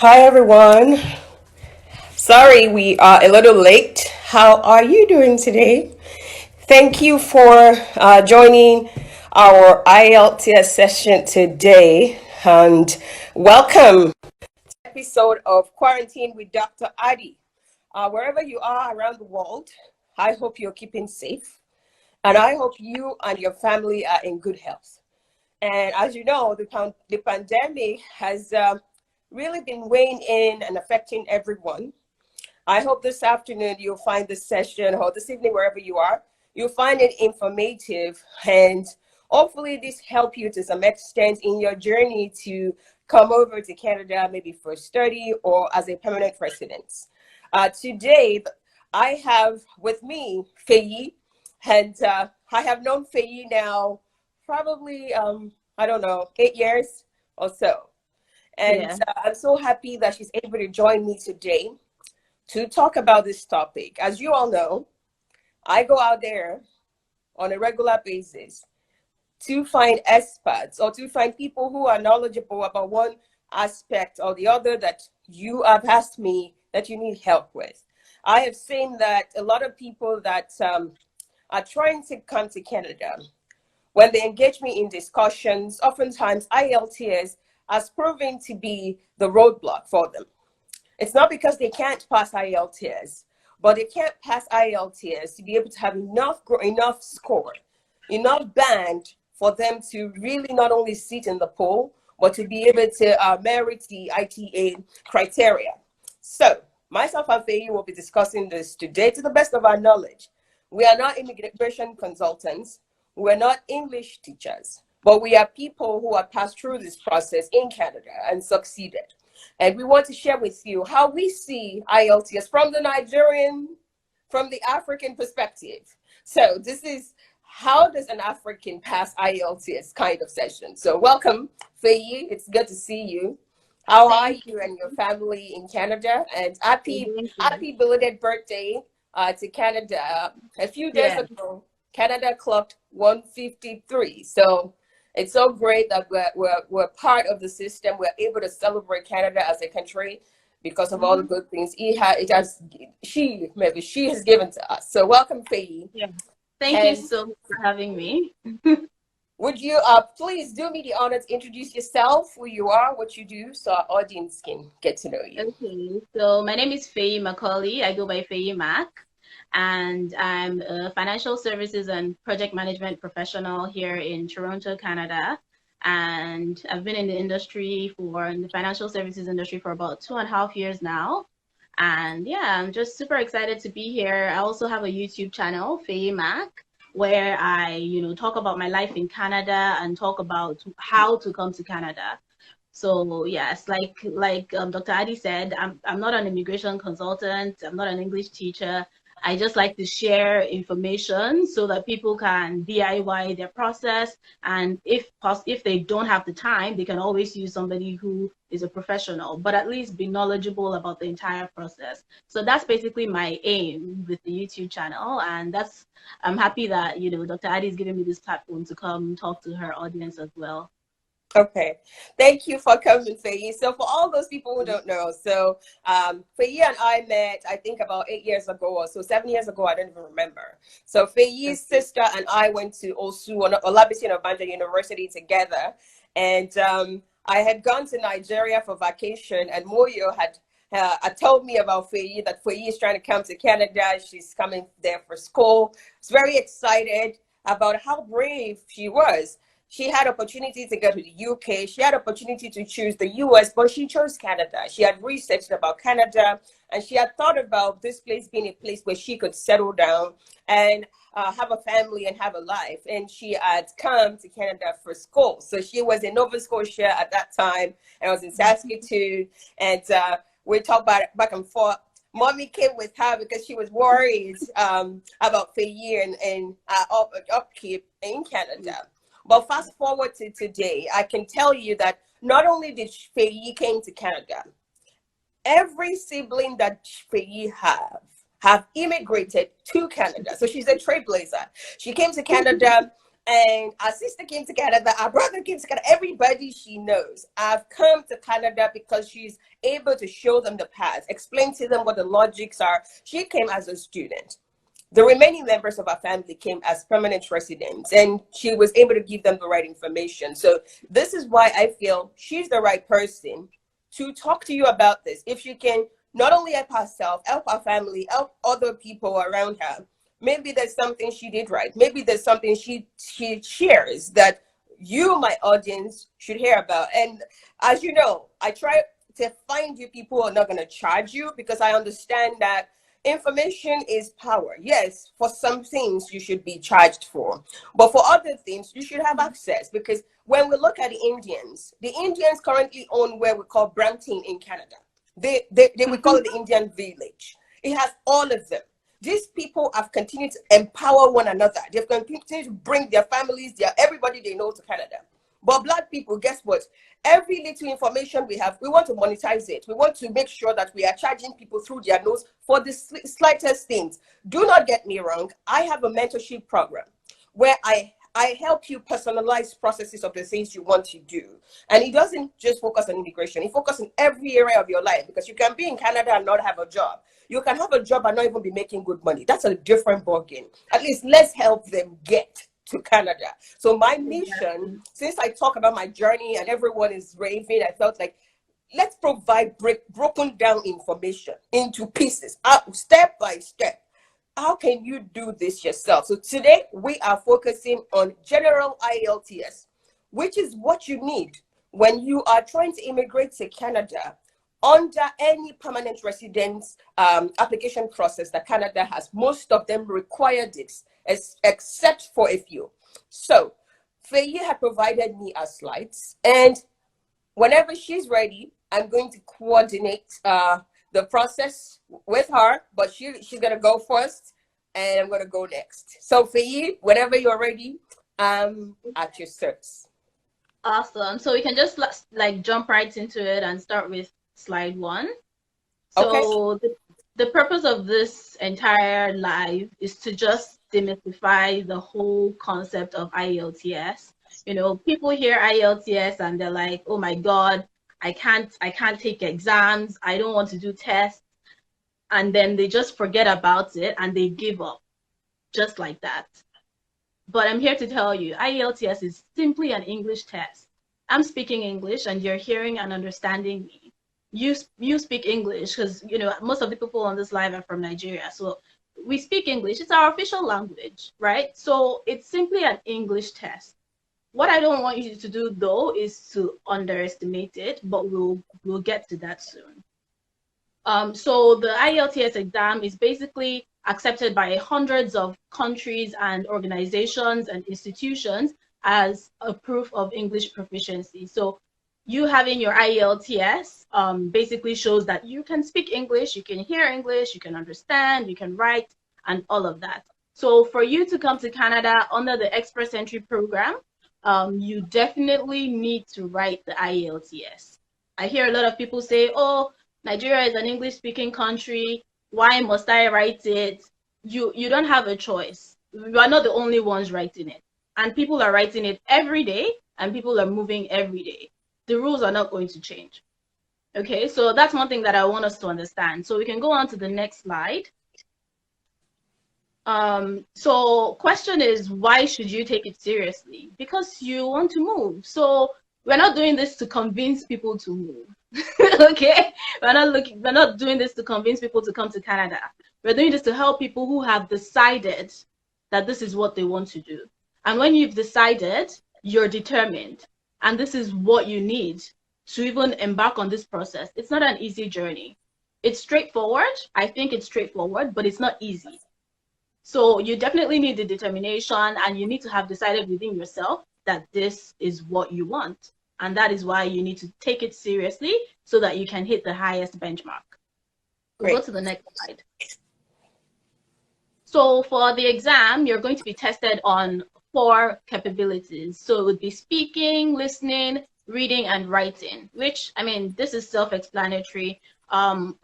Hi everyone. Sorry we are a little late. How are you doing today? Thank you for joining our IELTS session today and welcome to the episode of Quarantine with Dr. Addy. Wherever you are around the world, I hope you're keeping safe and I hope you and your family are in good health. And as you know, the pandemic has really been weighing in and affecting everyone. I hope this afternoon you'll find this session, or this evening, wherever you are, you'll find it informative, and hopefully this help you to some extent in your journey to come over to Canada, maybe for study or as a permanent resident. Today, I have with me Feyi, and I have known Feyi now probably, I don't know, 8 years or so. And Yeah. I'm so happy that she's able to join me today to talk about this topic. As you all know, I go out there on a regular basis to find experts or to find people who are knowledgeable about one aspect or the other that you have asked me that you need help with. I have seen that a lot of people that are trying to come to Canada, when they engage me in discussions, oftentimes IELTS has proven to be the roadblock for them. It's not because they can't pass IELTS, but they can't pass IELTS to be able to have enough score, enough band for them to really not only sit in the pool, but to be able to merit the ITA criteria. So myself and Feyi will be discussing this today to the best of our knowledge. We are not immigration consultants. We're not English teachers, but we are people who have passed through this process in Canada and succeeded. And we want to share with you how we see IELTS from the Nigerian, from the African perspective. So this is how does an African pass IELTS kind of session. So welcome, Feyi. It's good to see you. How are Thank you and your family in Canada? And happy, you. happy belated birthday to Canada. A few days Yeah. ago, Canada clocked 153. So it's so great that we're part of the system. We're able to celebrate Canada as a country because of all the Mhm. good things she has given to us. So welcome, Feyi. Yeah. Thank you And so much for having me. would you please do me the honor to introduce yourself, who you are, what you do, so our audience can get to know you. Okay, so my name is Feyi Macaulay. I go by Feyi Mac, and I'm a financial services and project management professional here in Toronto, Canada. And I've been in the in the financial services industry for about 2.5 years now. And yeah, I'm just super excited to be here. I also have a YouTube channel, Feyi Mac, where I talk about my life in Canada and talk about how to come to Canada. So yes, like Dr. Addy said, I'm not an immigration consultant. I'm not an English teacher. I just like to share information so that people can DIY their process, and if they don't have the time, they can always use somebody who is a professional, but at least be knowledgeable about the entire process. So that's basically my aim with the YouTube channel, and I'm happy that Dr. Addy is giving me this platform to come talk to her audience as well. Okay, thank you for coming, Feyi. So for all those people who don't know, so Feyi and I met, I think about 8 years ago or so, 7 years ago, I don't even remember. So Feyi's Okay. sister and I went to Olabisi Obanja University together, and I had gone to Nigeria for vacation, and Moyo had told me about Feyi, that Feyi is trying to come to Canada. She's coming there for school. I was very excited about how brave she was. She had opportunity to go to the UK. She had opportunity to choose the US, but she chose Canada. She had researched about Canada, and she had thought about this place being a place where she could settle down and have a family and have a life. And she had come to Canada for school. So she was in Nova Scotia at that time, and I was in Saskatoon. And we talked about it back and forth. Mommy came with her because she was worried about Feyi and upkeep in Canada. But fast forward to today, I can tell you that not only did Feyi came to Canada, every sibling that Feyi have immigrated to Canada. So she's a trailblazer. She came to Canada And our sister came to Canada, our brother came to Canada, everybody she knows. I've come to Canada because she's able to show them the path, explain to them what the logics are. She came as a student. The remaining members of our family came as permanent residents, and she was able to give them the right information. So this is why I feel she's the right person to talk to you about this. If she can not only help herself, help our family, help other people around her, maybe there's something she did right. Maybe there's something she shares that you, my audience, should hear about. And as you know, I try to find you people who are not going to charge you, because I understand that information is power. Yes, for some things you should be charged for, but for other things you should have access. Because when we look at the Indians currently own where we call Brampton in Canada. They would call it the Indian village. It has all of them. These people have continued to empower one another. They've continued to bring their families, everybody they know to Canada. But Black people, guess what? Every little information we have, we want to monetize it. We want to make sure that we are charging people through their nose for the slightest things. Do not get me wrong. I have a mentorship program where I help you personalize processes of the things you want to do. And it doesn't just focus on immigration. It focuses on every area of your life, because you can be in Canada and not have a job. You can have a job and not even be making good money. That's a different ballgame. At least let's help them get to Canada. So my mission, since I talk about my journey and everyone is raving, I felt like, let's provide broken down information into pieces, step by step. How can you do this yourself? So today we are focusing on general IELTS, which is what you need when you are trying to immigrate to Canada under any permanent residence application process that Canada has. Most of them require this, except for a few. So Feyi had provided me our slides, and whenever she's ready, I'm going to coordinate the process with her, but she's going to go first, and I'm going to go next. So Feyi, whenever you're ready, at your service. Awesome. So we can just like jump right into it and start with slide 1. So okay. The purpose of this entire live is to just demystify the whole concept of IELTS. You know, people hear IELTS and they're like, oh my God, I can't take exams. I don't want to do tests. And then they just forget about it and they give up just like that. But I'm here to tell you, IELTS is simply an English test. I'm speaking English and you're hearing and understanding me. You speak English because, you know, most of the people on this live are from Nigeria. So we speak English. It's our official language, right? So it's simply an English test. What I don't want you to do, though, is to underestimate it, but we'll get to that soon. So the IELTS exam is basically accepted by hundreds of countries and organizations and institutions as a proof of English proficiency. So you having your IELTS basically shows that you can speak English, you can hear English, you can understand, you can write, and all of that. So for you to come to Canada under the Express Entry program, you definitely need to write the IELTS. I hear a lot of people say, oh, Nigeria is an English-speaking country. Why must I write it? You don't have a choice. You are not the only ones writing it. And people are writing it every day, and people are moving every day. The rules are not going to change. Okay, so that's one thing that I want us to understand. So we can go on to the next slide. So question is, why should you take it seriously? Because you want to move. So we're not doing this to convince people to move. Okay, we're not doing this to convince people to come to Canada. We're doing this to help people who have decided that this is what they want to do. And when you've decided, you're determined, and this is what you need to even embark on this process. It's not an easy journey. It's straightforward. I think it's straightforward, but it's not easy. So you definitely need the determination, and you need to have decided within yourself that this is what you want. And that is why you need to take it seriously so that you can hit the highest benchmark. We'll go to the next slide. So for the exam, you're going to be tested on 4 capabilities. So it would be speaking, listening, reading, and writing, which, I mean, this is self-explanatory. On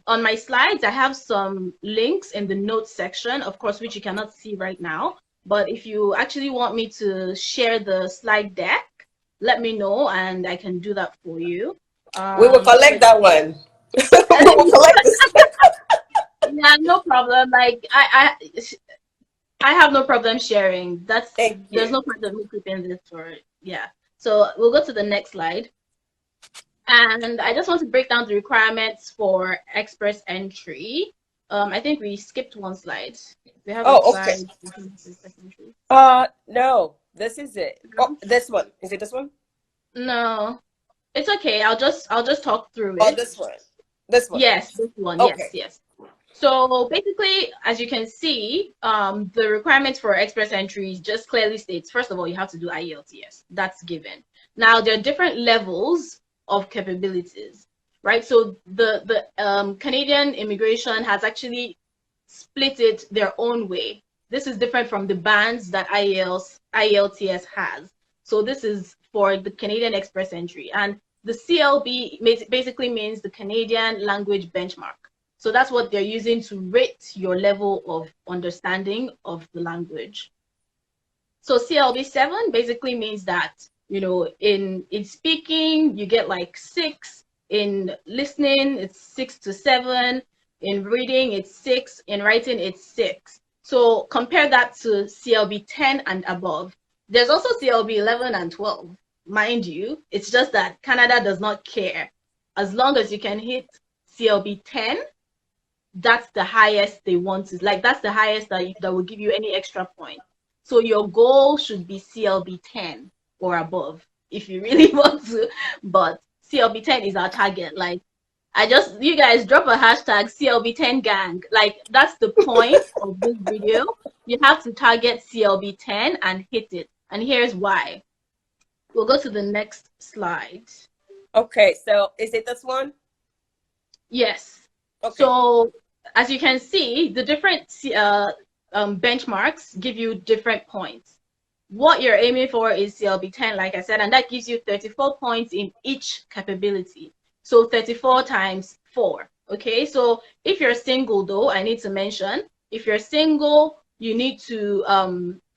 my slides, I have some links in the notes section, of course, which you cannot see right now. But if you actually want me to share the slide deck, let me know and I can do that for you. We will collect But that one. We will collect this. yeah, no problem. Like I have no problem sharing. Thank There's you. no point of me keeping this for, yeah. So we'll go to the next slide. And I just want to break down the requirements for express entry. I think we skipped one slide. We have a Oh, okay. slide for express entry. No, this is it. Oh, No, this one. Is it this one? no, it's okay. I'll just talk through Oh, it. this one. This one. Yes, this one. Yes, Okay. yes. So basically, as you can see, the requirements for express entries just clearly states, first of all, you have to do Ielts. That's given. Now, there are different levels of capabilities, right? So the Canadian immigration has actually split it their own way. This is different from the bands that IELTS has. So this is for the Canadian express entry. And the CLB basically means the Canadian language benchmark. So that's what they're using to rate your level of understanding of the language. So CLB 7 basically means that, in speaking, you get like 6, in listening, it's 6 to 7, in reading, it's 6, in writing, it's 6. So compare that to CLB 10 and above. There's also CLB 11 and 12, mind you. It's just that Canada does not care. As long as you can hit CLB 10, that's the highest they want to, like, that's the highest that will give you any extra point. So your goal should be CLB 10 or above if you really want to, but CLB 10 is our target. Like, you guys drop a hashtag CLB 10 gang. Like, that's the point of this video. You have to target CLB 10 and hit it. And here's why. We'll go to the next slide. Okay, so is it this one? Yes. Okay. So as you can see, the different benchmarks give you different points. What you're aiming for is CLB 10, like I said, and that gives you 34 points in each capability. So 34 times 4. Okay, so if you're single, though, I need to mention, if you're single, you need to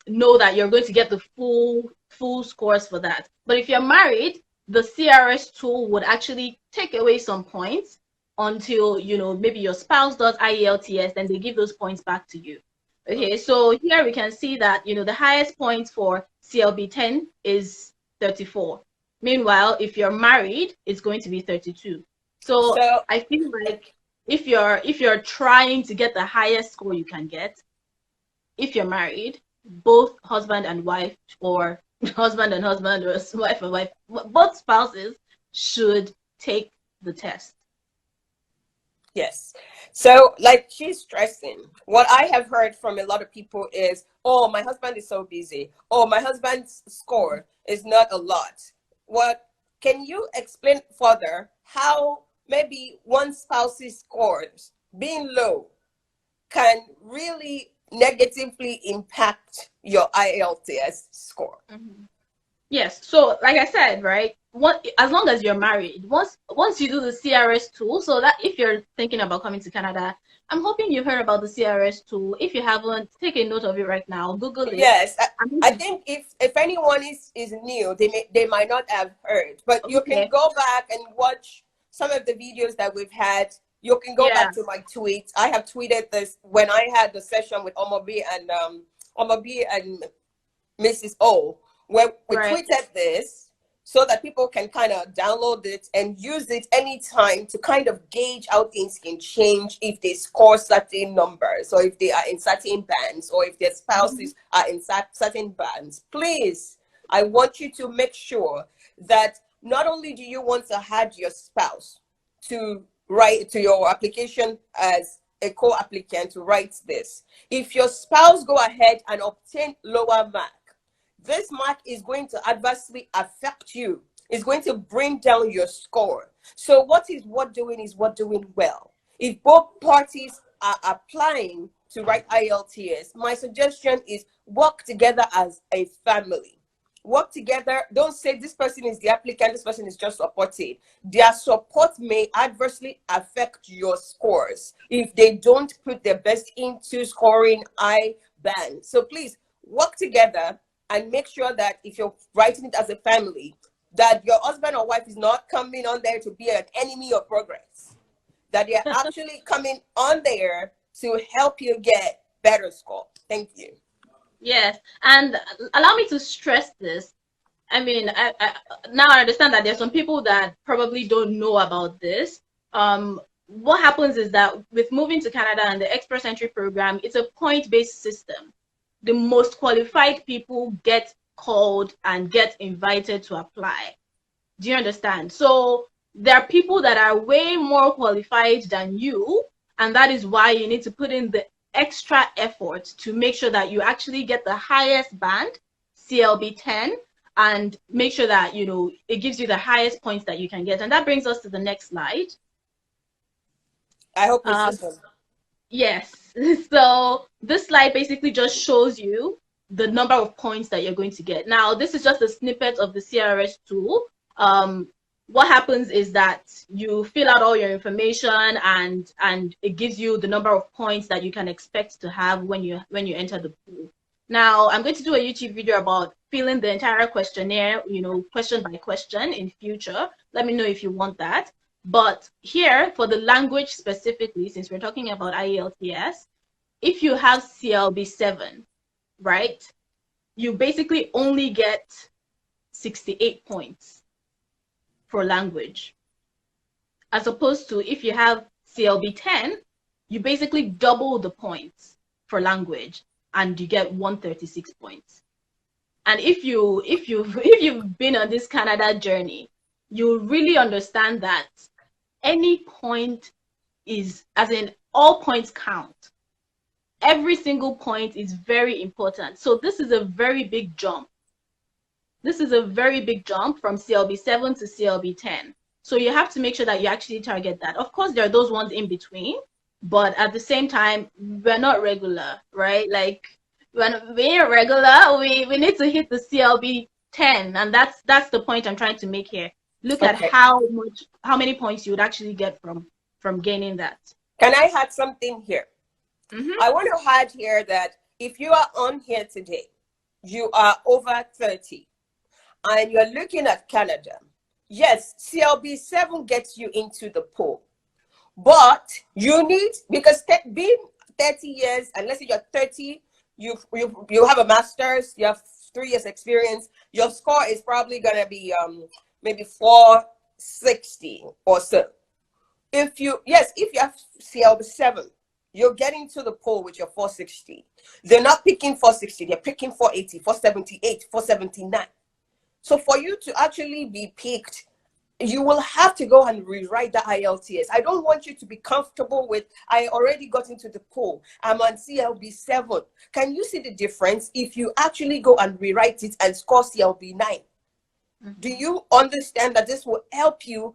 know that you're going to get the full scores for that. But if you're married, the CRS tool would actually take away some points until, maybe your spouse does IELTS, then they give those points back to you. Okay, so here we can see that, the highest points for CLB 10 is 34. Meanwhile, if you're married, it's going to be 32. So I feel like if you're trying to get the highest score you can get, if you're married, both husband and wife, or husband and husband, or wife and wife, both spouses should take the test. Yes. So, like, she's stressing. What I have heard from a lot of people is, oh, my husband is so busy. Oh, my husband's score is not a lot. What can you explain further how maybe one spouse's scores being low can really negatively impact your IELTS score? Mm-hmm. Yes. So, like I said, right, as long as you're married, once you do the CRS tool, so that if you're thinking about coming to Canada, I'm hoping you've heard about the CRS tool. If you haven't, take a note of it right now. Google it. Yes, I think if anyone is new, they might not have heard, but you can go back and watch some of the videos that we've had. You can go back to my tweets. I have tweeted this when I had the session with Omobi and Mrs. O, where we tweeted this so that people can kind of download it and use it anytime to kind of gauge how things can change if they score certain numbers, or if they are in certain bands, or if their spouses are in certain bands. Please, I want you to make sure that not only do you want to add your spouse to write to your application as a co-applicant to write this, if your spouse go ahead and obtain lower mark, this mark is going to adversely affect you. It's going to bring down your score. So what doing is what doing well. If both parties are applying to write IELTS, my suggestion is work together as a family. Work together. Don't say this person is the applicant, this person is just supported. Their support may adversely affect your scores if they don't put their best into scoring I band. So please, work together and make sure that if you're writing it as a family, that your husband or wife is not coming on there to be an enemy of progress, that they're actually coming on there to help you get better score. Thank you. Yes, and allow me to stress this. I mean, now I understand that there's some people that probably don't know about this. What happens is that with moving to Canada and the Express Entry program, it's a point-based system. The most qualified people get called and get invited to apply. Do you understand? So there are people that are way more qualified than you, and that is why you need to put in the extra effort to make sure that you actually get the highest band, CLB 10, and make sure that, you know, it gives you the highest points that you can get. And that brings us to the next slide. I hope this is Yes. So this slide basically just shows you the number of points that you're going to get. Now, this is just a snippet of the CRS tool. What happens is that you fill out all your information and it gives you the number of points that you can expect to have when you enter the pool. Now, I'm going to do a YouTube video about filling the entire questionnaire, you know, question by question in future. Let me know if you want that. But here, for the language specifically, since we're talking about IELTS, if you have CLB 7, right, you basically only get 68 points for language. As opposed to if you have CLB 10, you basically double the points for language and you get 136 points. And if you've been on this Canada journey, you really understand that any point is, as in all points count. Every single point is very important. So this is a very big jump. This is a very big jump from CLB 7 to CLB 10. So you have to make sure that you actually target that. Of course, there are those ones in between, but at the same time, we're not regular, right? Like when we're regular, we need to hit the CLB 10, and that's the point I'm trying to make here. Look at how many points you would actually get from gaining that. Can I add something here? Mm-hmm. I want to add here that if you are on here today, you are over 30, and you're looking at Canada. Yes, CLB 7 gets you into the pool, but you need, because being 30 years, unless you're 30, you have a master's, you have 3 years experience, your score is probably gonna be maybe 460 or so. If you have CLB 7, you're getting to the pool with your 460. They're not picking 460, they're picking 480, 478, 479. So for you to actually be picked, you will have to go and rewrite the IELTS. I don't want you to be comfortable with, I already got into the pool, I'm on CLB 7. Can you see the difference if you actually go and rewrite it and score CLB 9? Mm-hmm. Do you understand that this will help you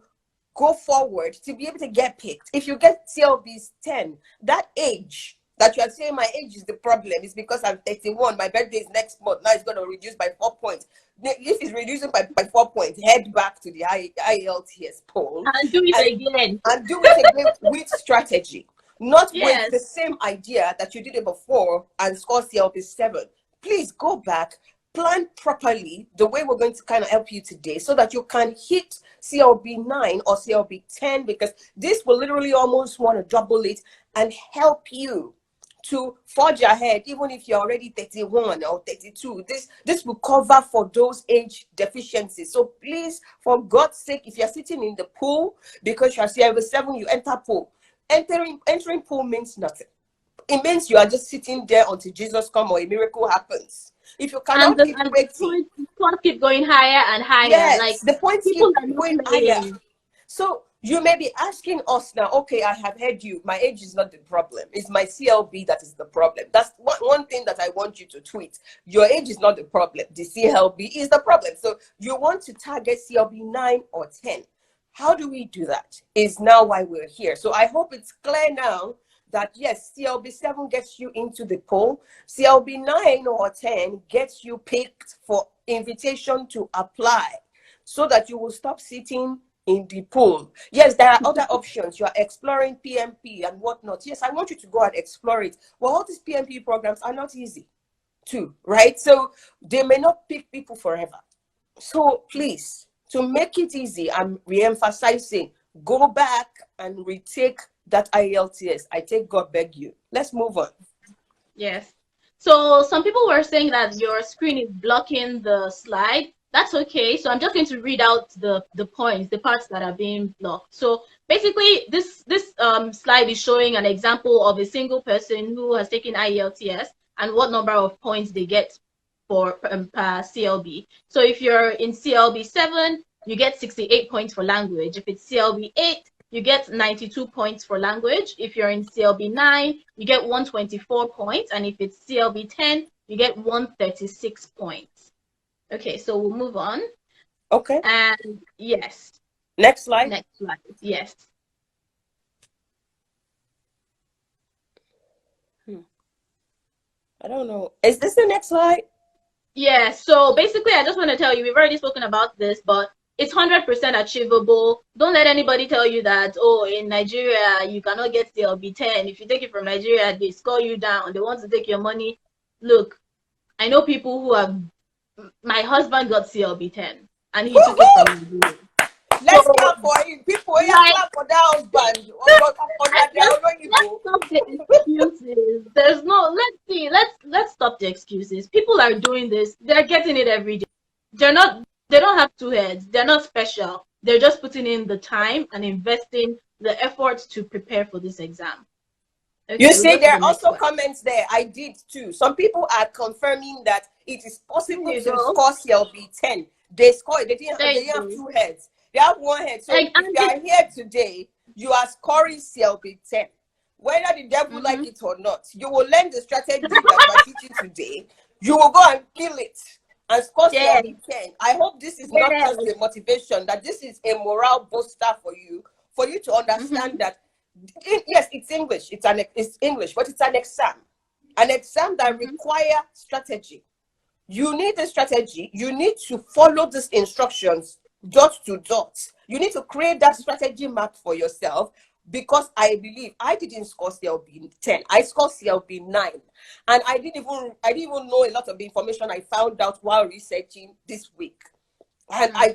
go forward to be able to get picked? If you get CLB 10, that age that you are saying my age is the problem is because I'm 31, my birthday is next month, now it's going to reduce by 4 points. If it's reducing by 4 points, head back to the IELTS poll and do it again. And do it again with strategy, not with the same idea that you did it before and score CLB 7. Please go back, plan properly the way we're going to kind of help you today so that you can hit CLB 9 or CLB 10, because this will literally almost want to double it and help you to forge ahead, even if you're already 31 or 32. This will cover for those age deficiencies. So please, for God's sake, if you're sitting in the pool because you're CLB 7, you enter pool. Entering pool means nothing. It means you are just sitting there until Jesus comes or a miracle happens. If you cannot keep waiting, the points keep going higher and higher. Yes, like the points keep going higher. So you may be asking us now, okay, I have heard you. My age is not the problem. It's my CLB that is the problem. That's one thing that I want you to tweet. Your age is not the problem. The CLB is the problem. So you want to target CLB 9 or 10. How do we do that? Is now why we're here. So I hope it's clear now that yes, CLB 7 gets you into the poll. CLB 9 or 10 gets you picked for invitation to apply so that you will stop sitting in the pool. Yes, there are other options. You are exploring PMP and whatnot. Yes, I want you to go and explore it. Well, all these PMP programs are not easy too, right? So they may not pick people forever. So please, to make it easy, I'm re-emphasizing, go back and retake that IELTS. I take God beg you. Let's move on. Yes. So some people were saying that your screen is blocking the slide. That's okay. So I'm just going to read out the points, the parts that are being blocked. So basically, this slide is showing an example of a single person who has taken IELTS and what number of points they get for per CLB. So if you're in CLB 7, you get 68 points for language. If it's CLB 8, you get 92 points for language. If you're in CLB 9, you get 124 points. And if it's CLB 10, you get 136 points. Okay, so we'll move on. Okay. And yes. Next slide. Next slide. Yes. I don't know. Is this the next slide? Yeah, so basically, I just want to tell you, we've already spoken about this, but it's 100% achievable. Don't let anybody tell you that, oh, in Nigeria, you cannot get CLB 10. If you take it from Nigeria, they score you down. They want to take your money. Look, I know people who have, my husband got CLB 10, and he took it from Nigeria. Let's clap for him. People, clap for that husband. Let's stop the excuses. There's no. Let's see. Let's stop the excuses. People are doing this. They're getting it every day. They're not. They don't have two heads. They're not special. They're just putting in the time and investing the effort to prepare for this exam. Okay, you see, there are also comments there. I did too. Some people are confirming that it is possible to score CLB 10. They score it. They didn't have two heads. They have one head. So if you are here today, you are scoring CLB 10. Whether the devil like it or not, you will learn the strategy that we're teaching today. You will go and kill it and score CLB 10. I hope this is not just a motivation, that this is a morale booster for you to understand that, yes, it's English. It's English, but it's an exam. An exam that requires strategy. You need a strategy. You need to follow these instructions dot to dot. You need to create that strategy map for yourself, because I believe I didn't score CLB 10. I scored CLB 9. And I didn't even know a lot of the information I found out while researching this week. And I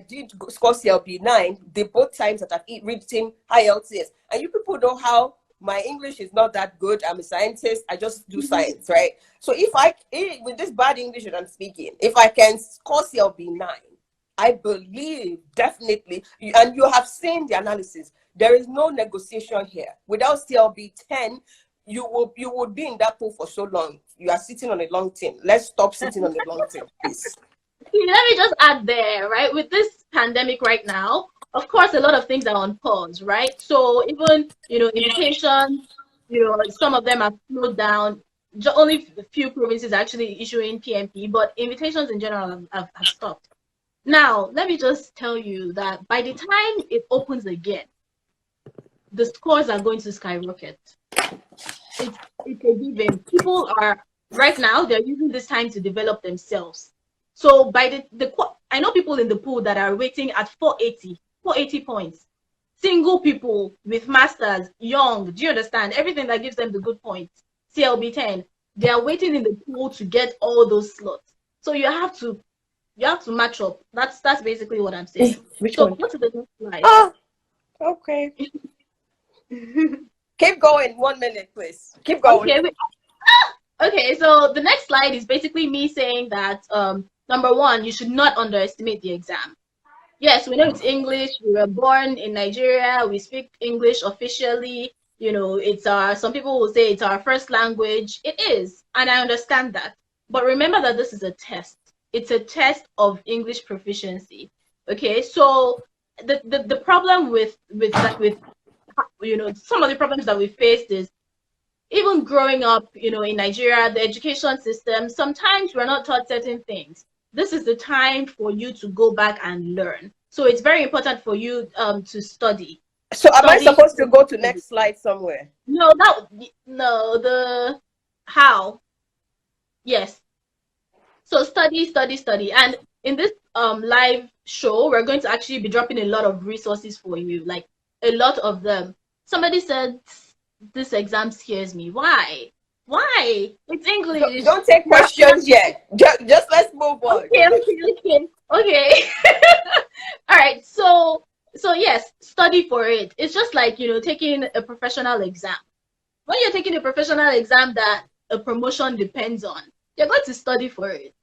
did score CLB 9 the both times that I've written IELTS. And you people know how my English is not that good. I'm a scientist. I just do science, right? So with this bad English that I'm speaking, if I can score CLB 9, I believe definitely, and you have seen the analysis, there is no negotiation here. Without CLB 10, you would be in that pool for so long. You are sitting on a long team. Let's stop sitting on a long team, please. Let me just add there, right? With this pandemic right now, of course, a lot of things are on pause, right? So even, invitations, some of them are slowed down. Only a few provinces are actually issuing PMP, but invitations in general have stopped. Now, let me just tell you that by the time it opens again, the scores are going to skyrocket. It's a given. People are, right now, they're using this time to develop themselves. So by I know people in the pool that are waiting at 480 points. Single people with masters, young, do you understand? Everything that gives them the good points. CLB 10, they are waiting in the pool to get all those slots. So you have to match up. That's basically what I'm saying. Which so one? go to the next slide. Okay. Keep going. 1 minute, please. Keep going. Okay, so the next slide is basically me saying that number one, you should not underestimate the exam. Yes, we know it's English. We were born in Nigeria. We speak English officially. It's some people will say it's our first language. It is, and I understand that. But remember that this is a test. It's a test of English proficiency. Okay, so the problem with some of the problems that we faced is, even growing up, in Nigeria, the education system, sometimes we're not taught certain things. This is the time for you to go back and learn. So it's very important for you to study. So am I supposed to go to next slide somewhere? No, how? Yes. So study. And in this live show, we're going to actually be dropping a lot of resources for you, like a lot of them. Somebody said, this exam scares me. Why Why? It's English. Don't take questions yet. Just let's move on. Okay. All right. So yes, study for it. It's just like, taking a professional exam. When you're taking a professional exam that a promotion depends on, you're going to study for it.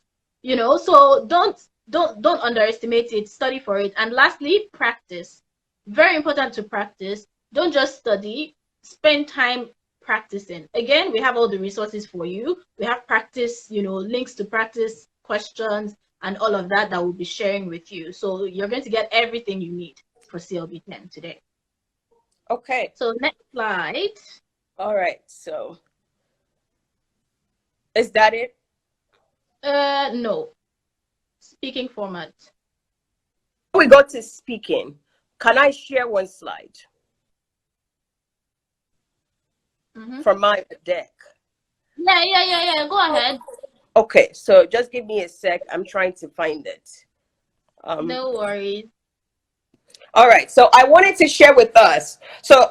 So don't underestimate it. Study for it. And lastly, practice. Very important to practice. Don't just study. Spend time practicing. Again, we have all the resources for you. We have practice, links to practice questions and all of that we'll be sharing with you. So you're going to get everything you need for CLB 10 today. Okay. So next slide. All right. So is that it? No. Speaking format. We go to speaking. Can I share one slide from my deck? Yeah. Go ahead. Okay, so just give me a sec. I'm trying to find it. No worries. All right, so I wanted to share with us. So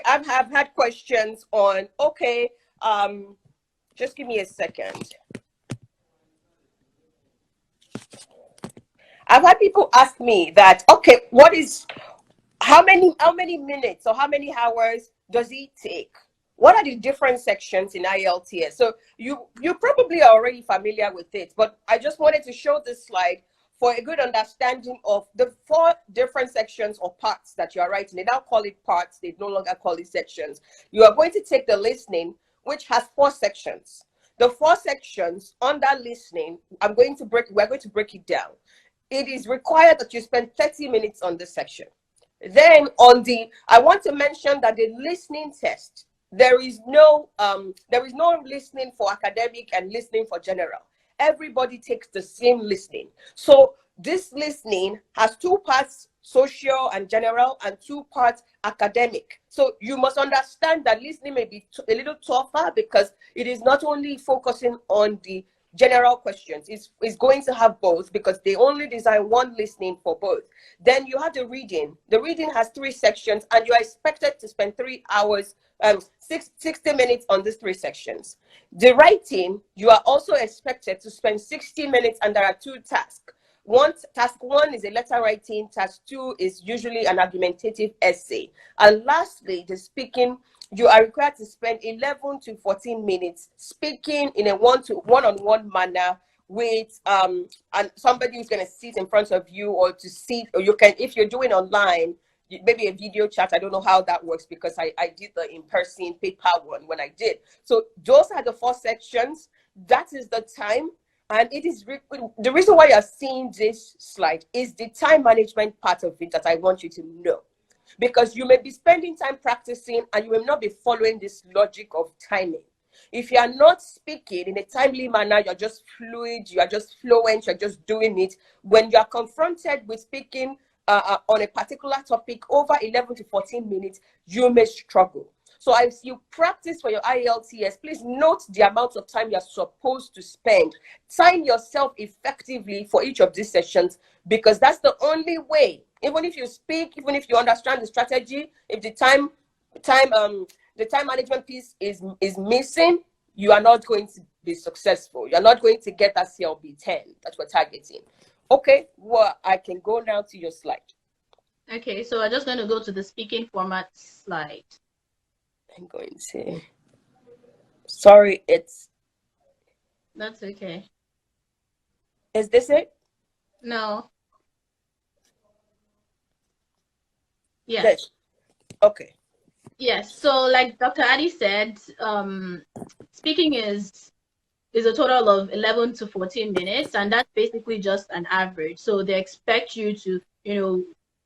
I've had questions on. Okay, just give me a second. I've had people ask me that. Okay, how many minutes or how many hours does it take? What are the different sections in Ielts? So you probably are already familiar with it, but I just wanted to show this slide for a good understanding of the 4 different sections or parts that you are writing. They now call it parts. They no longer call it sections. You are going to take the listening, which has 4 sections. The 4 sections under listening, we're going to break it down. It is required that you spend 30 minutes on this section. Then I want to mention that the listening test, there is no listening for academic and listening for general. Everybody takes the same listening. So this listening has 2 parts, social and general, and 2 parts academic. So you must understand that listening may be a little tougher because it is not only focusing on the general questions. It's going to have both because they only design one listening for both. Then you have the reading. The reading has 3 sections, and you are expected to spend 3 hours, 60 minutes on these 3 sections. The writing, you are also expected to spend 60 minutes, and there are 2 tasks. Task 1 is a letter writing. Task 2 is usually an argumentative essay. And lastly, the speaking, you are required to spend 11 to 14 minutes speaking in a one-on-one manner with and somebody who's going to sit in front of you, or you can, if you're doing online, maybe a video chat. I don't know how that works because I did the in-person paper one when I did. So those are the 4 sections. That is the time. And it is the reason why you're seeing this slide is the time management part of it that I want you to know. Because you may be spending time practicing and you will not be following this logic of timing. If you are not speaking in a timely manner, you're just fluid, you are just fluent, you're just doing it. When you are confronted with speaking on a particular topic over 11 to 14 minutes, you may struggle. So as you practice for your IELTS, please note the amount of time you're supposed to spend. Time yourself effectively for each of these sessions, because that's the only way. Even if you speak, even if you understand the strategy, if the time management piece is missing, you are not going to be successful. You're not going to get that CLB 10 that we're targeting. Okay, well, I can go now to your slide. Okay, so I'm just going to go to the speaking format slide. I'm going to. Sorry, That's okay. Is this it? No. Yes. This. Okay. Yes. So, like Dr. Addy said, speaking is a total of 11 to 14 minutes, and that's basically just an average. So they expect you to,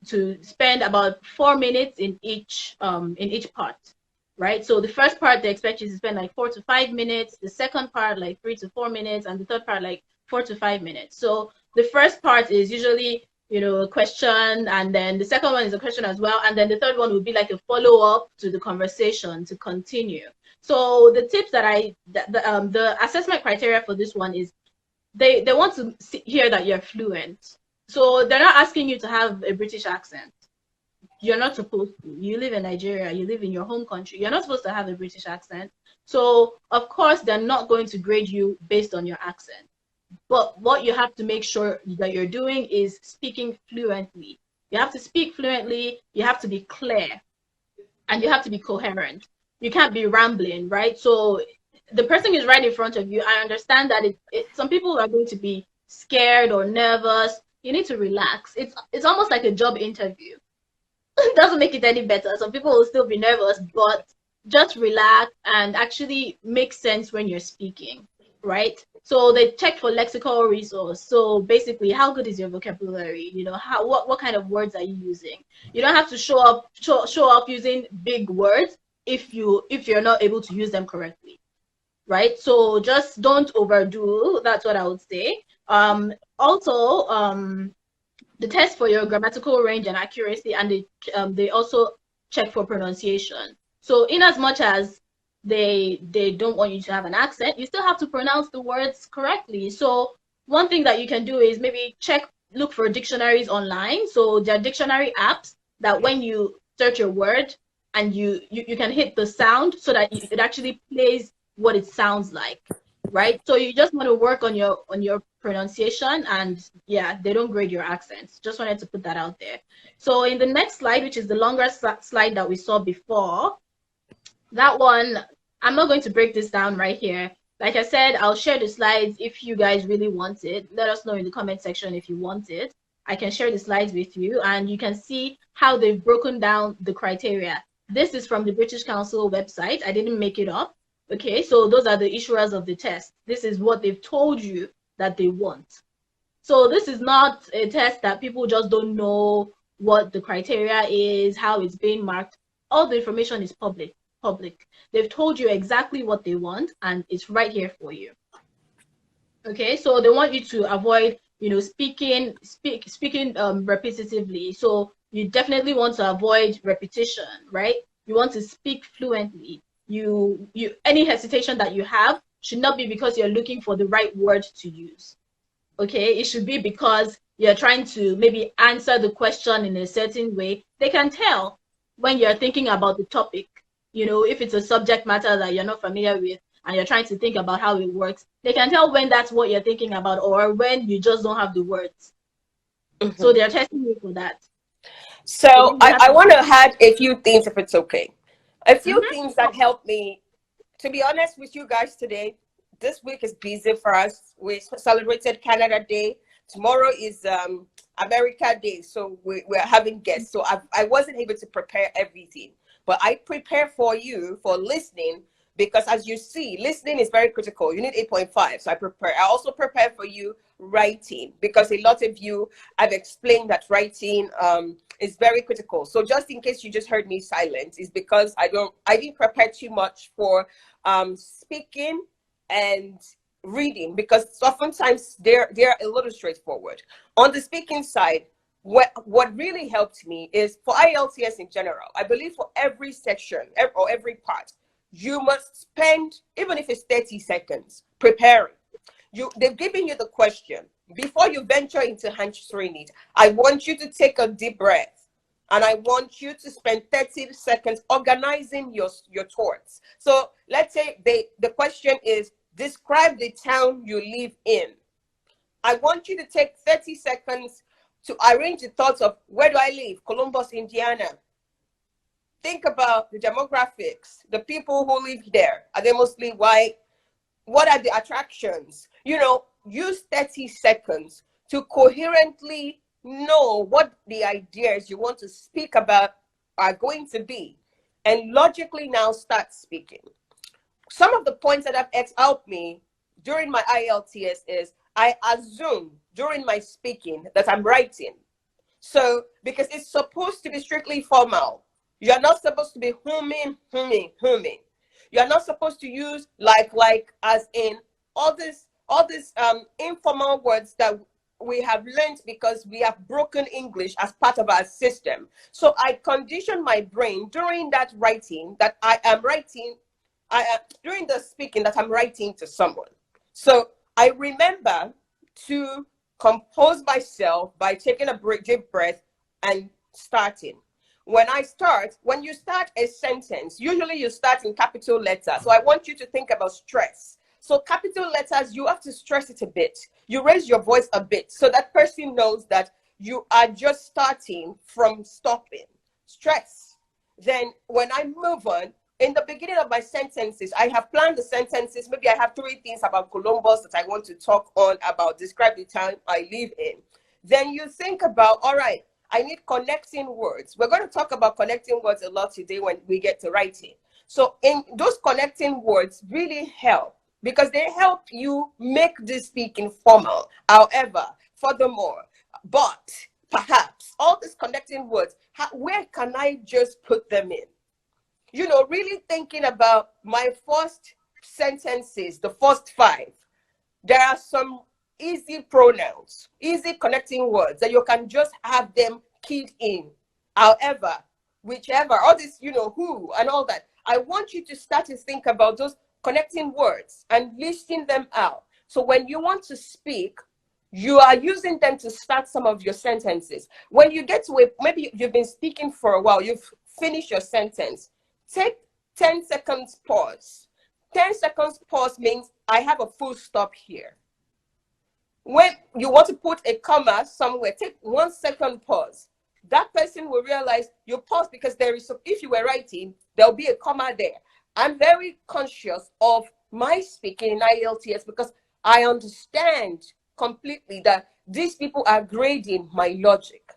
to spend about 4 minutes in each part. Right, so the first part they expect you to spend like 4 to 5 minutes, the second part like 3 to 4 minutes, and the third part like 4 to 5 minutes. So the first part is usually, a question, and then the second one is a question as well, and then the third one would be like a follow-up to the conversation to continue. So the tips that the assessment criteria for this one is they want to hear that you're fluent. So they're not asking you to have a British accent. You're not supposed to. You live in Nigeria, you live in your home country. You're not supposed to have a British accent. So, of course, they're not going to grade you based on your accent. But what you have to make sure that you're doing is speaking fluently. You have to speak fluently, you have to be clear, and you have to be coherent. You can't be rambling, right? So the person is right in front of you. I understand that some people are going to be scared or nervous. You need to relax. It's almost like a job interview. It doesn't make it any better. Some people will still be nervous, but just relax and actually make sense when you're speaking, right? So they check for lexical resource. So basically, how good is your vocabulary? You know, what kind of words are you using? You don't have to show up using big words if you're not able to use them correctly, right? So just don't overdo. That's what I would say. Also, the test for your grammatical range and accuracy, and they also check for pronunciation. So in as much as they don't want you to have an accent, you still have to pronounce the words correctly. So one thing that you can do is maybe look for dictionaries online. So there are dictionary apps that when you search a word and you can hit the sound so that it actually plays what it sounds like, right? So you just want to work on your pronunciation, and yeah, they don't grade your accents. Just wanted to put that out there. So in the next slide, which is the longer slide that we saw before, that one, I'm not going to break this down right here. Like I said, I'll share the slides if you guys really want it. Let us know in the comment section if you want it. I can share the slides with you, and you can see how they've broken down the criteria. This is from the British Council website. I didn't make it up. Okay, so those are the issuers of the test. This is what they've told you that they want. So this is not a test that people just don't know what the criteria is, how it's being marked. All the information is public. They've told you exactly what they want, and it's right here for you. Okay, so they want you to avoid, speaking repetitively. So you definitely want to avoid repetition, right? You want to speak fluently. Any hesitation that you have should not be because you're looking for the right word to use. Okay, it should be because you're trying to maybe answer the question in a certain way. They can tell when you're thinking about the topic. If it's a subject matter that you're not familiar with and you're trying to think about how it works, they can tell when that's what you're thinking about or when you just don't have the words. Mm-hmm. So they're testing you for that. So I want to add a few things, if it's okay. A few things that helped me. To be honest with you guys today, this week is busy for us. We celebrated Canada Day. Tomorrow is America Day. So we're having guests. So I wasn't able to prepare everything. But I prepare for you for listening, because as you see, listening is very critical. You need 8.5. So I also prepare for you writing, because a lot of you have explained that writing is very critical. So just in case you just heard me silent, is because I didn't prepare too much for speaking and reading, because oftentimes they're a little straightforward. On the speaking side, what really helped me is for IELTS in general, I believe for every section or every part, you must spend, even if it's 30 seconds, preparing. They've given you the question. Before you venture into answering it, I want you to take a deep breath, and I want you to spend 30 seconds organizing your thoughts. So let's say the question is, describe the town you live in. I want you to take 30 seconds to arrange the thoughts of, where do I live? Columbus, Indiana. Think about the demographics, the people who live there. Are they mostly white? What are the attractions? Use 30 seconds to coherently know what the ideas you want to speak about are going to be, and logically now start speaking. Some of the points that have helped me during my IELTS is I assume during my speaking that I'm writing. So, because it's supposed to be strictly formal. You're not supposed to be humming. You're not supposed to use like as in all these informal words that we have learned because we have broken English as part of our system. So I condition my brain during that writing that I am writing, during the speaking that I'm writing to someone. So I remember to compose myself by taking a deep breath and starting. when you start a sentence, usually you start in capital letters. So I want you to think about stress. So capital letters, you have to stress it a bit. You raise your voice a bit so that person knows that you are just starting from stopping. Stress. Then when I move on, in the beginning of my sentences, I have planned the sentences. Maybe I have 3 things about Columbus that I want to talk on about, describe the town I live in. Then you think about, all right, I need connecting words. We're going to talk about connecting words a lot today when we get to writing. So in those connecting words really help because they help you make this speaking formal. However, furthermore, but perhaps all these connecting words, where can I just put them in? You know, really thinking about my first sentences, the first 5. There are some easy pronouns, easy connecting words that you can just have them keyed in. However, whichever, all this, you know, who and all that, I want you to start to think about those connecting words and listing them out. So when you want to speak, you are using them to start some of your sentences. When you get to a, maybe you've been speaking for a while, you've finished your sentence, take 10 seconds pause. 10 seconds pause means I have a full stop here. When you want to put a comma somewhere, take 1 second pause. That person will realize you pause because there is, if you were writing, there'll be a comma there. I'm very conscious of my speaking in Ielts because I understand completely that these people are grading my logic.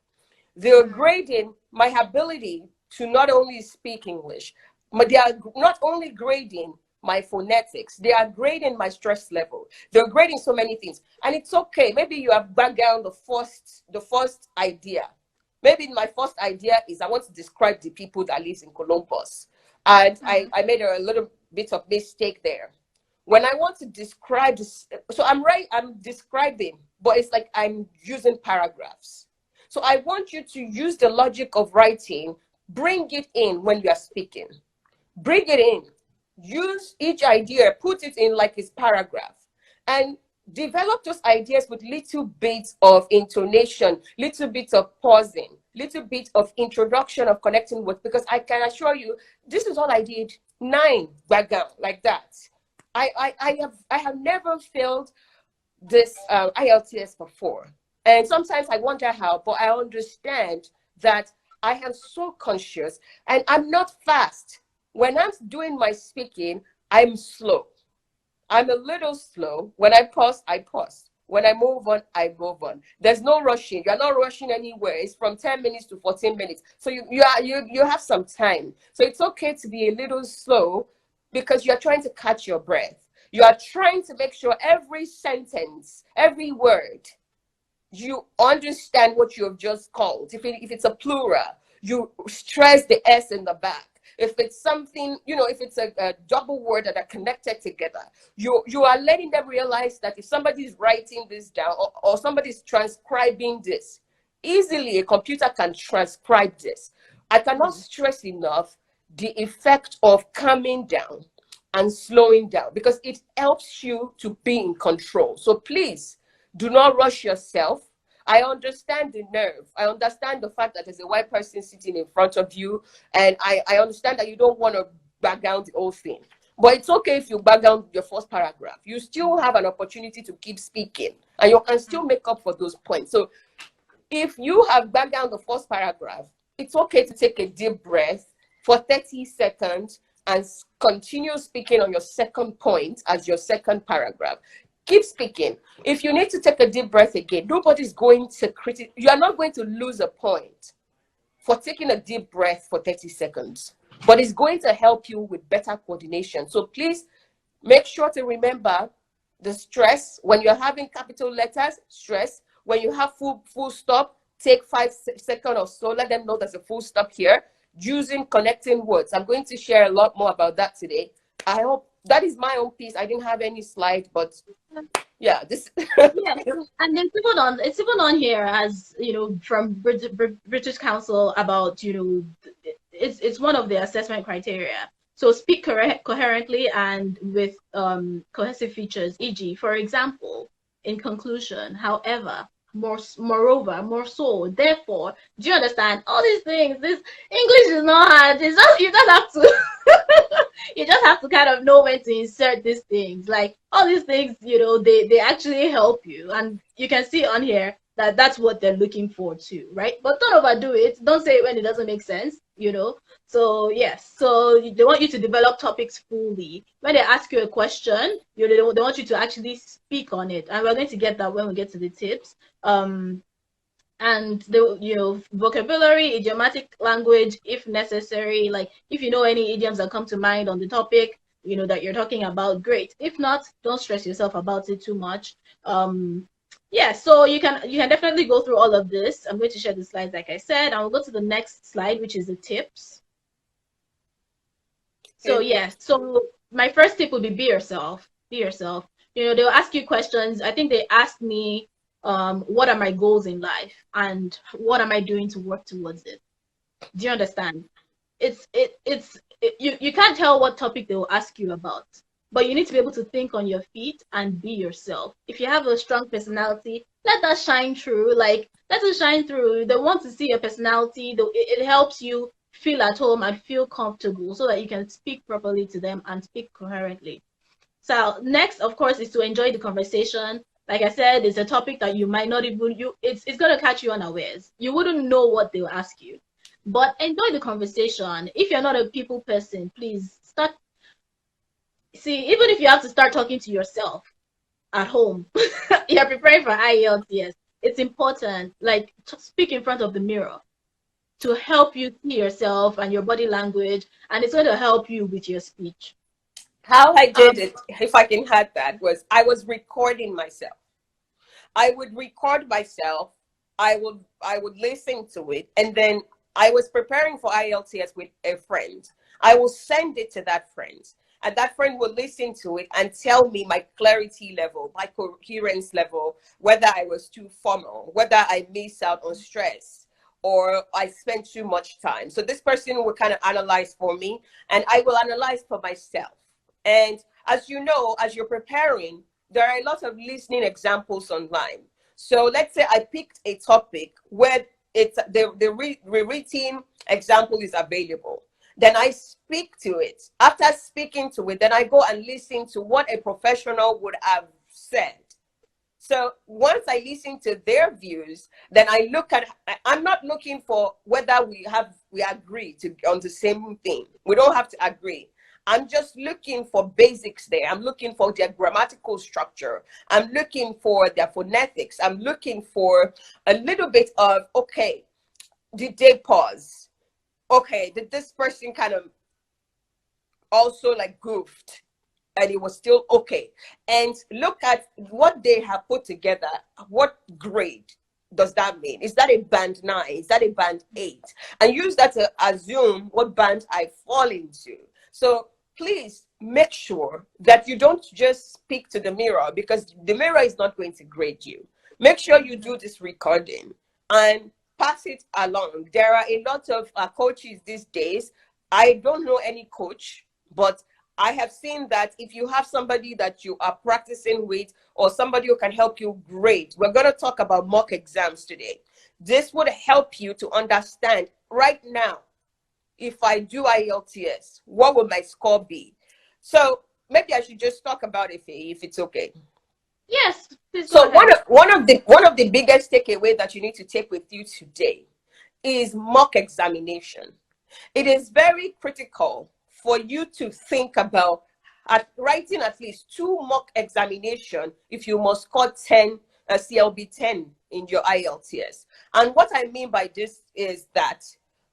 They're grading my ability to not only speak English, but they are not only grading my phonetics, they are grading my stress level. They're grading so many things. And it's okay. Maybe you have back down the first idea. Maybe my first idea is I want to describe the people that lives in Columbus. And I made a little bit of mistake there. When I want to describe this, so I'm describing, but it's like I'm using paragraphs. So I want you to use the logic of writing, bring it in when you are speaking. Bring it in. Use each idea, put it in like its paragraph, and develop those ideas with little bits of intonation, little bits of pausing, little bit of introduction of connecting words, because I can assure you, this is all I did, 9 background like that. I have never failed this IELTS before. And sometimes I wonder how, but I understand that I am so conscious and I'm not fast. When I'm doing my speaking, I'm slow. I'm a little slow. When I pause, I pause. When I move on, I move on. There's no rushing. You're not rushing anywhere. It's from 10 minutes to 14 minutes. So you have some time. So it's okay to be a little slow because you're trying to catch your breath. You are trying to make sure every sentence, every word, you understand what you have just called. If it's a plural, you stress the S in the back. If it's something, if it's a double word that are connected together, you are letting them realize that if somebody is writing this down or somebody is transcribing this, easily a computer can transcribe this. I cannot stress enough the effect of calming down and slowing down because it helps you to be in control. So please do not rush yourself. I understand the nerve. I understand the fact that there's a white person sitting in front of you. And I understand that you don't want to back down the whole thing. But it's okay if you back down your first paragraph. You still have an opportunity to keep speaking. And you can still make up for those points. So if you have back down the first paragraph, it's okay to take a deep breath for 30 seconds and continue speaking on your second point as your second paragraph. Keep speaking. If you need to take a deep breath again, nobody's going to criticize. You are not going to lose a point for taking a deep breath for 30 seconds, but it's going to help you with better coordination. So please make sure to remember the stress. When you're having capital letters, stress. When you have full stop, take 5 seconds or so. Let them know there's a full stop here. Using connecting words. I'm going to share a lot more about that today. I hope that is my own piece. I didn't have any slide, but yeah, this. Yeah, and it's even on here as from British Council about it's one of the assessment criteria. So speak coherently and with cohesive features, e.g., for example, in conclusion, however, moreover, more so, therefore. Do you understand? All these things, this English is not hard. It's just, you just have to you just have to kind of know when to insert these things. Like all these things, they actually help you. And you can see on here that that's what they're looking for too, right? But don't overdo it. Don't say it when it doesn't make sense. So yes, so they want you to develop topics fully. When they ask you a question, they want you to actually speak on it. And we're going to get that when we get to the tips. And the vocabulary, idiomatic language if necessary. Like if you know any idioms that come to mind on the topic that you're talking about, great. If not, don't stress yourself about it too much. Yeah, so you can definitely go through all of this. I'm going to share the slides like I said, and we'll go to the next slide, which is the tips. So yeah, so my first tip would be yourself. Be yourself. They'll ask you questions. I think they asked me, what are my goals in life and what am I doing to work towards it? Do you understand? You can't tell what topic they will ask you about, but you need to be able to think on your feet and be yourself. If you have a strong personality, let that shine through. Like, let it shine through. They want to see your personality. It helps you feel at home and feel comfortable so that you can speak properly to them and speak coherently. So next, of course, is to enjoy the conversation. Like I said, it's a topic that you might not even, it's going to catch you unawares. You wouldn't know what they'll ask you. But enjoy the conversation. If you're not a people person, please start. See, even if you have to start talking to yourself at home, you're preparing for Ielts, yes. It's important, like, to speak in front of the mirror to help you see yourself and your body language, and it's going to help you with your speech. How I did it, if I can add that, was I was recording myself. I would record myself. I would listen to it, and then I was preparing for IELTS with a friend. I will send it to that friend, and that friend will listen to it and tell me my clarity level, my coherence level, whether I was too formal, whether I miss out on stress, or I spent too much time. So this person will kind of analyze for me, and I will analyze for myself. And as you know, as you're preparing, there are a lot of listening examples online. So let's say I picked a topic where it's the written example is available. Then I speak to it. After speaking to it, then I go and listen to what a professional would have said. So once I listen to their views, then I'm not looking for whether we agree on the same thing. We don't have to agree. I'm just looking for basics there. I'm looking for their grammatical structure. I'm looking for their phonetics. I'm looking for a little bit of, okay, did they pause? Okay, did this person kind of also like goofed? And it was still okay. And look at what they have put together. What grade does that mean? Is that a band 9? Is that a band 8? And use that to assume what band I fall into. So please make sure that you don't just speak to the mirror, because the mirror is not going to grade you. Make sure you do this recording and pass it along. There are a lot of coaches these days. I don't know any coach, but I have seen that if you have somebody that you are practicing with, or somebody who can help you, great. We're going to talk about mock exams today. This would help you to understand right now, if I do IELTS, what will my score be? So maybe I should just talk about it, if it's okay. Yes. So one of the biggest takeaway that you need to take with you today is mock examination. It is very critical for you to think about writing at least 2 mock examination if you must score 10 CLB 10 in your IELTS. And what I mean by this is that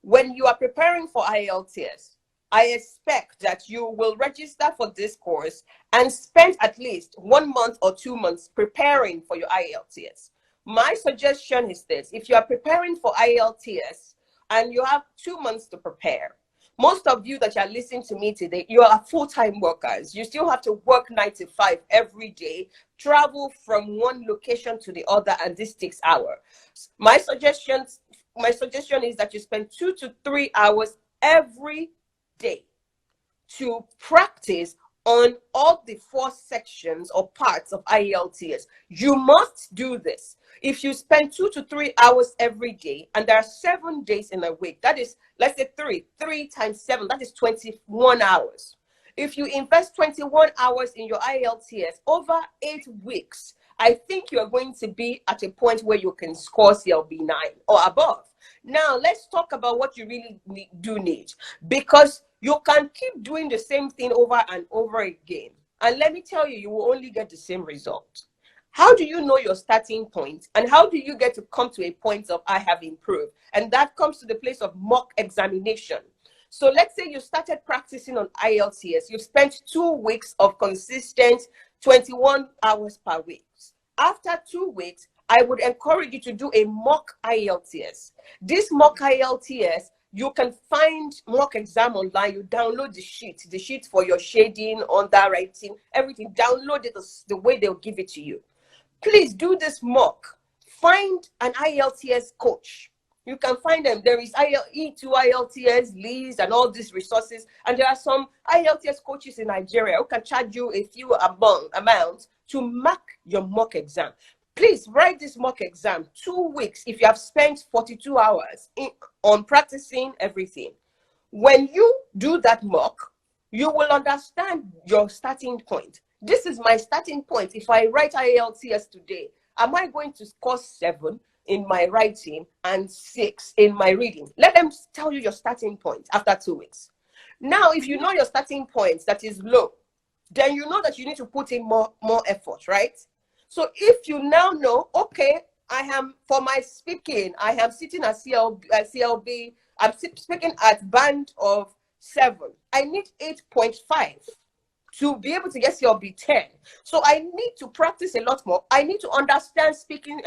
when you are preparing for IELTS, I expect that you will register for this course and spend at least 1 month or 2 months preparing for your IELTS. My suggestion is this: if you are preparing for IELTS and you have 2 months to prepare, most of you that are listening to me today, you are full-time workers. You still have to work 9 to 5 every day, travel from one location to the other, and this takes hours. My suggestion is that you spend 2 to 3 hours every day to practice on all the 4 sections or parts of IELTS. You must do this. If you spend 2 to 3 hours every day, and there are 7 days in a week, that is, let's say 3 times 7, that is 21 hours. If you invest 21 hours in your IELTS over 8 weeks, I think you're going to be at a point where you can score CLB 9 or above. Now, let's talk about what you really do need, because you can keep doing the same thing over and over again. And let me tell you, you will only get the same result. How do you know your starting point? And how do you get to come to a point of I have improved? And that comes to the place of mock examination. So let's say you started practicing on IELTS. You've spent 2 weeks of consistent 21 hours per week. After 2 weeks, I would encourage you to do a mock IELTS. This mock IELTS, you can find mock exam online. You download the sheet for your shading, underwriting, everything. Download it the way they'll give it to you. Please do this mock. Find an IELTS coach. You can find them. There is E2 IELTS, Liz, and all these resources. And there are some IELTS coaches in Nigeria who can charge you a few amount to mark your mock exam. Please write this mock exam 2 weeks if you have spent 42 hours on practicing everything. When you do that mock, you will understand your starting point. This is my starting point. If I write IELTS today, am I going to score 7 in my writing and 6 in my reading? Let them tell you your starting point after 2 weeks. Now, if you know your starting point that is low, then you know that you need to put in more effort, right? So if you now know, okay, for my speaking, I am sitting at CLB, I'm speaking at band of 7. I need 8.5 to be able to get CLB 10. So I need to practice a lot more. I need to understand speaking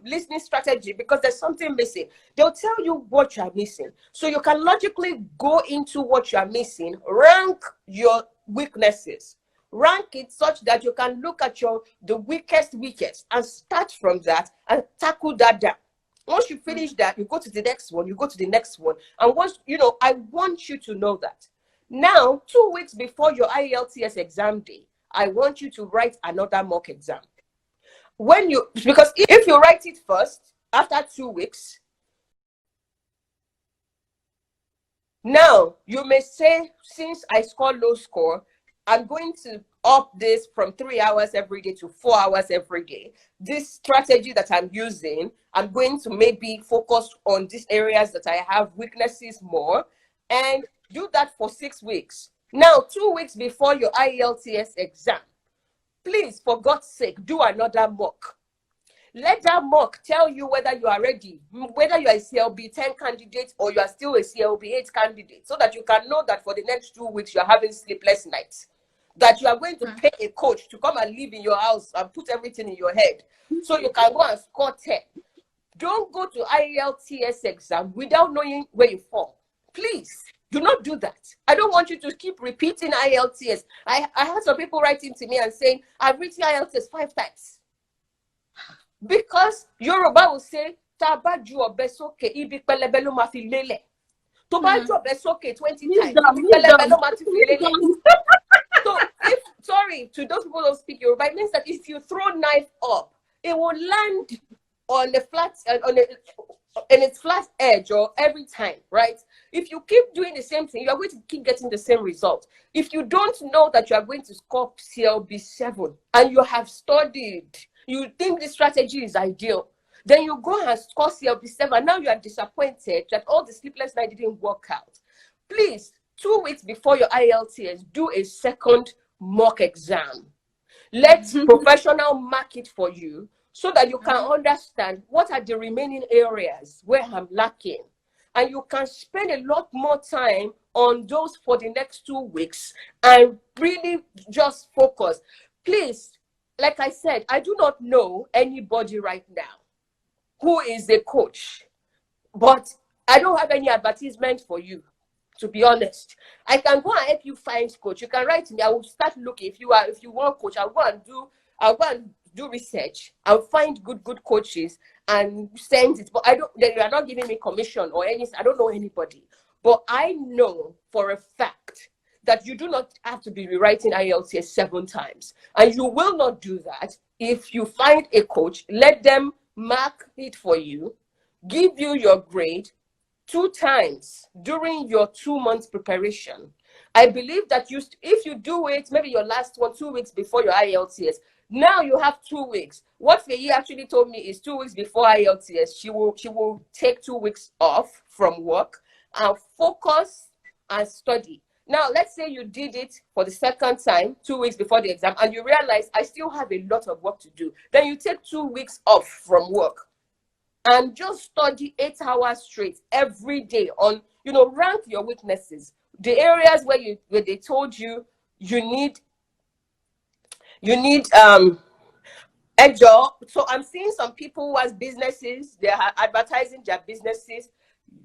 listening strategy, because there's something missing. They'll tell you what you're missing. So you can logically go into what you're missing, rank your weaknesses. Rank it such that you can look at the weakest, and start from that and tackle that down. Once you finish that, you go to the next one, you go to the next one. And once, I want you to know that. Now, 2 weeks before your IELTS exam day, I want you to write another mock exam. Because if you write it first, after 2 weeks, now you may say, since I score low score, I'm going to up this from 3 hours every day to 4 hours every day. This strategy that I'm using, I'm going to maybe focus on these areas that I have weaknesses more, and do that for 6 weeks. Now, 2 weeks before your IELTS exam, please, for God's sake, do another mock. Let that mock tell you whether you are ready, whether you are a CLB 10 candidate or you are still a CLB 8 candidate, so that you can know that for the next 2 weeks you are having sleepless nights, that you are going to pay a coach to come and live in your house and put everything in your head so you can go and score 10. Don't go to IELTS exam without knowing where you fall. Please, do not do that. I don't want you to keep repeating IELTS. I had some people writing to me and saying, I've written IELTS 5 times. Because Yoruba will say, Tabaju obesoke ibi pelebe lo ma fi lele. Tabaju obesoke 20 times. Ibi pelebe lo ma fi lele. So, sorry, to those people who don't speak Yoruba, it means that if you throw knife up, it will land on the flat, in its flat edge or every time, right? If you keep doing the same thing, you are going to keep getting the same result. If you don't know that you are going to score CLB 7 and you have studied, you think this strategy is ideal, then you go and score CLB 7. Now you are disappointed that all the sleepless night didn't work out. Please, 2 weeks before your IELTS, do a second mock exam. Let professional mark it for you so that you can understand what are the remaining areas where I'm lacking. And you can spend a lot more time on those for the next 2 weeks and really just focus. Please, like I said, I do not know anybody right now who is a coach, but I don't have any advertisement for you, to be honest. I can go and help you find coach. You can write to me. I will start looking. If you want coach, I'll go and do research. I'll find good coaches and send it. But they are not giving me commission or anything. I don't know anybody. But I know for a fact that you do not have to be rewriting IELTS 7 times. And you will not do that if you find a coach, let them mark it for you, give you your grade 2 times during your 2 months preparation. I believe that if you do it, maybe your last one 2 weeks before your IELTS, now you have 2 weeks. What Feyi actually told me is 2 weeks before IELTS, she will take 2 weeks off from work and focus and study. Now, let's say you did it for the second time, 2 weeks before the exam, and you realize I still have a lot of work to do. Then you take 2 weeks off from work and just study 8 hours straight every day on, rank your weaknesses. The areas where they told you need a job. So I'm seeing some people who has businesses, they are advertising their businesses.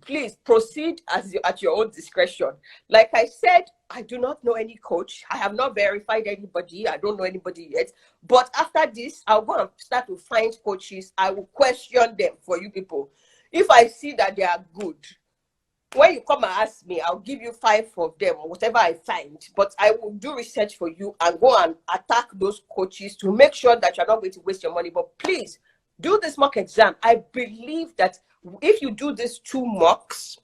Please proceed at your own discretion. Like I said, I do not know any coach. I have not verified anybody. I don't know anybody yet. But after this, I'll go and start to find coaches. I will question them for you people. If I see that they are good, when you come and ask me, I'll give you 5 of them or whatever I find. But I will do research for you and go and attack those coaches to make sure that you're not going to waste your money. But please do this mock exam. I believe that if you do these 2 mocks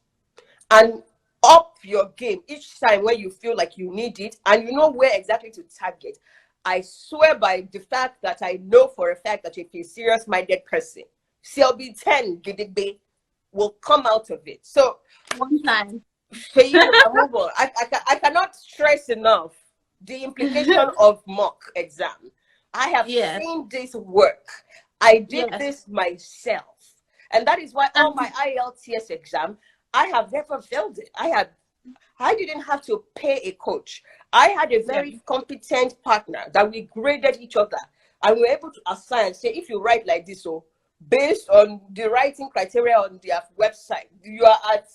and up your game each time when you feel like you need it and you know where exactly to target, I swear by the fact that I know for a fact that if you're a serious-minded person, CLB 10 Gidigbe will come out of it. So one time. I cannot stress enough the implication of mock exam. I have seen this work. I did this myself. And that is why on my IELTS exam, I have never failed it. I didn't have to pay a coach. I had a very competent partner that we graded each other. And we were able to assign, say, if you write like this, so based on the writing criteria on their website, you are at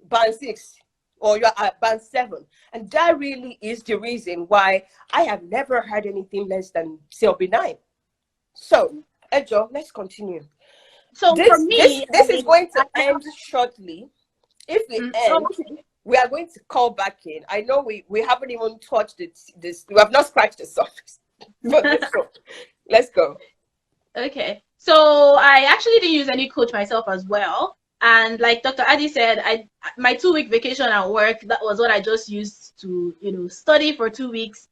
band 6 or you are at band 7. And that really is the reason why I have never had anything less than CLB 9. So, Ejo, let's continue. So for me, this is going to end shortly. If we end, we are going to call back in. I know we haven't even touched this. We have not scratched the surface. But let's go. Okay. So I actually didn't use any coach myself as well. And like Dr. Addy said, my 2-week vacation at work, that was what I just used to, study for 2 weeks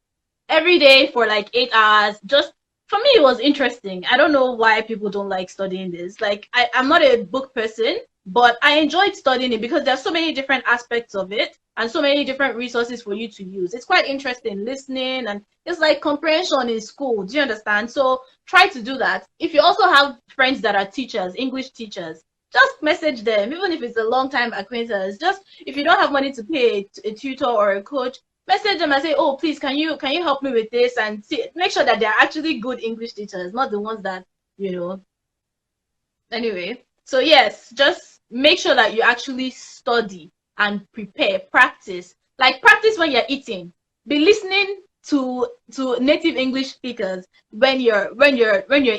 every day for like 8 hours. Just for me, it was interesting. I don't know why people don't like studying this. Like I'm not a book person, but I enjoyed studying it because there's so many different aspects of it and so many different resources for you to use. It's quite interesting listening, and it's like comprehension in school. Do you understand? So try to do that. If you also have friends that are teachers, English teachers, just message them, even if it's a long time acquaintance. Just if you don't have money to pay a tutor or a coach, message them and say, oh, please, can you help me with this? And make sure that they're actually good English teachers, not the ones that, Anyway, so yes, just make sure that you actually study and prepare, practice. Like practice when you're eating. Be listening to native English speakers when you're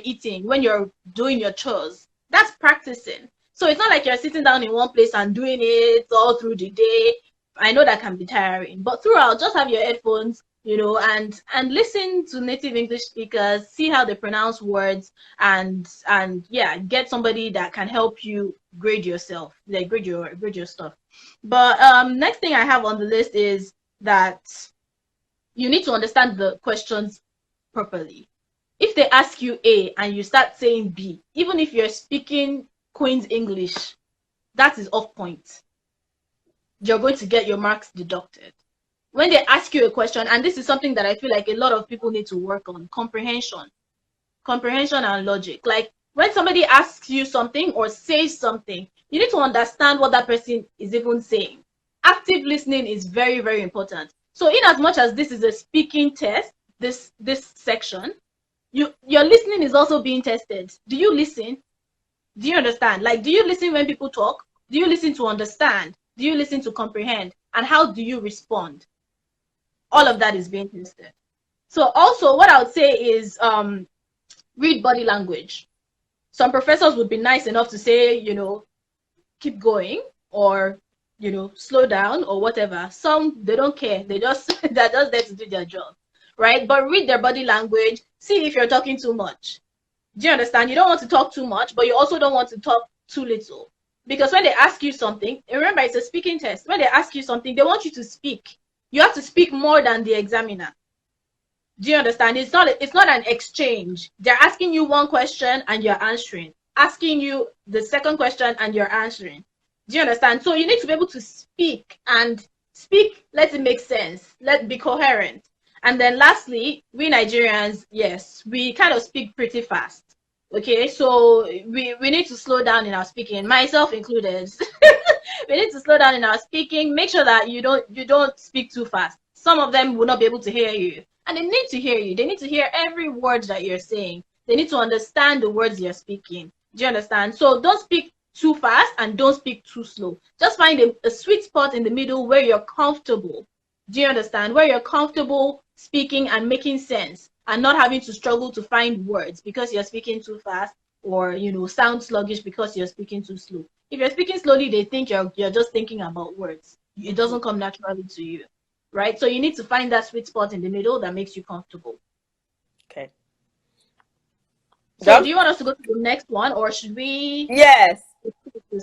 eating, when you're doing your chores. That's practicing. So it's not like you're sitting down in one place and doing it all through the day. I know that can be tiring, but throughout, just have your headphones, and listen to native English speakers, see how they pronounce words, and yeah, get somebody that can help you grade yourself, like grade your stuff. But next thing I have on the list is that you need to understand the questions properly. If they ask you A and you start saying B, even if you're speaking Queen's English, that is off point. You're going to get your marks deducted. When they ask you a question, and this is something that I feel like a lot of people need to work on, comprehension and logic. Like when somebody asks you something or says something, you need to understand what that person is even saying. Active listening is very, very important. So in as much as this is a speaking test, this section, your listening is also being tested. Do you listen? Do you understand? Like, do you listen when people talk? Do you listen to understand? Do you listen to comprehend? And how do you respond? All of that is being tested. So also what I would say is read body language. Some professors would be nice enough to say, keep going, or slow down or whatever. Some, they don't care. They're just there to do their job, right? But read their body language. See if you're talking too much. Do you understand? You don't want to talk too much, but you also don't want to talk too little. Because when they ask you something, remember it's a speaking test. When they ask you something, they want you to speak. You have to speak more than the examiner. Do you understand? It's not an exchange. They're asking you one question and you're answering. Asking you the second question and you're answering. Do you understand? So you need to be able to speak, and speak, let it make sense. Let be coherent. And then lastly, we Nigerians, yes, we kind of speak pretty fast. Okay, so we need to slow down in our speaking, myself included. We need to slow down in our speaking. Make sure that you don't speak too fast. Some of them will not be able to hear you. And they need to hear you. They need to hear every word that you're saying. They need to understand the words you're speaking. Do you understand? So don't speak too fast and don't speak too slow. Just find a sweet spot in the middle where you're comfortable. Do you understand? Where you're comfortable speaking and making sense and not having to struggle to find words because you're speaking too fast, or sound sluggish because you're speaking too slow. If you're speaking slowly, they think you're just thinking about words. It doesn't come naturally to you, right? So you need to find that sweet spot in the middle that makes you comfortable. Okay. So do you want us to go to the next one, or should we? Yes.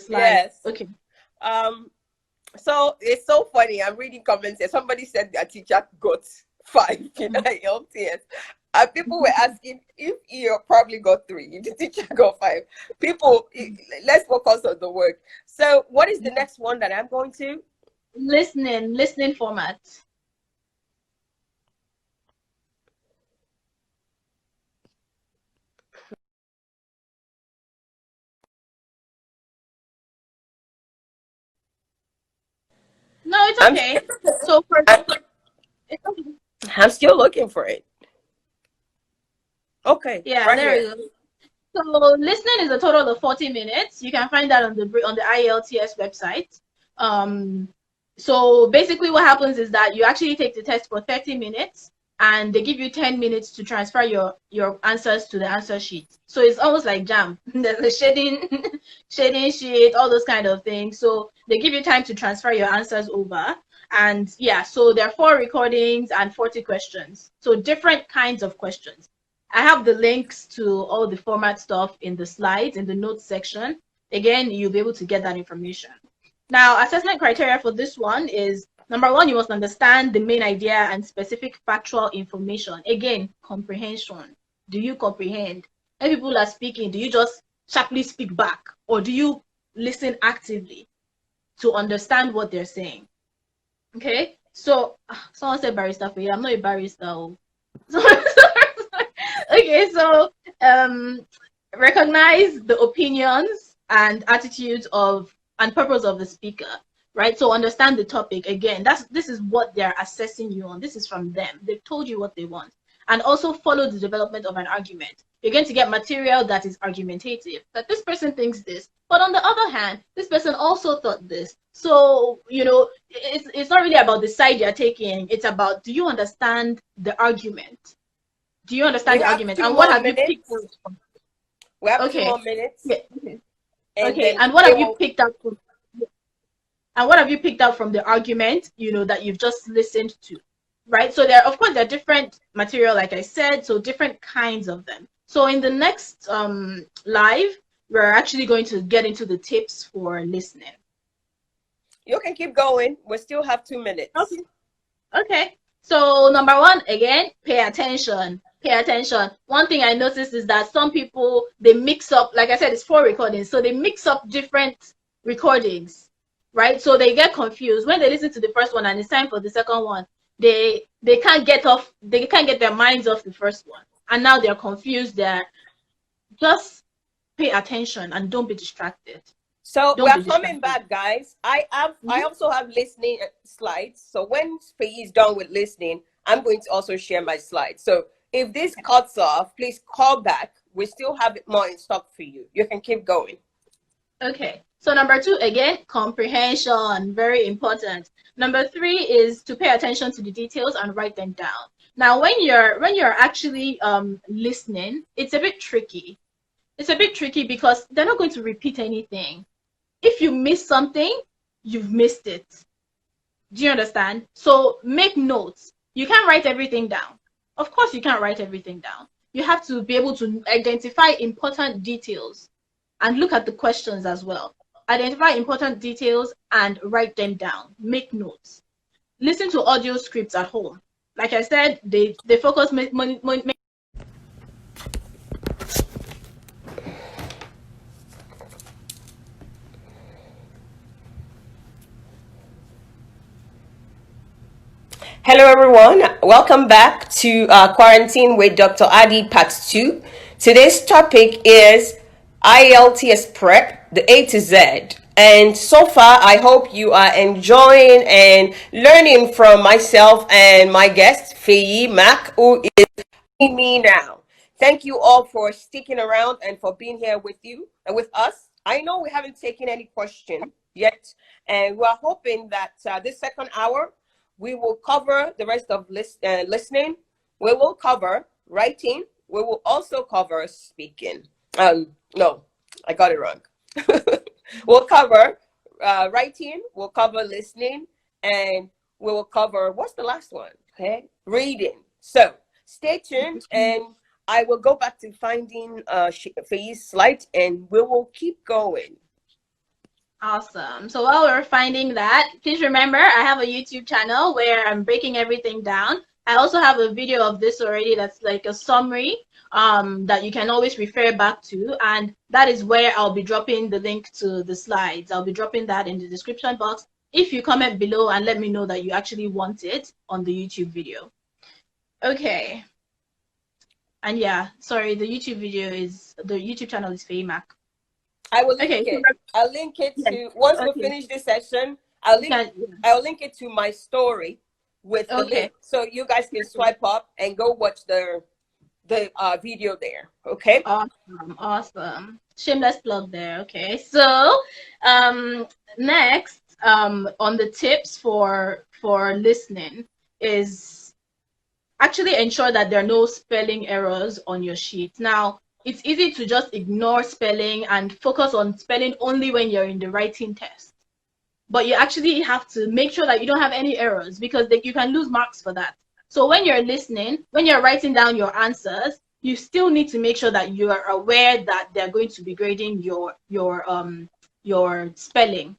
Yes. Okay. So it's so funny. I'm reading comments here. Somebody said their teacher got 5 in Ielts. And people were asking if you probably got 3. If the teacher got 5. People, let's focus on the work. So what is the next one that I'm going to? Listening format. No, it's okay. So I'm still looking for it. Okay. Yeah, right there here. we go. So listening is a total of 40 minutes. You can find that on the IELTS website. So basically what happens is that you actually take the test for 30 minutes and they give you 10 minutes to transfer your answers to the answer sheet. So it's almost like JAM. There's a shading sheet, all those kind of things. So they give you time to transfer your answers over. And yeah, so there are 4 recordings and 40 questions. So different kinds of questions. I have the links to all the format stuff in the slides, in the notes section. Again, you'll be able to get that information. Now, assessment criteria for this one is, number 1, you must understand the main idea and specific factual information. Again, comprehension. Do you comprehend? When people are speaking, do you just sharply speak back, or do you listen actively to understand what they're saying? Okay, so someone said barista for you. I'm not a barista. Okay, so recognize the opinions and attitudes and purpose of the speaker, right? So understand the topic. Again, this is what they're assessing you on. This is from them. They've told you what they want. And also follow the development of an argument. You're going to get material that is argumentative, that this person thinks this, but on the other hand, this person also thought this. So, it's not really about the side you're taking. It's about, do you understand the argument? Do you understand the argument? And what have you picked up from? We have 2 more minutes. Yeah. Okay. And what have you picked up from? And what have you picked up from the argument, that you've just listened to, right? So there are different material, like I said, so different kinds of them. So in the next live, we're actually going to get into the tips for listening. You can keep going. We still have 2 minutes. Okay. So number 1, again, pay attention. Pay attention. One thing I noticed is that some people, they mix up, like I said, it's 4 recordings. So they mix up different recordings, right? So they get confused. When they listen to the first one and it's time for the second one, they can't get their minds off the first one. And now they're confused. Just pay attention and don't be distracted. So we are coming back, guys. I also have listening slides. So when Feyi is done with listening, I'm going to also share my slides. So if this cuts off, please call back. We still have more in stock for you. You can keep going. Okay. So number 2, again, comprehension, very important. Number 3 is to pay attention to the details and write them down. Now, when you're actually listening, it's a bit tricky. It's a bit tricky because they're not going to repeat anything. If you miss something, you've missed it. Do you understand? So make notes. You can't write everything down. Of course, you can't write everything down. You have to be able to identify important details and look at the questions as well. Identify important details and write them down. Make notes. Listen to audio scripts at home. Like I said, they focus. Hello, everyone. Welcome back to Quarantine with Dr. Addy Part 2. Today's topic is Ielts prep, the A to Z. And so far, I hope you are enjoying and learning from myself and my guest, Feyi Mac, who is me now. Thank you all for sticking around and for being here with you and with us. I know we haven't taken any question yet, and we're hoping that this second hour, we will cover the rest of listening. We will cover writing. We will also cover speaking. No, I got it wrong. We'll cover writing. We'll cover listening, and we will cover, what's the last one? Okay, reading. So stay tuned, and I will go back to finding Feyi's slide, and we will keep going. Awesome. So while we're finding that, please remember I have a YouTube channel where I'm breaking everything down. I also have a video of this already that's like a summary that you can always refer back to, and that is where I'll be dropping the link to the slides. I'll be dropping that in the description box if you comment below and let me know that you actually want it on the YouTube video. Okay. And yeah, sorry, the YouTube channel is Feyi Mac. I will link it. I'll link it to, once we finish this session, I'll link it to my story with the link, so you guys can swipe up and go watch the video there. Okay. Awesome. Shameless plug there. Okay. So next on the tips for listening is actually ensure that there are no spelling errors on your sheet. Now, it's easy to just ignore spelling and focus on spelling only when you're in the writing test. But you actually have to make sure that you don't have any errors, because you can lose marks for that. So when you're listening, when you're writing down your answers, you still need to make sure that you are aware that they're going to be grading your spelling.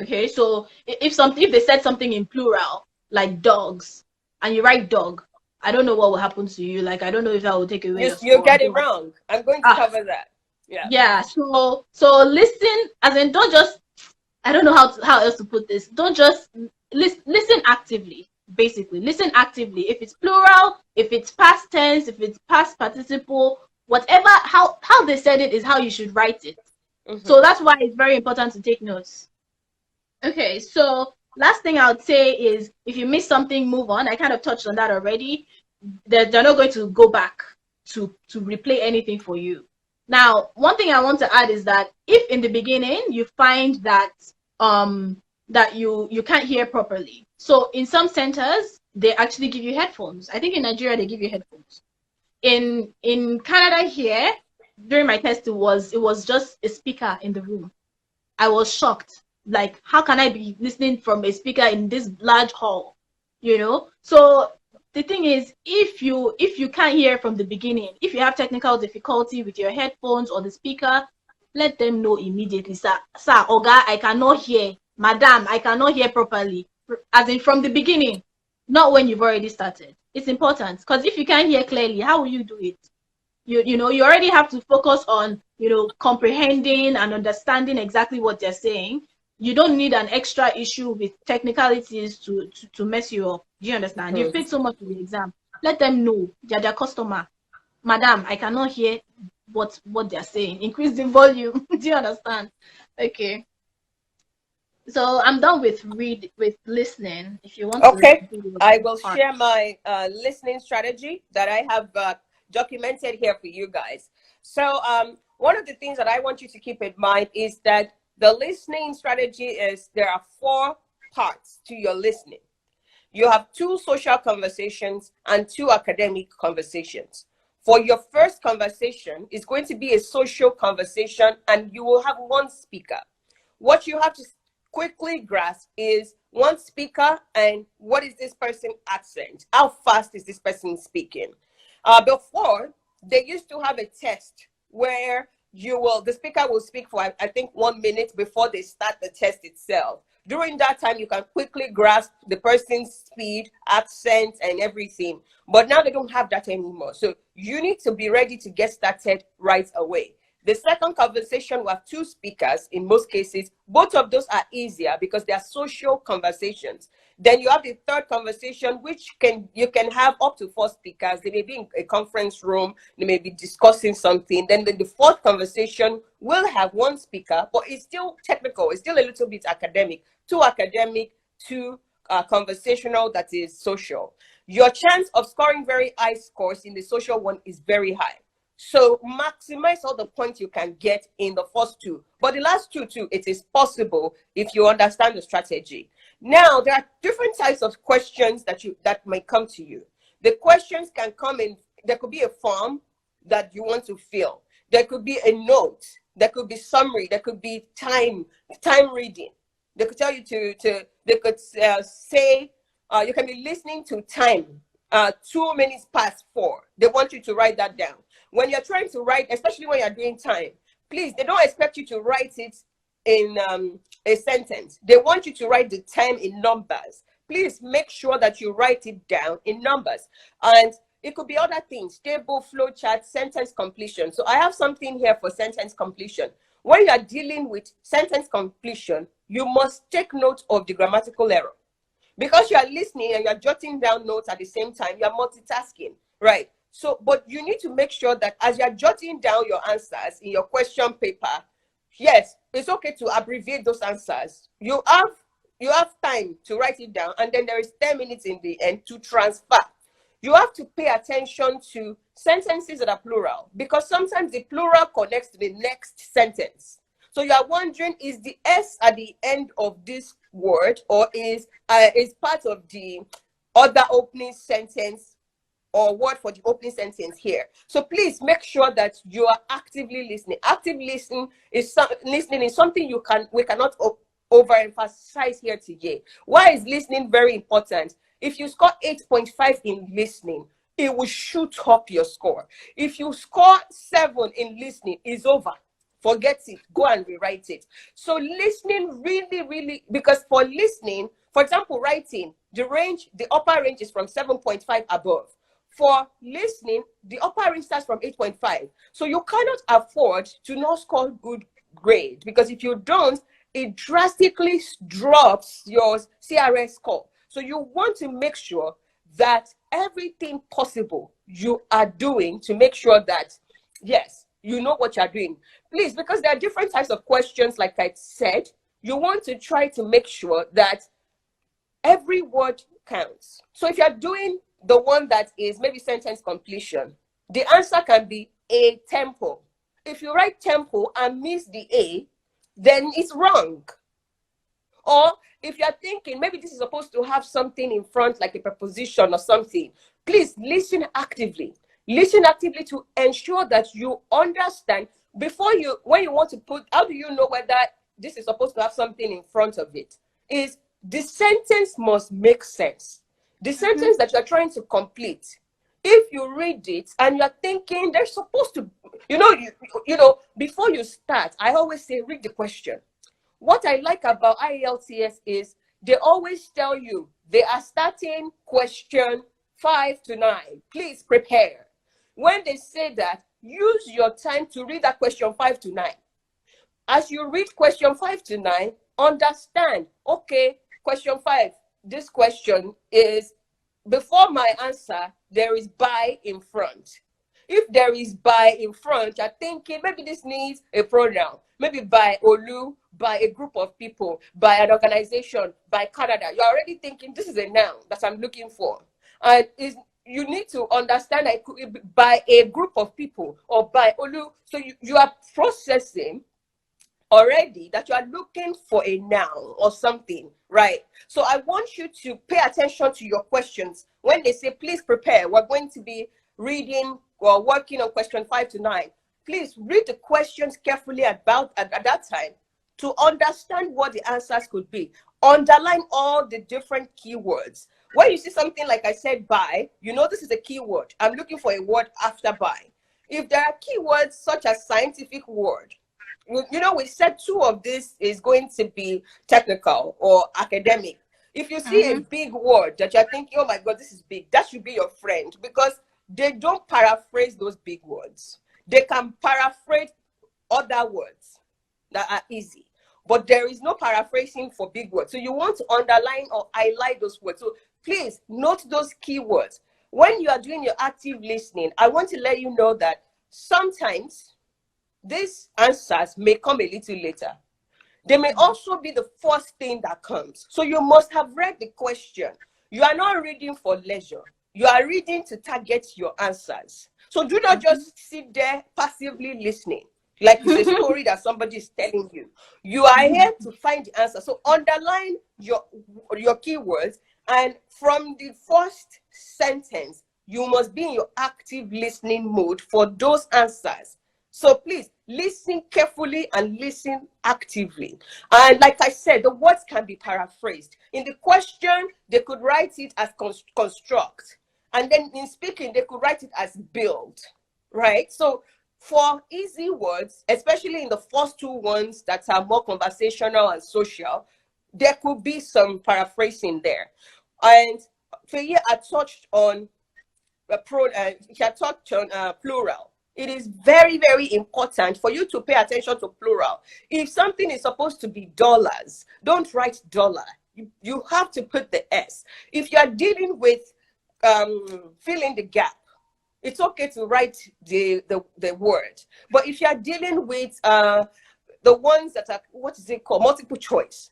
Okay, so if they said something in plural, like dogs, and you write dog, I don't know what will happen to you. Like, I don't know if I will take away your score. You get it wrong. I'm going to cover that. Yeah. Yeah. So listen, as in, don't just, I don't know how else to put this. Don't just listen actively. Basically, listen actively. If it's plural, if it's past tense, if it's past participle, whatever, how they said it is how you should write it. Mm-hmm. So that's why it's very important to take notes. Okay. So last thing I would say is, if you miss something, move on. I kind of touched on that already. They're not going to go back to replay anything for you. Now, one thing I want to add is that if in the beginning you find that that you can't hear properly, so in some centers they actually give you headphones. I think in Nigeria they give you headphones. In Canada here, during my test, it was just a speaker in the room. I was shocked. Like, how can I be listening from a speaker in this large hall? You know? So the thing is, if you can't hear from the beginning, if you have technical difficulty with your headphones or the speaker, let them know immediately. Sir, Oga, I cannot hear. Madam, I cannot hear properly. As in from the beginning, not when you've already started. It's important, because if you can't hear clearly, how will you do it? You know, you already have to focus on, comprehending and understanding exactly what they're saying. You don't need an extra issue with technicalities to mess you up. Do you understand? You paid so much for the exam. Let them know they're their customer. Madam, I cannot hear what they're saying. Increase the volume. Do you understand? Okay. So I'm done with listening. If you want to, I will share my listening strategy that I have documented here for you guys. So one of the things that I want you to keep in mind is that the listening strategy is, there are 4 parts to your listening. You have 2 social conversations and 2 academic conversations. For your first conversation, it's going to be a social conversation, and you will have 1 speaker. What you have to quickly grasp is one speaker and what is this person accent? How fast is this person speaking? Before, they used to have a test where the speaker will speak for, I think, 1 minute before they start the test itself. During that time, you can quickly grasp the person's speed, accent, and everything. But now they don't have that anymore. So you need to be ready to get started right away. The second conversation, we have two speakers in most cases. Both of those are easier because they are social conversations. Then you have the third conversation, which you can have up to 4 speakers. They may be in a conference room. They may be discussing something. Then the fourth conversation will have 1 speaker, but it's still technical. It's still a little bit academic. 2 academic, 2 conversational, that is social. Your chance of scoring very high scores in the social one is very high. So maximize all the points you can get in the first 2. But the last 2 too, it is possible if you understand the strategy. Now, there are different types of questions that may come to you. The questions can come in, there could be a form that you want to fill. There could be a note. There could be summary. There could be time reading. They could tell you they could say, you can be listening to time, 2 minutes past 4. They want you to write that down. When you're trying to write, especially when you're doing time, please, they don't expect you to write it in a sentence. They want you to write the time in numbers. Please make sure that you write it down in numbers. And it could be other things, table, flowchart, sentence completion. So I have something here for sentence completion. When you're dealing with sentence completion, you must take note of the grammatical error. Because you are listening and you're jotting down notes at the same time, you're multitasking, right? So, but you need to make sure that as you're jotting down your answers in your question paper, yes, it's okay to abbreviate those answers. You have time to write it down, and then there is 10 minutes in the end to transfer. You have to pay attention to sentences that are plural, because sometimes the plural connects to the next sentence. So you are wondering, is the S at the end of this word, or is part of the other opening sentence or word for the opening sentence here? So please make sure that you are actively listening. Active listening is something we cannot overemphasize here today. Why is listening very important? If you score 8.5 in listening, it will shoot up your score. If you score 7 in listening, it's over. Forget it. Go and rewrite it. So listening really, because for listening, for example, writing, the upper range is from 7.5 above. For listening, the upper range starts from 8.5. So you cannot afford to not score good grade, because if you don't, it drastically drops your CRS score. So you want to make sure that everything possible you are doing to make sure that, yes, you know what you're doing. Please, because there are different types of questions, like I said, you want to try to make sure that every word counts. So if you're doing the one that is maybe sentence completion, the answer can be a tempo. If you write tempo and miss the A, then it's wrong. Or if you're thinking maybe this is supposed to have something in front, like a preposition or something, please listen actively. Listen actively to ensure that you understand when you want to put, how do you know whether this is supposed to have something in front of it? Is the sentence must make sense. The sentence that you're trying to complete, if you read it and you're thinking they're supposed to, before you start, I always say, read the question. What I like about Ielts is they always tell you they are starting question 5 to 9. Please prepare. When they say that, use your time to read that question 5 to 9. As you read question 5 to 9, understand, okay, question 5, this question is, before my answer, there is by in front. If there is by in front, you're thinking maybe this needs a pronoun. Maybe by Olu, by a group of people, by an organization, by Canada. You're already thinking this is a noun that I'm looking for. And you need to understand that it could be by a group of people or by Olu. So you are processing already that you are looking for a noun or something, right? So I want you to pay attention to your questions. When they say, please prepare, we're going to be reading or working on question 5 to 9. Please read the questions carefully at that time. to understand what the answers could be. Underline all the different keywords. When you see something like I said, by, you know this is a keyword. I'm looking for a word after by. If there are keywords such as scientific word, you know, we said two of this is going to be technical or academic. If you see a big word that you're thinking, oh my God, this is big, that should be your friend, because they don't paraphrase those big words. They can paraphrase other words that are easy, but there is no paraphrasing for big words. So you want to underline or highlight those words. So please note those keywords. When you are doing your active listening, I want to let you know that sometimes these answers may come a little later. They may also be the first thing that comes. So you must have read the question. You are not reading for leisure. You are reading to target your answers. So do not just sit there passively listening, like it's a story that somebody is telling you. You are here to find the answer. So underline your keywords, and from the first sentence, you must be in your active listening mode for those answers. So please listen carefully and listen actively. And like I said, the words can be paraphrased. In the question, they could write it as construct. And then in speaking, they could write it as build, right? So for easy words, especially in the first two ones that are more conversational and social, there could be some paraphrasing there. And Feyi had touched on plural. It is very, very important for you to pay attention to plural. If something is supposed to be dollars, don't write dollar. You have to put the S. If you are dealing with filling the gap, it's okay to write the word. But if you are dealing with the ones that are, what is it called, multiple choice,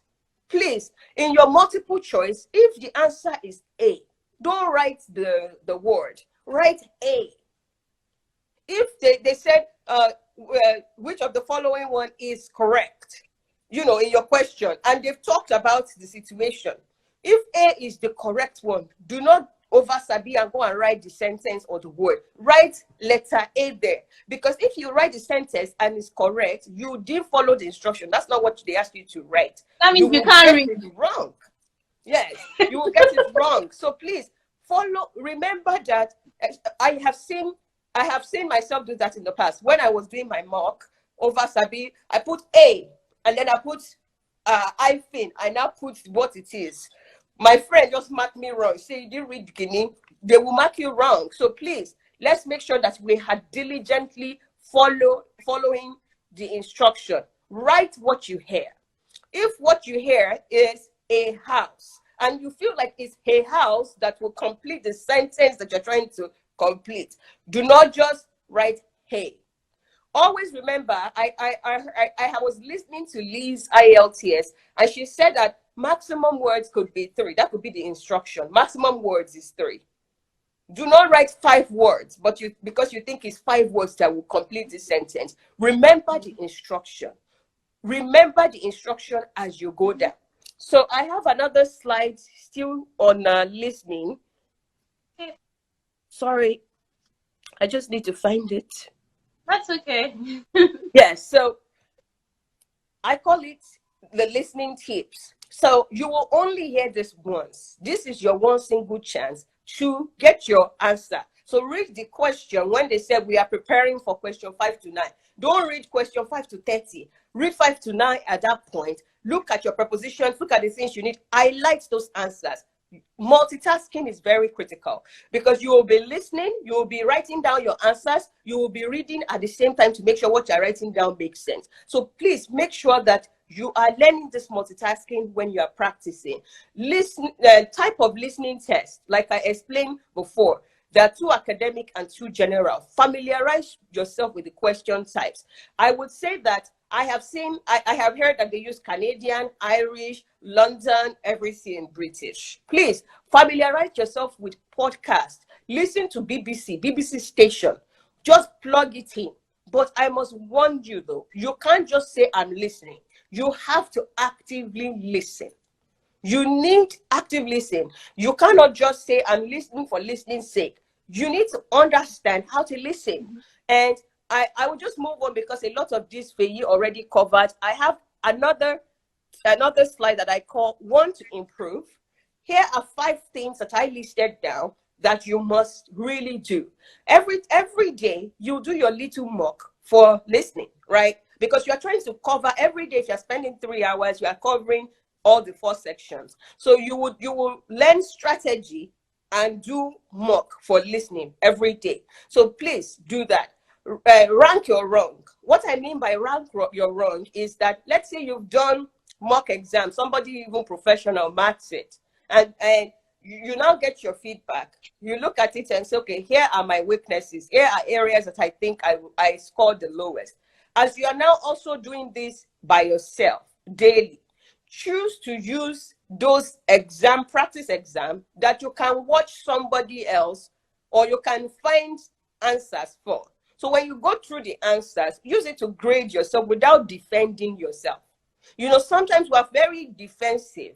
please, in your multiple choice, if the answer is A, don't write the word. Write A. If they said, which of the following one is correct, you know, in your question, and they've talked about the situation, if A is the correct one, do not over-sabi and go and write the sentence or the word. Write letter A there. Because if you write the sentence and it's correct, you did follow the instruction. That's not what they asked you to write. That means you will can't get read. it wrong. Yes, you will get it wrong. So please follow. Remember that I have seen myself do that in the past. When I was doing my mock over Sabi, I put A and then I put hyphen. I now put what it is. My friend just marked me wrong. Say you didn't read Guinea, they will mark you wrong. So please, let's make sure that we are diligently following the instruction. Write what you hear. If what you hear is a house, and you feel like it's a house that will complete the sentence that you're trying to complete, do not just write hey. Always remember, I was listening to Lee's Ielts, and she said that maximum words could be 3. That could be the instruction. Maximum words is 3. Do not write 5 words, but because you think it's 5 words that will complete the sentence. Remember the instruction. Remember the instruction as you go down. So I have another slide still on listening. Sorry, I just need to find it. That's okay. Yes, so I call it the listening tips. So you will only hear this once. This is your one single chance to get your answer. So read the question when they said we are preparing for question 5 to 9. Don't read question 5 to 30. Read 5 to 9 at that point. Look at your prepositions. Look at the things you need. Highlight those answers. Multitasking is very critical because you will be listening, you will be writing down your answers, you will be reading at the same time to make sure what you're writing down makes sense. So please make sure that you are learning this multitasking when you are practicing. Type of listening test, like I explained before, there are 2 academic and 2 general. Familiarize yourself with the question types. I would say that I have heard that they use Canadian, Irish, London, everything British. Please familiarize yourself with podcast. Listen to BBC station. Just plug it in. But I must warn you though, you can't just say I'm listening. You have to actively listen. You need active listening. You cannot just say I'm listening for listening's sake. You need to understand how to listen. And I will just move on because a lot of this Feyi already covered. I have another slide that I call want to improve. Here are 5 things that I listed down that you must really do. Every day you do your little mock for listening, right? Because you're trying to cover every day. If you're spending 3 hours, you are covering all the 4 sections. So you will learn strategy and do mock for listening every day. So please do that. Rank your wrong. What I mean by rank your wrong is that, let's say you've done mock exam, somebody even professional marks it, and you now get your feedback. You look at it and say, okay, here are my weaknesses. Here are areas that I think I scored the lowest. As you are now also doing this by yourself daily, choose to use those practice exam that you can watch somebody else, or you can find answers for. So when you go through the answers, use it to grade yourself without defending yourself. Sometimes we are very defensive.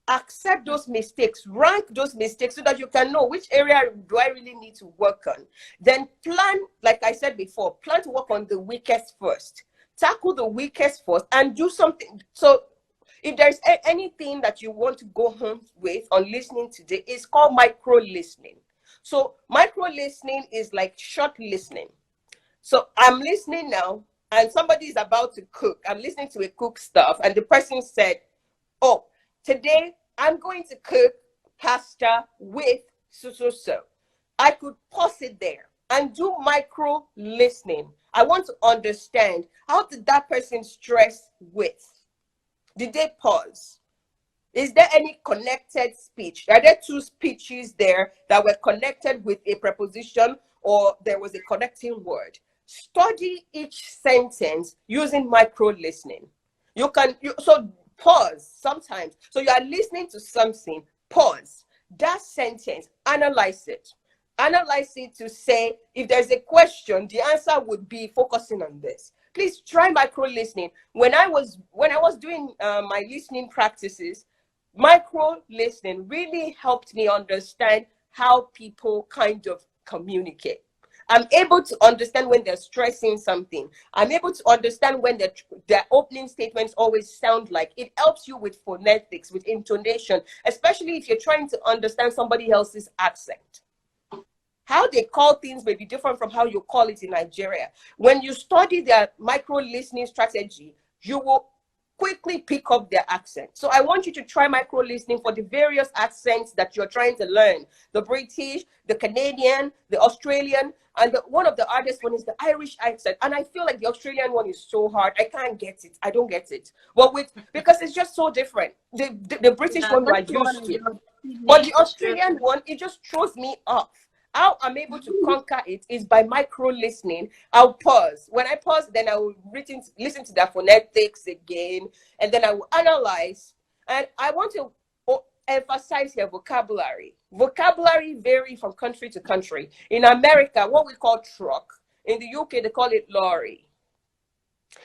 Accept those mistakes, rank those mistakes so that you can know which area do I really need to work on. Then plan, like I said before, plan to work on the weakest first. Tackle the weakest first and do something. So if there's anything that you want to go home with on listening today, it's called micro listening. So micro listening is like short listening. So I'm listening now, and somebody is about to cook. I'm listening to a cook stuff, and the person said, oh, today I'm going to cook pasta with so. I could pause it there and do micro listening. I want to understand, how did that person stress with? Did they pause? Is there any connected speech? Are there 2 speeches there that were connected with a preposition, or there was a connecting word? Study each sentence using micro listening. So pause sometimes. So you are listening to something, pause that sentence, analyze it. Analyze it to say, if there's a question, the answer would be focusing on this. Please try micro listening. When I was doing my listening practices, micro listening really helped me understand how people kind of communicate. I'm able to understand when they're stressing something. I'm able to understand when their opening statements always sound like. It helps you with phonetics, with intonation, especially if you're trying to understand somebody else's accent. How they call things may be different from how you call it in Nigeria. When you study their micro listening strategy, you will quickly pick up their accent. So I want you to try micro listening for the various accents that you're trying to learn. The British, the Canadian, the Australian, and one of the hardest one is the Irish accent. And I feel like the Australian one is so hard. I can't get it. I don't get it. But because it's just so different. The British one we're used to. But the Australian one, it just throws me off. How I'm able to conquer it is by micro listening. I'll pause. When I pause, then I will listen to the phonetics again, and then I will analyze. And I want to emphasize here vocabulary. Vocabulary vary from country to country. In America, what we call truck. In the UK, they call it lorry.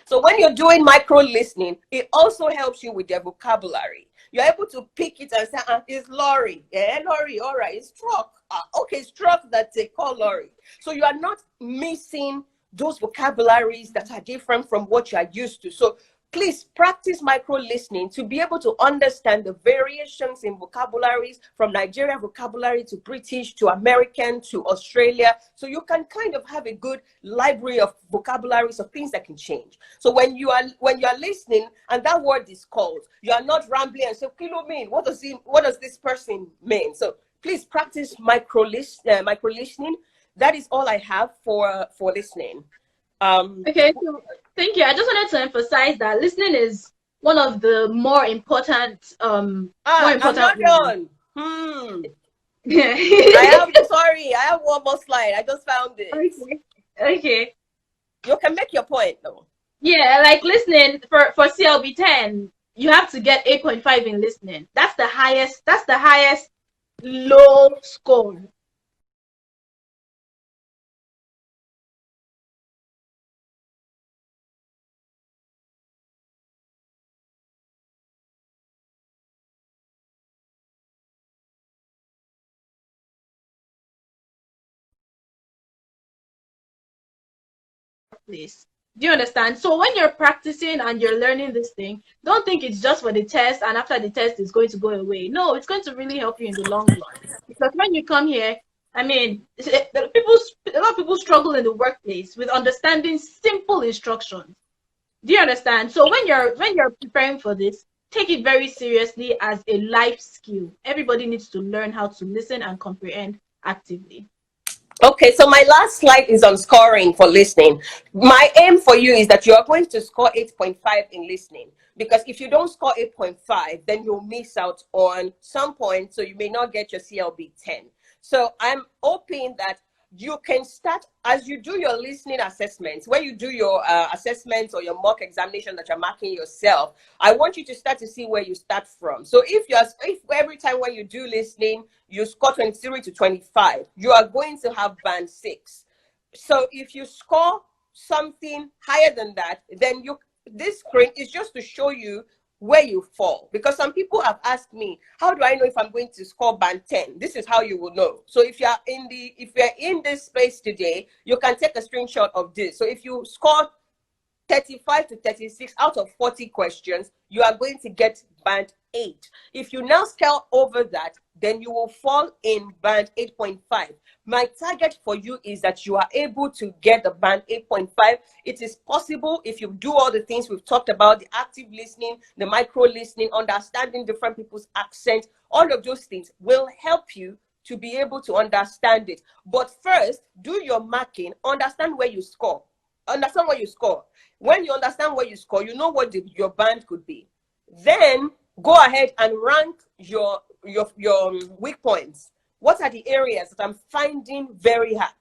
So when you're doing micro listening, it also helps you with their vocabulary. You're able to pick it and say, it's lorry. Yeah, lorry, all right, it's truck. Okay, it's truck that they call lorry. So you are not missing those vocabularies that are different from what you are used to. So please practice micro listening to be able to understand the variations in vocabularies from Nigerian vocabulary to British to American to Australia. So you can kind of have a good library of vocabularies of things that can change. So when you are listening and that word is called, you are not rambling and say, "Kilo mean? What does this person mean?" So please practice micro listening. That is all I have for listening. Okay, so thank you. I just wanted to emphasize that listening is one of the more important I'm not done. Yeah. I have one more slide. I just found it. Okay. You can make your point though. Yeah, like listening for CLB 10, you have to get 8.5 in listening. That's the highest low score. Please. Do you understand? So when you're practicing and you're learning this thing, don't think it's just for the test and after the test it's going to go away. No, it's going to really help you in the long run. Because when you come here, I mean, a lot of people struggle in the workplace with understanding simple instructions. Do you understand? So when you're preparing for this, take it very seriously as a life skill. Everybody needs to learn how to listen and comprehend actively. Okay, so my last slide is on scoring for listening. My aim for you is that you are going to score 8.5 in listening, because if you don't score 8.5, then you'll miss out on some points, so you may not get your CLB 10. So I'm hoping that you can start as you do your listening assessments. When you do your assessments or your mock examination that you're marking yourself, I want you to start to see where you start from. So if every time when you do listening you score 23 to 25, you are going to have band 6. So if you score something higher than that, then this screen is just to show you where you fall, because some people have asked me, how do I know if I'm going to score band 10? This is how you will know. So if you're in this space today, you can take a screenshot of this. So if you score 35 to 36 out of 40 questions, you are going to get band 8. If you now scale over that, then you will fall in band 8.5. My target for you is that you are able to get the band 8.5. It is possible if you do all the things we've talked about, the active listening, the micro listening, understanding different people's accent. All of those things will help you to be able to understand it. But first, do your marking, understand where you score. Understand where you score. When you understand where you score, you know what your band could be. Then go ahead and rank your weak points. What are the areas that I'm finding very hard?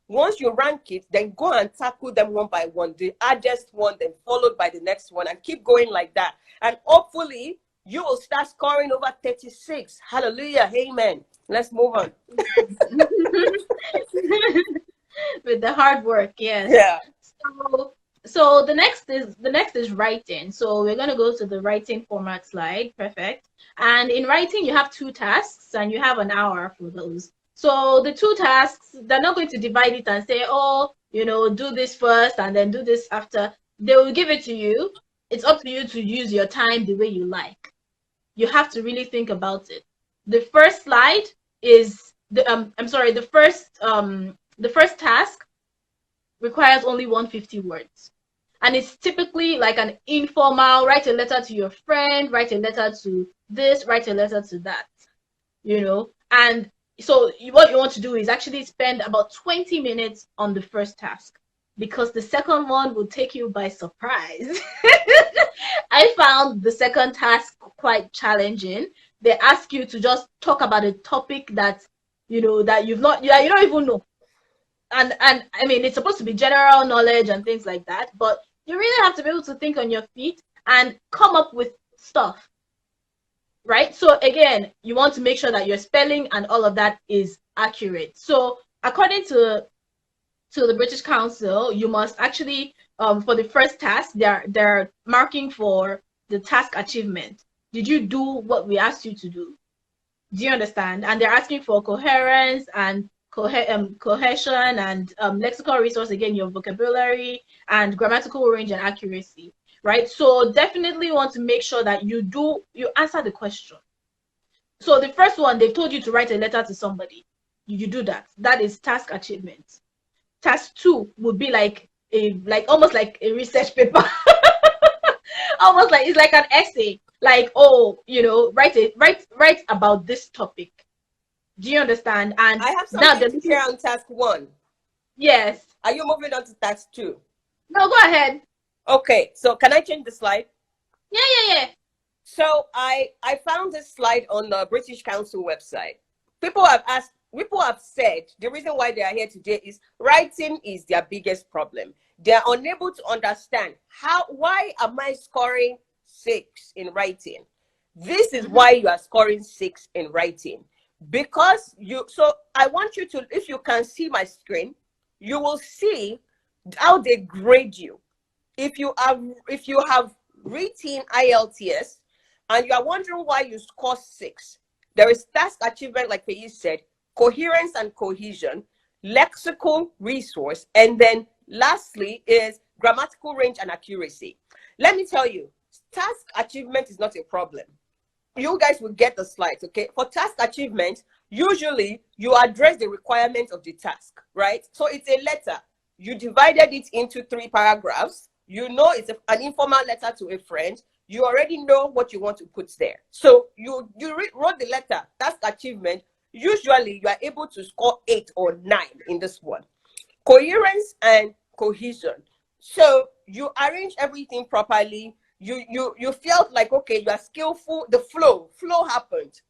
Once you rank it, then go and tackle them one by one. The hardest one, then followed by the next one, and keep going like that. And hopefully, you will start scoring over 36. Hallelujah. Amen. Let's move on. With the hard work, yes. Yeah. So the next is writing. So we're going to go to the writing format slide. Perfect. And in writing, you have 2 tasks and you have an hour for those. So the 2 tasks, they're not going to divide it and say, oh, do this first and then do this after. They will give it to you. It's up to you to use your time the way you like. You have to really think about it. The first slide is the first task requires only 150 words. And it's typically like an informal, write a letter to your friend, write a letter to this, write a letter to that, And so what you want to do is actually spend about 20 minutes on the first task, because the second one will take you by surprise. I found the second task quite challenging. They ask you to just talk about a topic that, that you don't even know. And I mean, it's supposed to be general knowledge and things like that, but you really have to be able to think on your feet and come up with stuff, right? So again, you want to make sure that your spelling and all of that is accurate. So according to the British Council, you must actually, for the first task, they're marking for the task achievement. Did you do what we asked you to do? Do you understand? And they're asking for coherence and cohesion and lexical resource, again, your vocabulary and grammatical range and accuracy, right? So definitely want to make sure that you answer the question. So the first one, they've told you to write a letter to somebody. You do that. That is task achievement. Task 2 would be almost like a research paper. Almost like it's like an essay. Like, write about this topic. Do you understand? And I have something to share on task 1. Yes. Are you moving on to task 2? No, go ahead. Okay, so can I change the slide? Yeah. So I found this slide on the British Council website. People have said the reason why they are here today is writing is their biggest problem. They are unable to understand why am I scoring 6 in writing? This is why you are scoring 6 in writing. Because so I want you to, if you can see my screen, you will see how they grade you. If you have written Ielts and you are wondering why you score 6, there is task achievement, like Feyi said, coherence and cohesion, lexical resource, and then lastly is grammatical range and accuracy. Let me tell you, task achievement is not a problem. You guys will get the slides, okay? For task achievement, usually you address the requirements of the task, right? So it's a letter. You divided it into 3 paragraphs. You know it's an informal letter to a friend. You already know what you want to put there. So you wrote the letter, task achievement. Usually you are able to score 8 or 9 in this one. Coherence and cohesion. So you arrange everything properly. You felt like, okay, you are skillful. The flow happened.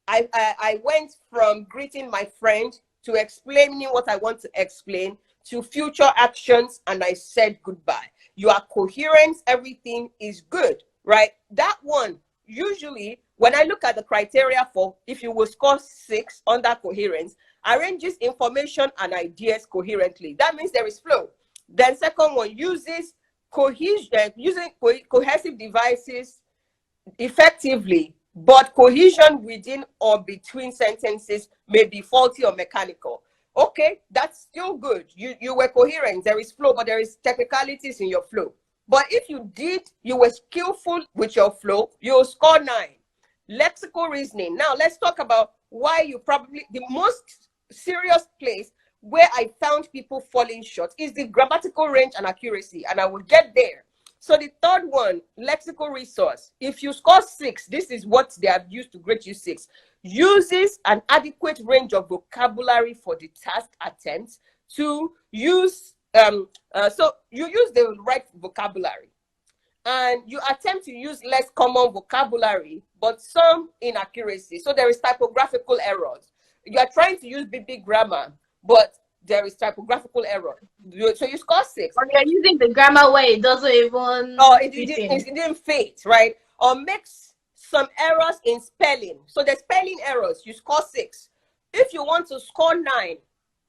I went from greeting my friend to explaining what I want to explain to future actions, and I said goodbye. You are coherent, everything is good, right? That one, usually, when I look at the criteria for if you will score 6 under coherence, arranges information and ideas coherently. That means there is flow. Then second one, uses cohesion, using cohesive devices effectively, but cohesion within or between sentences may be faulty or mechanical. Okay, that's still good. You were coherent, there is flow, but there is technicalities in your flow. But if you were skillful with your flow, you'll score 9. Lexical reasoning. Now let's talk about why you probably, the most serious place where I found people falling short is the grammatical range and accuracy, and I will get there. So the third one, lexical resource. If you score 6, this is what they have used to grade you 6. Uses an adequate range of vocabulary for the task attempt to use, so you use the right vocabulary. And you attempt to use less common vocabulary, but some inaccuracy. So there is typographical errors. You are trying to use big grammar, but there is typographical error. So you score 6. Or you're using the grammar where it doesn't even. Oh, it didn't fit, right? Or makes some errors in spelling. So the spelling errors, you score 6. If you want to score 9,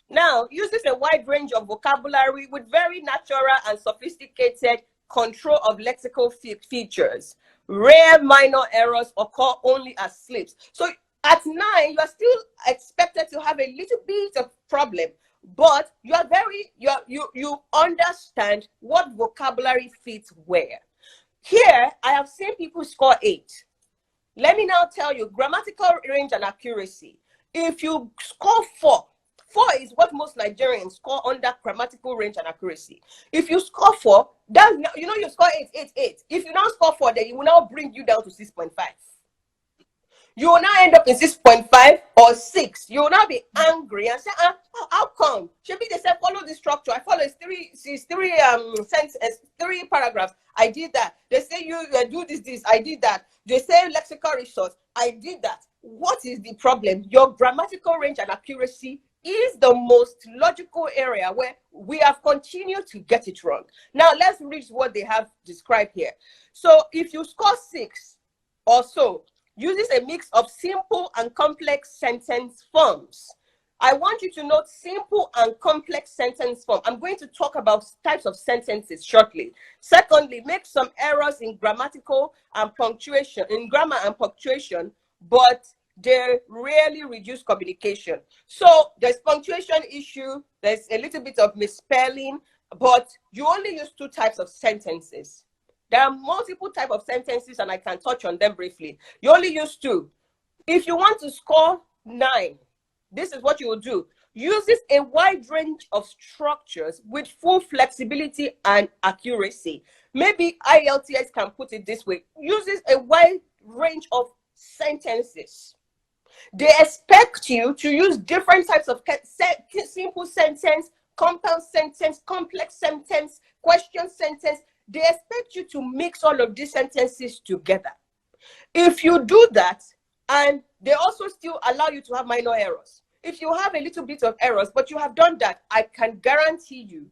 now uses a wide range of vocabulary with very natural and sophisticated control of lexical features. Rare minor errors occur only as slips. So at 9, you are still expected to have a little bit of problem, but you are you understand what vocabulary fits where. Here, I have seen people score 8. Let me now tell you, grammatical range and accuracy. If you score 4 is what most Nigerians score under grammatical range and accuracy. If you score 4, that's, you know, you score 8. If you now score 4, then it will now bring you down to 6.5. You will now end up in 6.5 or 6. You will now be angry and say, how come? Should be they say follow the structure. I follow three paragraphs. I did that. They say you do this. I did that. They say lexical resource. I did that. What is the problem? Your grammatical range and accuracy is the most logical area where we have continued to get it wrong. Now let's read what they have described here. So if you score 6 or so, uses a mix of simple and complex sentence forms. I want you to note simple and complex sentence form. I'm going to talk about types of sentences shortly. Secondly, make some errors in grammatical and punctuation, grammar and punctuation, but they rarely reduce communication. So there's punctuation issue, there's a little bit of misspelling, but you only use 2 types of sentences. There are multiple types of sentences, and I can touch on them briefly. You only use 2. If you want to score 9, this is what you will do. Uses a wide range of structures with full flexibility and accuracy. Maybe Ielts can put it this way. Uses a wide range of sentences. They expect you to use different types of simple sentence, compound sentence, complex sentence, question sentence. They expect you to mix all of these sentences together. If you do that, and they also still allow you to have minor errors. If you have a little bit of errors, but you have done that, I can guarantee you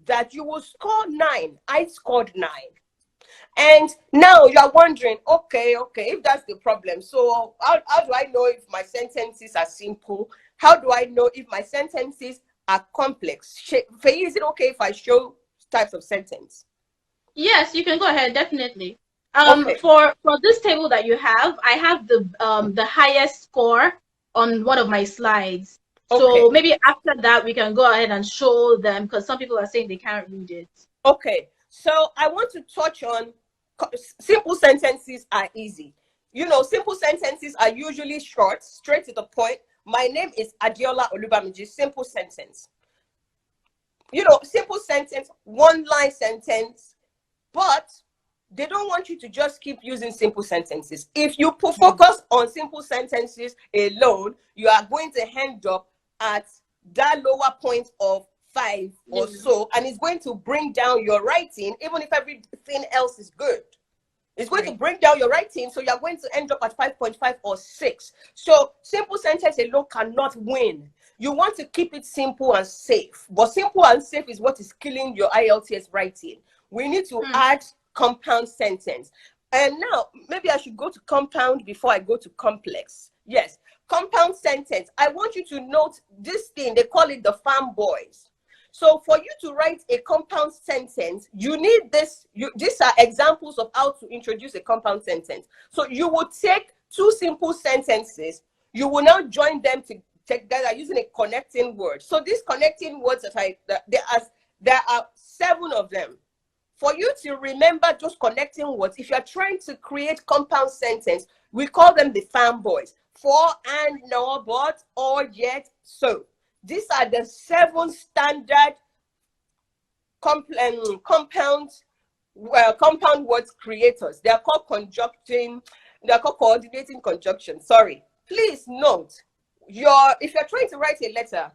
that you will score 9. I scored 9. And now you are wondering, okay, if that's the problem, so how do I know if my sentences are simple? How do I know if my sentences are complex? Feyi, is it okay if I show types of sentence? Yes, you can go ahead, definitely. Okay. For this table that you have, I have the highest score on one of my slides. So Okay. maybe after that we can go ahead and show them, because some people are saying they can't read it. Okay, so I want to touch on simple sentences are easy. Simple sentences are usually short, straight to the point. My name is Adiola Olubamiji. Simple sentence. Simple sentence, one line sentence, but they don't want you to just keep using simple sentences. If you focus on simple sentences alone, you are going to end up at that lower point of 5 or so, and it's going to bring down your writing, even if everything else is good. It's going to bring down your writing, so you're going to end up at 5.5 or 6. So simple sentence alone cannot win. You want to keep it simple and safe, but simple and safe is what is killing your IELTS writing. We need to add compound sentence. And now, maybe I should go to compound before I go to complex. Yes, compound sentence. I want you to note this thing. They call it the farm boys. So for you to write a compound sentence, you need this. These are examples of how to introduce a compound sentence. So you will take two simple sentences. You will now join them together using a connecting word. So these connecting words there are 7 of them. For you to remember those connecting words, if you're trying to create compound sentence, we call them the farm boys. For, and, no, but, or, yet, so. These are the 7 standard compound words creators. They are called coordinating conjunction. Sorry. Please note, if you're trying to write a letter,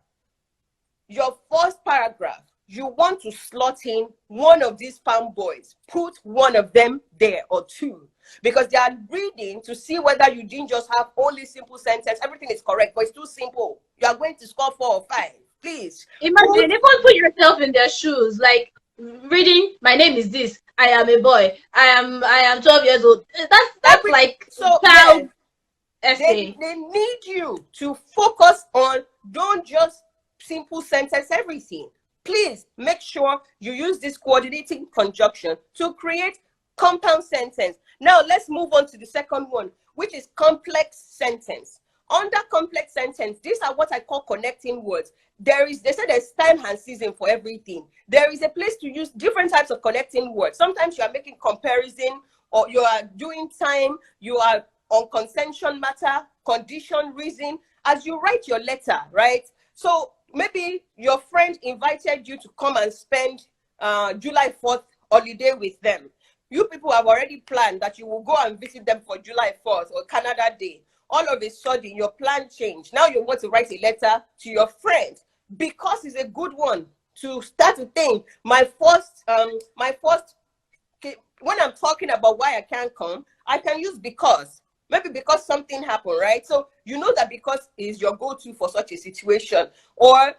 your first paragraph, you want to slot in one of these farm boys. Put one of them there or 2, because they are reading to see whether you didn't just have only simple sentence. Everything is correct, but it's too simple. You are going to score 4 or 5. Please. Imagine, even put yourself in their shoes, like reading, my name is this, I am a boy, I am 12 years old. That's like child essay. They need you to focus on, don't just simple sentence everything. Please make sure you use this coordinating conjunction to create compound sentence. Now let's move on to the second one, which is complex sentence. Under complex sentence, these are what I call connecting words. They say there's time and season for everything. There is a place to use different types of connecting words. Sometimes you are making comparison, or you are doing time, you are on consensual matter, condition, reason, as you write your letter, right? So maybe your friend invited you to come and spend July 4th holiday with them. You people have already planned that you will go and visit them for July 4th or Canada Day. All of a sudden, your plan changed. Now you want to write a letter to your friend because it's a good one to start to think. When I'm talking about why I can't come, I can use because. Maybe because something happened, right? So you know that because is your go-to for such a situation. Or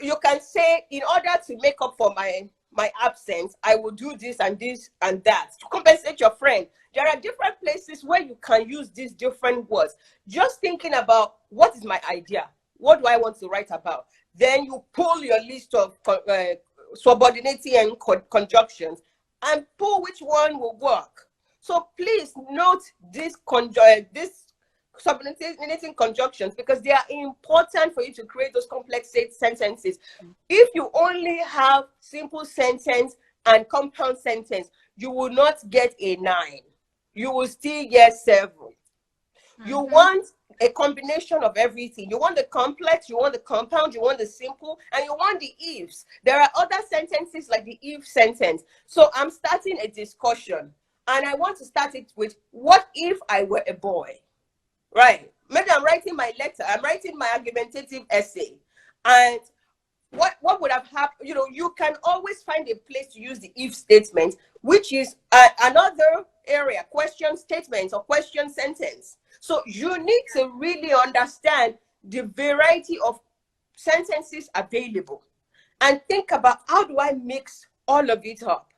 you can say, in order to make up for my absence, I will do this and that to compensate your friend. There are different places where you can use these different words. Just thinking about, what is my idea? What do I want to write about? Then you pull your list of subordinating and conjunctions and pull which one will work. So please note these subordinating conjunctions, because they are important for you to create those complex sentences. If you only have simple sentence and compound sentence, you will not get a 9. You will still get 7. You want a combination of everything. You want the complex, you want the compound, you want the simple, and you want the ifs. There are other sentences like the if sentence. So I'm starting a discussion, and I want to start it with, what if I were a boy? Right. Maybe I'm writing my letter, I'm writing my argumentative essay, and what would have happened? You can always find a place to use the if statement, which is another area, question statement or question sentence. So you need to really understand the variety of sentences available and think about, how do I mix all of it up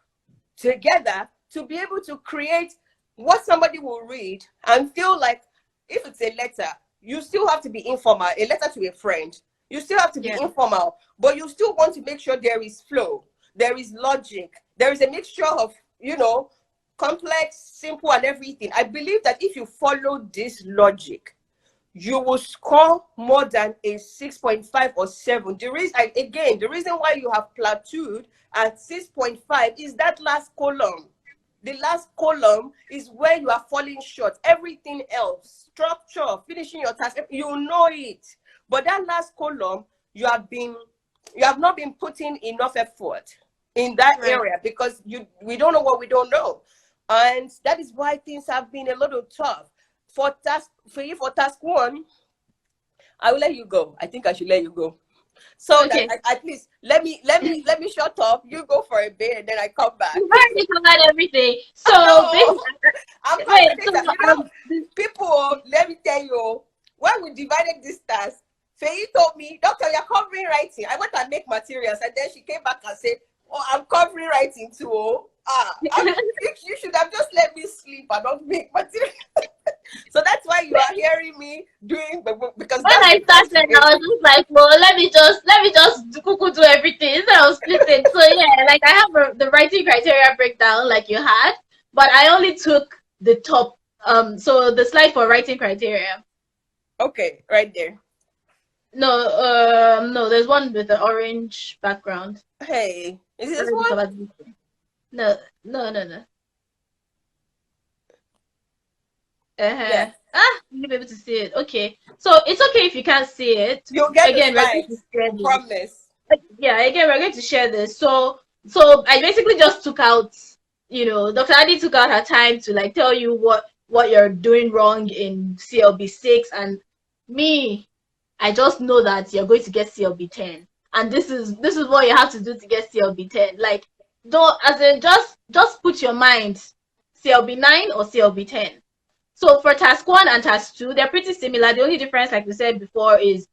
together to be able to create what somebody will read and feel like. If it's a letter, you still have to be informal. A letter to a friend, you still have to be informal, but you still want to make sure there is flow, there is logic, there is a mixture of, complex, simple, and everything. I believe that if you follow this logic, you will score more than a 6.5 or 7. The reason why you have plateaued at 6.5 is that last column. The last column is where you are falling short. Everything else, structure, finishing your task, you know it. But that last column, you have not been putting enough effort in that area, because we don't know what we don't know. And that is why things have been a little tough. For task 1, I will let you go. I think I should let you go. So Okay. that at least let me shut up. You go for a bit and then I come back. You've already covered everything. So No, I'm wait, people, let me tell you, when we divided this task, Feyi told me, Doctor, you're covering writing. I went and make materials, and then she came back and said, oh, I'm covering writing too. Oh. You should have just let me sleep and not make material. So that's why you are hearing me doing, because when I started, I was just like, well, let me just do everything instead of splitting. So yeah, like I have the writing criteria breakdown like you had, but I only took the top. So the slide for writing criteria. Okay, right there. No, there's one with the orange background. Hey, is this one? No. Yeah. You'll be able to see it. Okay. So it's okay if you can't see it. You'll get again, the slides, promise. Yeah, again, we're going to share this. So I basically just took out, Dr. Addy took out her time to like tell you what you're doing wrong in CLB 6, and me, I just know that you're going to get CLB 10. And this is what you have to do to get CLB 10. Like, don't, as in, just put your mind CLB 9 or CLB 10. So for task 1 and task 2, they're pretty similar. The only difference, like we said before, is,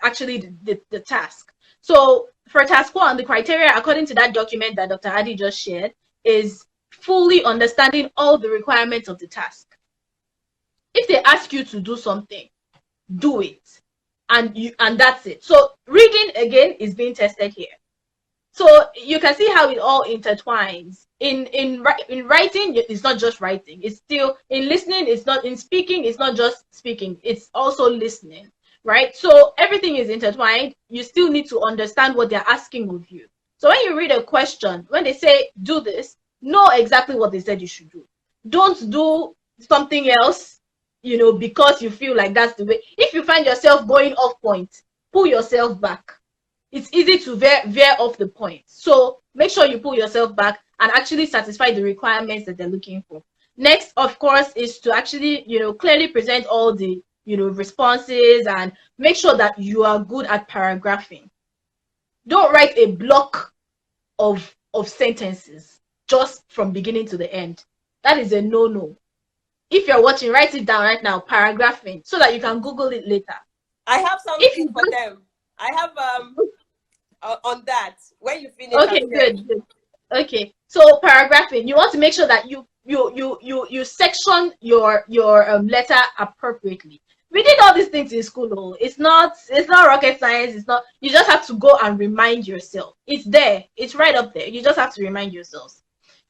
actually the task. So for task 1, the criteria, according to that document that Dr. Addy just shared, is fully understanding all the requirements of the task. If they ask you to do something, do it. And that's it. So reading, again, is being tested here. So you can see how it all intertwines. In writing, it's not just writing. It's still in listening. It's not in speaking. It's not just speaking. It's also listening, right? So everything is intertwined. You still need to understand what they're asking of you. So when you read a question, when they say do this, know exactly what they said you should do. Don't do something else, because you feel like that's the way. If you find yourself going off point, pull yourself back. It's easy to veer off the point. So make sure you pull yourself back and actually satisfy the requirements that they're looking for. Next, of course, is to actually, clearly present all the, responses, and make sure that you are good at paragraphing. Don't write a block of sentences just from beginning to the end. That is a no-no. If you're watching, write it down right now, paragraphing, so that you can Google it later. I have something for them. I have on that when you finish. Okay, good. Okay, so paragraphing, you want to make sure that you section your letter appropriately. We did all these things in school, though. It's not rocket science. It's not. You just have to go and remind yourself. It's there. It's right up there. You just have to remind yourselves.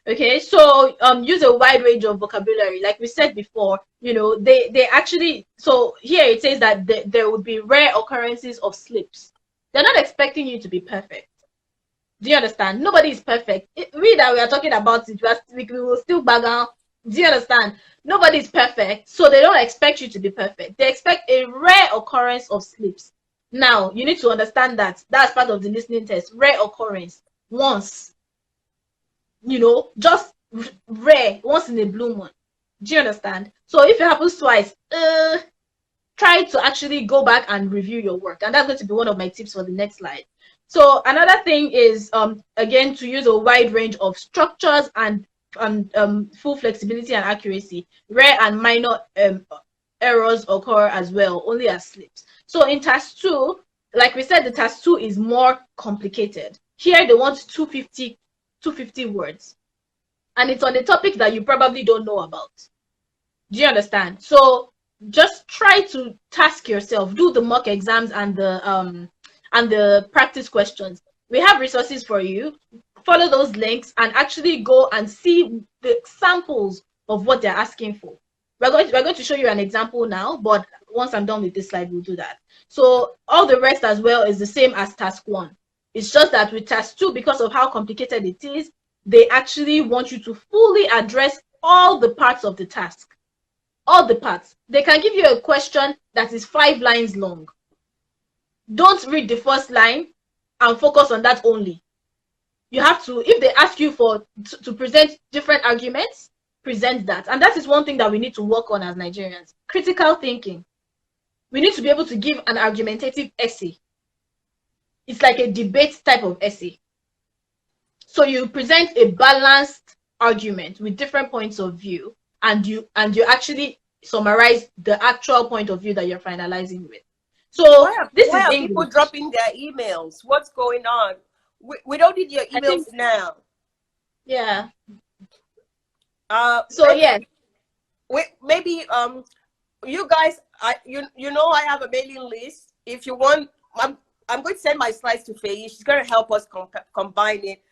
Okay, so use a wide range of vocabulary. Like we said before, they actually, so here it says that there would be rare occurrences of slips. They're not expecting you to be perfect. Do you understand? Nobody is perfect. We are talking about it, we will still bag out. Do you understand? Nobody is perfect, so they don't expect you to be perfect. They expect a rare occurrence of slips. Now, you need to understand that that's part of the listening test. Rare occurrence. Once. Just rare, once in a blue moon. Do you understand? So if it happens twice, try to actually go back and review your work. And that's going to be one of my tips for the next slide. So another thing is, again, to use a wide range of structures and full flexibility and accuracy. Rare and minor errors occur as well, only as slips. So in task 2, like we said, the task 2 is more complicated. Here they want 250 words. And it's on a topic that you probably don't know about. Do you understand? So just try to task yourself, do the mock exams and the practice questions. We have resources for you. Follow those links and actually go and see the samples of what they're asking for. we're going to show you an example now, but once I'm done with this slide, we'll do that. So all the rest as well is the same as task 1. It's just that with task 2, because of how complicated it is, they actually want you to fully address all the parts of the task. All the parts. They can give you a question that is 5 lines long. Don't read the first line and focus on that only. You have to, if they ask you to present different arguments, present that. And that is one thing that we need to work on as Nigerians. Critical thinking. We need to be able to give an argumentative essay. It's like a debate type of essay. So you present a balanced argument with different points of view, and you actually summarize the actual point of view that you're finalizing with. So this is English. People dropping their emails? What's going on? We don't need your emails now. Yeah. So yeah. Maybe you guys, you know I have a mailing list. If you want, I'm going to send my slides to Feyi. She's going to help us combine it.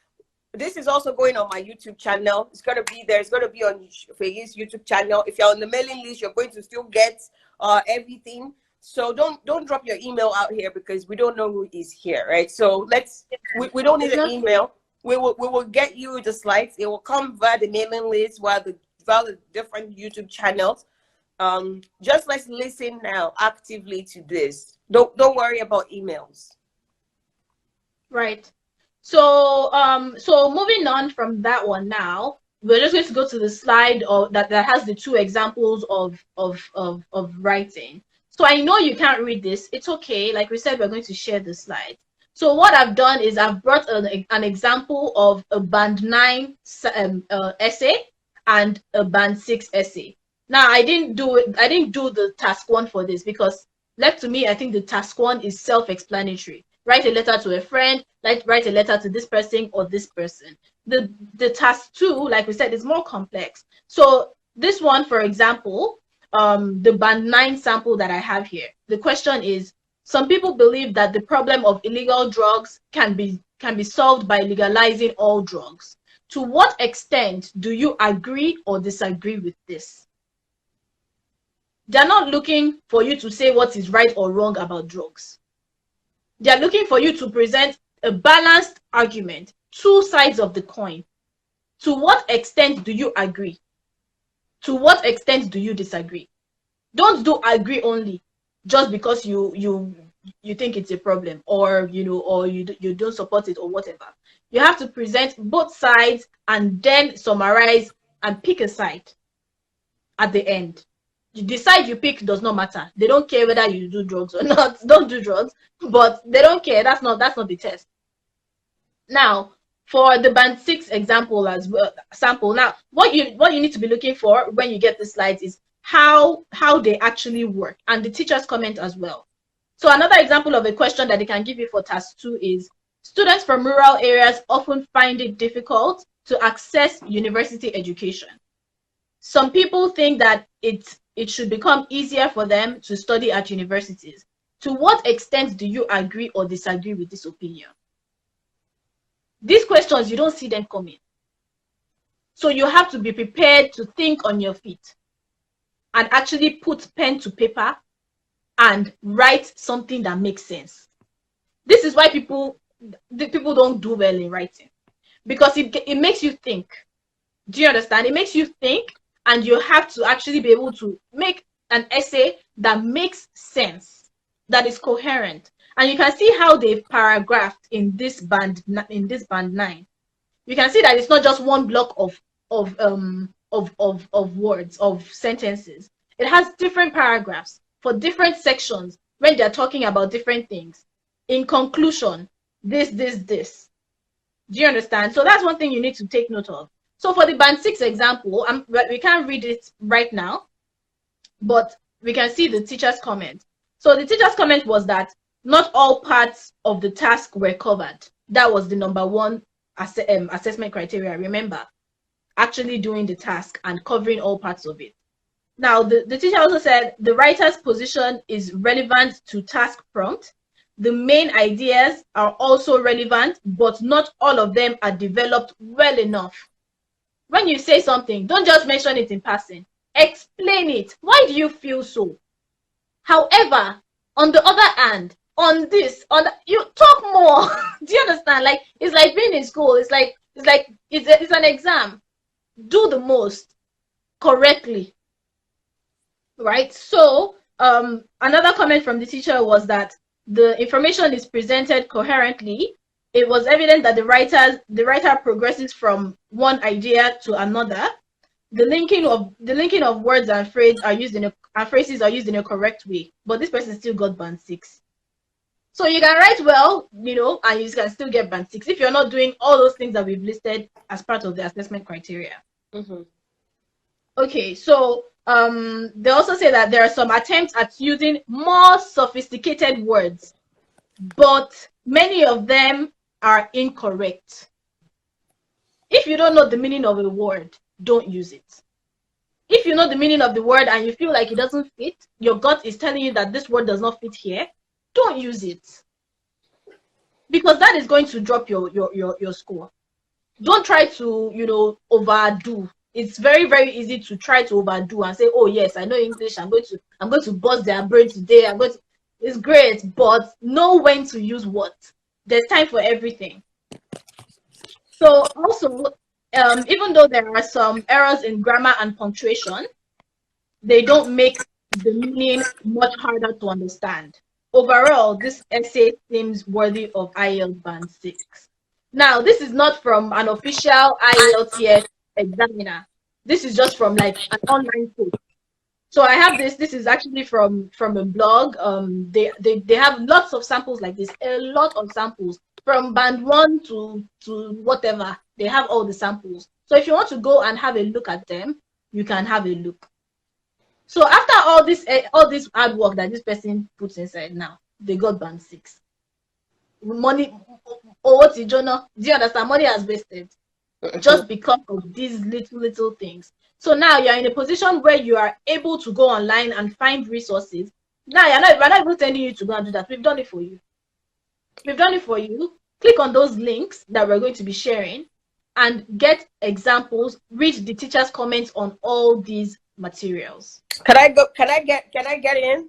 This is also going on my YouTube channel. It's going to be there. It's going to be on Feyi's YouTube channel. If you're on the mailing list, you're going to still get everything. So don't drop your email out here because we don't know who is here, right? So we don't need an email. We will get you the slides. It will come via the mailing list, via the different YouTube channels. Just let's listen now actively to this. Don't worry about emails. Right. So so moving on from that one now, we're just going to go to the slide that has the 2 examples of writing. So I know you can't read this. It's okay. Like we said, we're going to share the slides. So what I've done is I've brought an example of a band 9 essay and a band 6 essay. Now I didn't do the task 1 for this because left to me, I think the task 1 is self-explanatory. Write a letter to a friend, write a letter to this person or this person. The task 2, like we said, is more complex. So this one, for example, the band 9 sample that I have here, the question is, some people believe that the problem of illegal drugs can be solved by legalizing all drugs. To what extent do you agree or disagree with this? They're not looking for you to say what is right or wrong about drugs. They're looking for you to present a balanced argument, 2 sides of the coin. To what extent do you agree? To what extent do you disagree? Don't do agree only just because you think it's a problem, or you don't support it or whatever. You have to present both sides and then summarize and pick a side at the end. The side you pick does not matter. They don't care whether you do drugs or not. Don't do drugs, but they don't care. That's not the test. Now, for the band 6 example as well, sample. Now, what you need to be looking for when you get the slides is how they actually work, and the teacher's comment as well. So another example of a question that they can give you for task 2 is, students from rural areas often find it difficult to access university education. Some people think that it should become easier for them to study at universities. To what extent do you agree or disagree with this opinion? These questions, you don't see them coming. So you have to be prepared to think on your feet and actually put pen to paper and write something that makes sense. This is why people don't do well in writing, because it makes you think. Do you understand? It makes you think, and you have to actually be able to make an essay that makes sense, that is coherent. And you can see how they've paragraphed in this band 9. You can see that it's not just one block of words, of sentences. It has different paragraphs for different sections when they're talking about different things. In conclusion, this. Do you understand? So that's one thing you need to take note of. So for the band 6 example, we can't read it right now, but we can see the teacher's comment. So the teacher's comment was that not all parts of the task were covered. That was the number 1 assessment criteria. Remember, actually doing the task and covering all parts of it. Now, the teacher also said the writer's position is relevant to task prompt. The main ideas are also relevant, but not all of them are developed well enough. When you say something, don't just mention it in passing. Explain it. Why do you feel so? However, on the other hand, on this, on the, you talk more. Do you understand? Like, it's like being in school. It's an exam. Do the most correctly, right? So, another comment from the teacher was that the information is presented coherently. It was evident that the writer progresses from one idea to another. The linking of words and phrases are used in a correct way. But this person still got band 6. So you can write well, and you can still get band 6 if you're not doing all those things that we've listed as part of the assessment criteria. Mm-hmm. Okay, so they also say that there are some attempts at using more sophisticated words, but many of them are incorrect. If you don't know the meaning of a word, don't use it. If you know the meaning of the word and you feel like it doesn't fit, your gut is telling you that this word does not fit here, don't use it. Because that is going to drop your score. Don't try to, overdo. It's very, very easy to try to overdo and say, oh yes, I know English, I'm going to bust their brain today. It's great, but know when to use what. There's time for everything. So also, even though there are some errors in grammar and punctuation, they don't make the meaning much harder to understand. Overall, this essay seems worthy of IELTS band 6. Now, this is not from an official IELTS examiner. This is just from like an online post. So I have this. This is actually from a blog. They have lots of samples like this. A lot of samples from band 1 to whatever. They have all the samples. So if you want to go and have a look at them, you can have a look. So after all this hard work that this person puts inside, now they got band 6. Money, what do you understand? Money has wasted just because of these little things. So now you're in a position where you are able to go online and find resources. Now we're not even telling you to go and do that. We've done it for you. We've done it for you. Click on those links that we're going to be sharing and get examples. Read the teacher's comments on all these materials. Can I get in?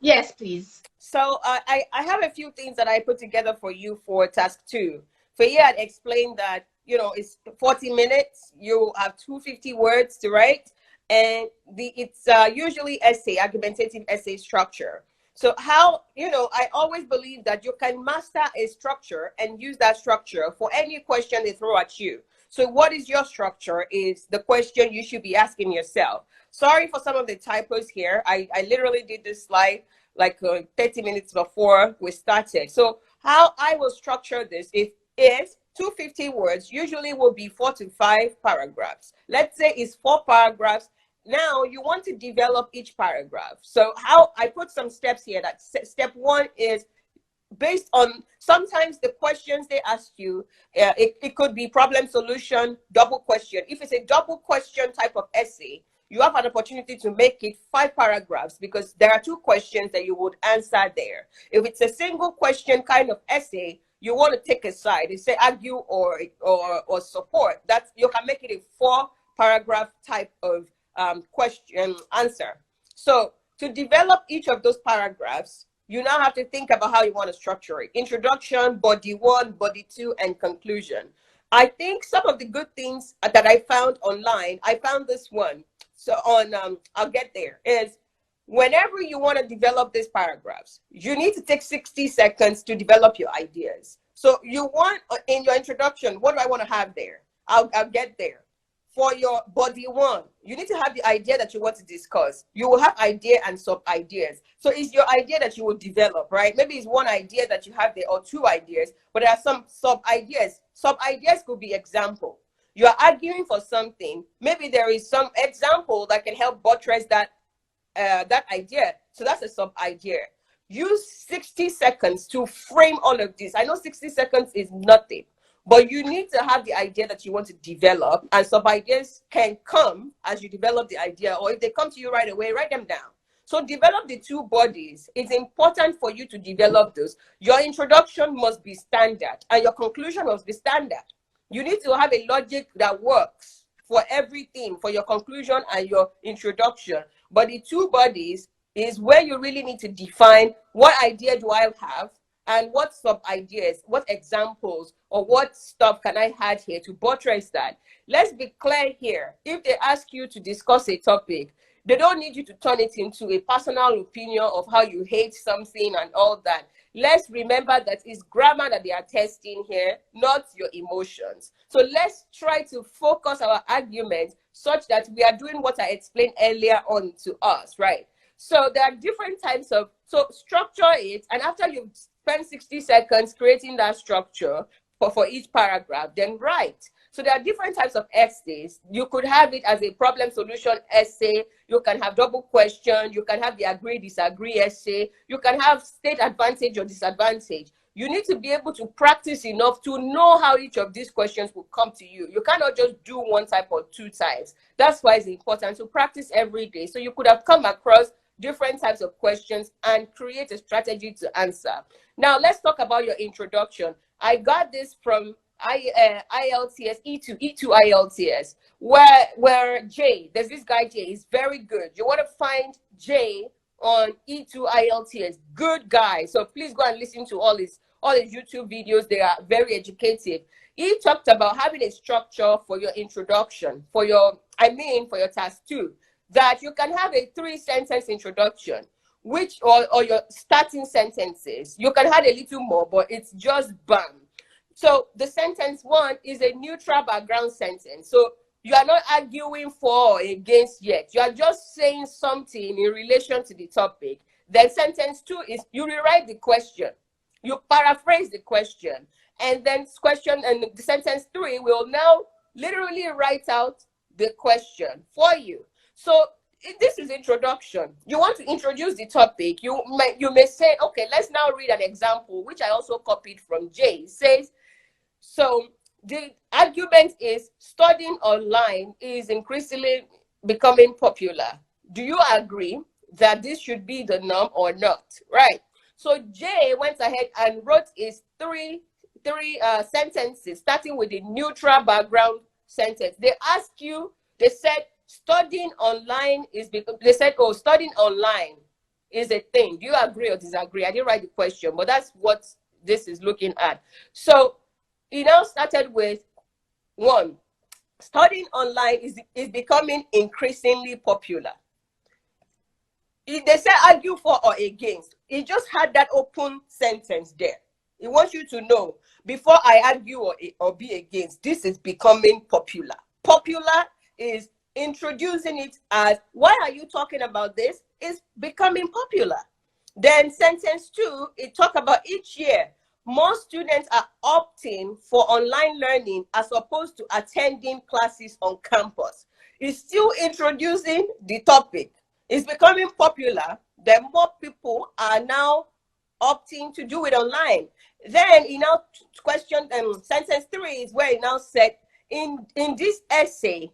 Yes, please. So I have a few things that I put together for you for task 2. Feyi had explained that, it's 40 minutes. You have 250 words to write, and it's usually argumentative essay structure. So how, I always believe that you can master a structure and use that structure for any question they throw at you. So what is your structure is the question you should be asking yourself. Sorry for some of the typos here. I literally did this slide like 30 minutes before we started. So how I will structure this is 250 words, usually will be 4 to 5 paragraphs. Let's say it's 4 paragraphs. Now you want to develop each paragraph. So how I put some steps here. That step 1 is based on sometimes the questions they ask you, it could be problem solution, double question. If it's a double question type of essay, you have an opportunity to make it 5 paragraphs because there are 2 questions that you would answer there. If it's a single question kind of essay, you want to take a side. You say argue or support. That you can make it a 4 paragraph type of question answer. So to develop each of those paragraphs, you now have to think about how you want to structure it. Introduction, body 1, body 2, and conclusion. I think some of the good things that I found online, I found this one. So on, I'll get there, is whenever you want to develop these paragraphs, you need to take 60 seconds to develop your ideas. So you want, in your introduction, what do I want to have there? I'll get there. For your body 1, you need to have the idea that you want to discuss. You will have idea and sub-ideas. So it's your idea that you will develop, right? Maybe it's one idea that you have there or 2 ideas, but there are some sub-ideas. Sub-ideas could be example. You are arguing for something. Maybe there is some example that can help buttress that idea. So that's a sub-idea. Use 60 seconds to frame all of this. I know 60 seconds is nothing, but you need to have the idea that you want to develop, and some ideas can come as you develop the idea, or if they come to you right away, write them down. So develop the 2 bodies. It's important for you to develop those. Your introduction must be standard, and your conclusion must be standard. You need to have a logic that works. for everything, for your conclusion and your introduction. But the two bodies is where you really need to define what idea do I have and what sub ideas, what examples, or what stuff can I add here to buttress that. Let's be clear here. If they ask you to discuss a topic, they don't need you to turn it into a personal opinion of how you hate something and all that. Let's remember that it's grammar that they are testing here, not your emotions. So let's try to focus our argument such that we are doing what I explained earlier on to us, right? So there are different types of, so structure it, and after you've spent 60 seconds creating that structure for each paragraph, then write. So there are different types of essays. You could have it as a problem solution essay. You can have double question. You can have the agree, disagree essay. You can have state advantage or disadvantage. You need to be able to practice enough to know how each of these questions will come to you. You cannot just do one type or two types. That's why it's important to practice every day. So you could have come across different types of questions and create a strategy to answer. Now, let's talk about your introduction. I got this from Ielts, E2 Ielts, where Jay, there's this guy Jay, is very good. You want to find Jay on E2 Ielts, good guy. So please go and listen to all his YouTube videos. They are very educative. He talked about having a structure for your introduction, for your task 2, that you can have a 3-sentence introduction, which or your starting sentences. You can add a little more, but it's just bam. So the sentence 1 is a neutral background sentence. So you are not arguing for or against yet. You are just saying something in relation to the topic. Then sentence 2 is you rewrite the question. You paraphrase the question. And then the sentence 3 will now literally write out the question for you. So this is introduction. You want to introduce the topic. You may say, okay, let's now read an example, which I also copied from Jay. It says, so the argument is studying online is increasingly becoming popular. Do you agree that this should be the norm or not? Right. So Jay went ahead and wrote his three sentences, starting with the neutral background sentence. They asked you, they said, studying online is because they said, oh, studying online is a thing. Do you agree or disagree? I didn't write the question, but that's what this is looking at. So he now started with 1. Studying online is becoming increasingly popular. They said argue for or against. He just had that open sentence there. He wants you to know, before I argue or be against, this is becoming popular. Popular is introducing it as, why are you talking about this? It's becoming popular. Then sentence 2, it talk about each year, more students are opting for online learning as opposed to attending classes on campus. It's still introducing the topic. It's becoming popular. Then more people are now opting to do it online. Then he now questioned sentence 3 is where he now said, in this essay,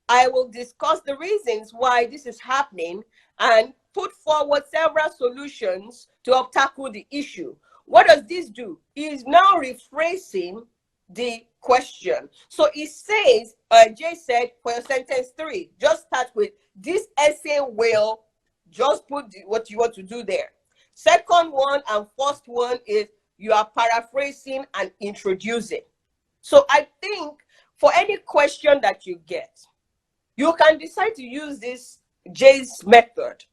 I will discuss the reasons why this is happening and put forward several solutions to tackle the issue. What does this do? He is now rephrasing the question. So it says, Jay said, for your sentence 3, just start with, this essay will, just put what you want to do there. Second one and first one is you are paraphrasing and introducing. So I think for any question that you get, you can decide to use this Jay's method.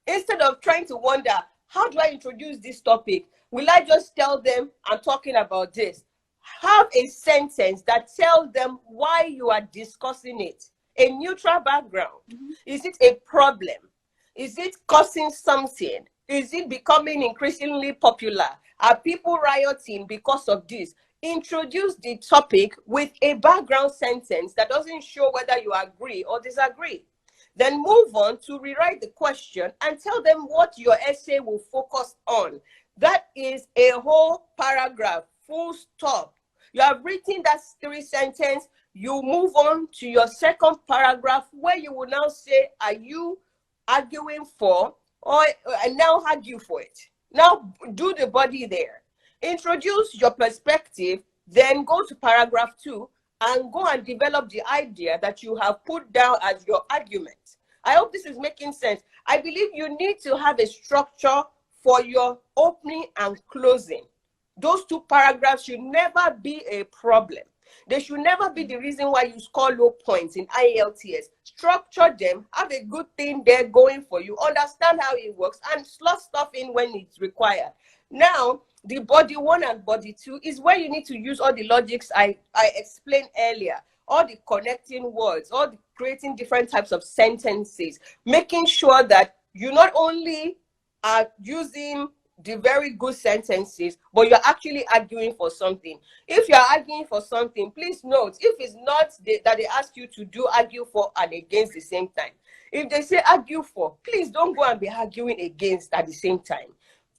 Instead of trying to wonder, how do I introduce this topic? Will I just tell them I'm talking about this? Have a sentence that tells them why you are discussing it. A neutral background. Is it a problem? Is it causing something? Is it becoming increasingly popular? Are people rioting because of this? Introduce the topic with a background sentence that doesn't show whether you agree or disagree. Then move on to rewrite the question and tell them what your essay will focus on. That is a whole paragraph, full stop. You have written that 3 sentences. You move on to your second paragraph where you will now say, are you arguing for, or and now argue for it. Now do the body there. Introduce your perspective, then go to paragraph 2 and go and develop the idea that you have put down as your argument. I hope this is making sense. I believe you need to have a structure for your opening and closing. Those two paragraphs should never be a problem. They should never be the reason why you score low points in IELTS. Structure them, have a good thing there going for you, understand how it works, and slot stuff in when it's required. Now, the body 1 and body 2 is where you need to use all the logics I explained earlier, all the connecting words, all the creating different types of sentences, making sure that you not only are using the very good sentences, but you're actually arguing for something. If you're arguing for something, please note, if it's not that they ask you to do argue for and against the same time. If they say argue for, please don't go and be arguing against at the same time.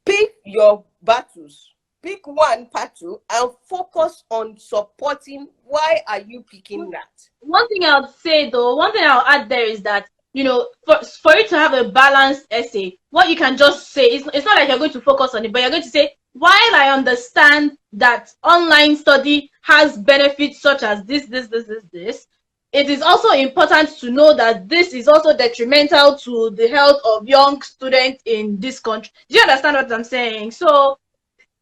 Pick your battles. Pick one battle and focus on supporting. Why are you picking that? One thing I'll say though, one thing I'll add there is that, you know, for you to have a balanced essay, what you can just say, it's not like you're going to focus on it, but you're going to say, while I understand that online study has benefits such as this, it is also important to know that this is also detrimental to the health of young students in this country. Do you understand what I'm saying? So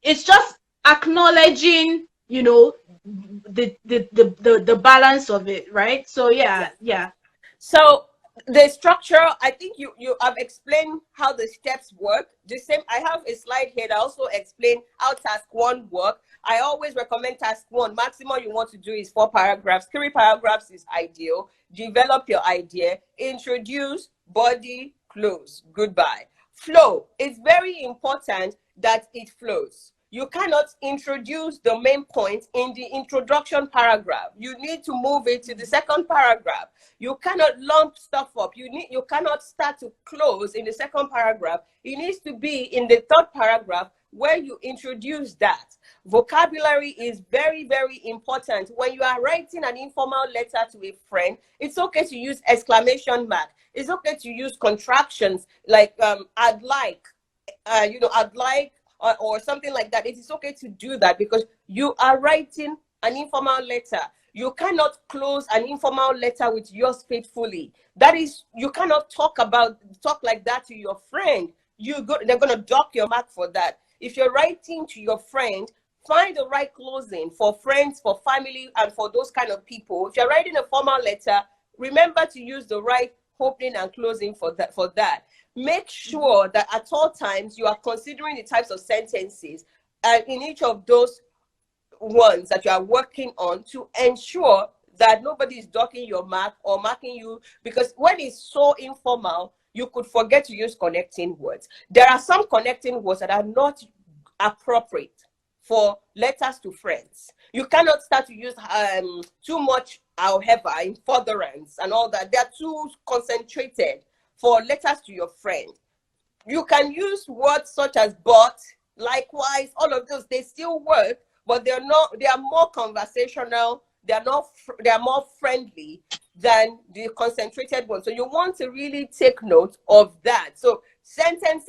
it's just acknowledging, you know, the balance of it, right? So yeah. So the structure, I think you have explained how the steps work. The same, I have a slide here that also explain how task 1 work. I always recommend task 1. Maximum you want to do is 4 paragraphs. 3 paragraphs is ideal. Develop your idea. Introduce, body, close, goodbye. Flow. It's very important that it flows. You cannot introduce the main point in the introduction paragraph. You need to move it to the second paragraph. You cannot lump stuff up. You cannot start to close in the second paragraph. It needs to be in the third paragraph where you introduce that. Vocabulary is very, very important. When you are writing an informal letter to a friend, it's okay to use exclamation mark. It's okay to use contractions like I'd like, I'd like, or something like that. It is okay to do that because you are writing an informal letter. You cannot close an informal letter with yours faithfully. That is, you cannot talk like that to your friend. They're going to dock your mark for that. If you're writing to your friend, find the right closing for friends, for family, and for those kind of people. If you're writing a formal letter, remember to use the right opening and closing for that. Make sure that at all times you are considering the types of sentences and in each of those ones that you are working on to ensure that nobody is docking your mark or marking you, because when it's so informal, you could forget to use connecting words. There are some connecting words that are not appropriate for letters to friends. You cannot start to use too much, however, in furtherance and all that. They're too concentrated for letters to your friend. You can use words such as but, likewise, all of those, they still work, but they are more conversational, they are more friendly than the concentrated ones. So you want to really take note of that. So sentence,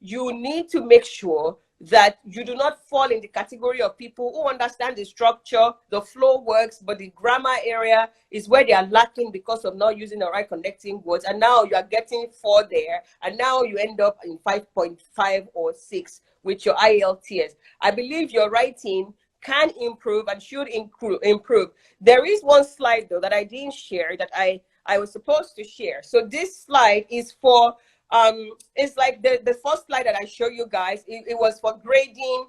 you need to make sure that you do not fall in the category of people who understand the structure, the flow works, but the grammar area is where they are lacking because of not using the right connecting words. And now you are getting 4 there, and now you end up in 5.5 or 6 with your IELTS. I believe your writing can improve and should improve. There is one slide though that I didn't share that I was supposed to share. So this slide is for it's like the first slide that I show you guys. It was for grading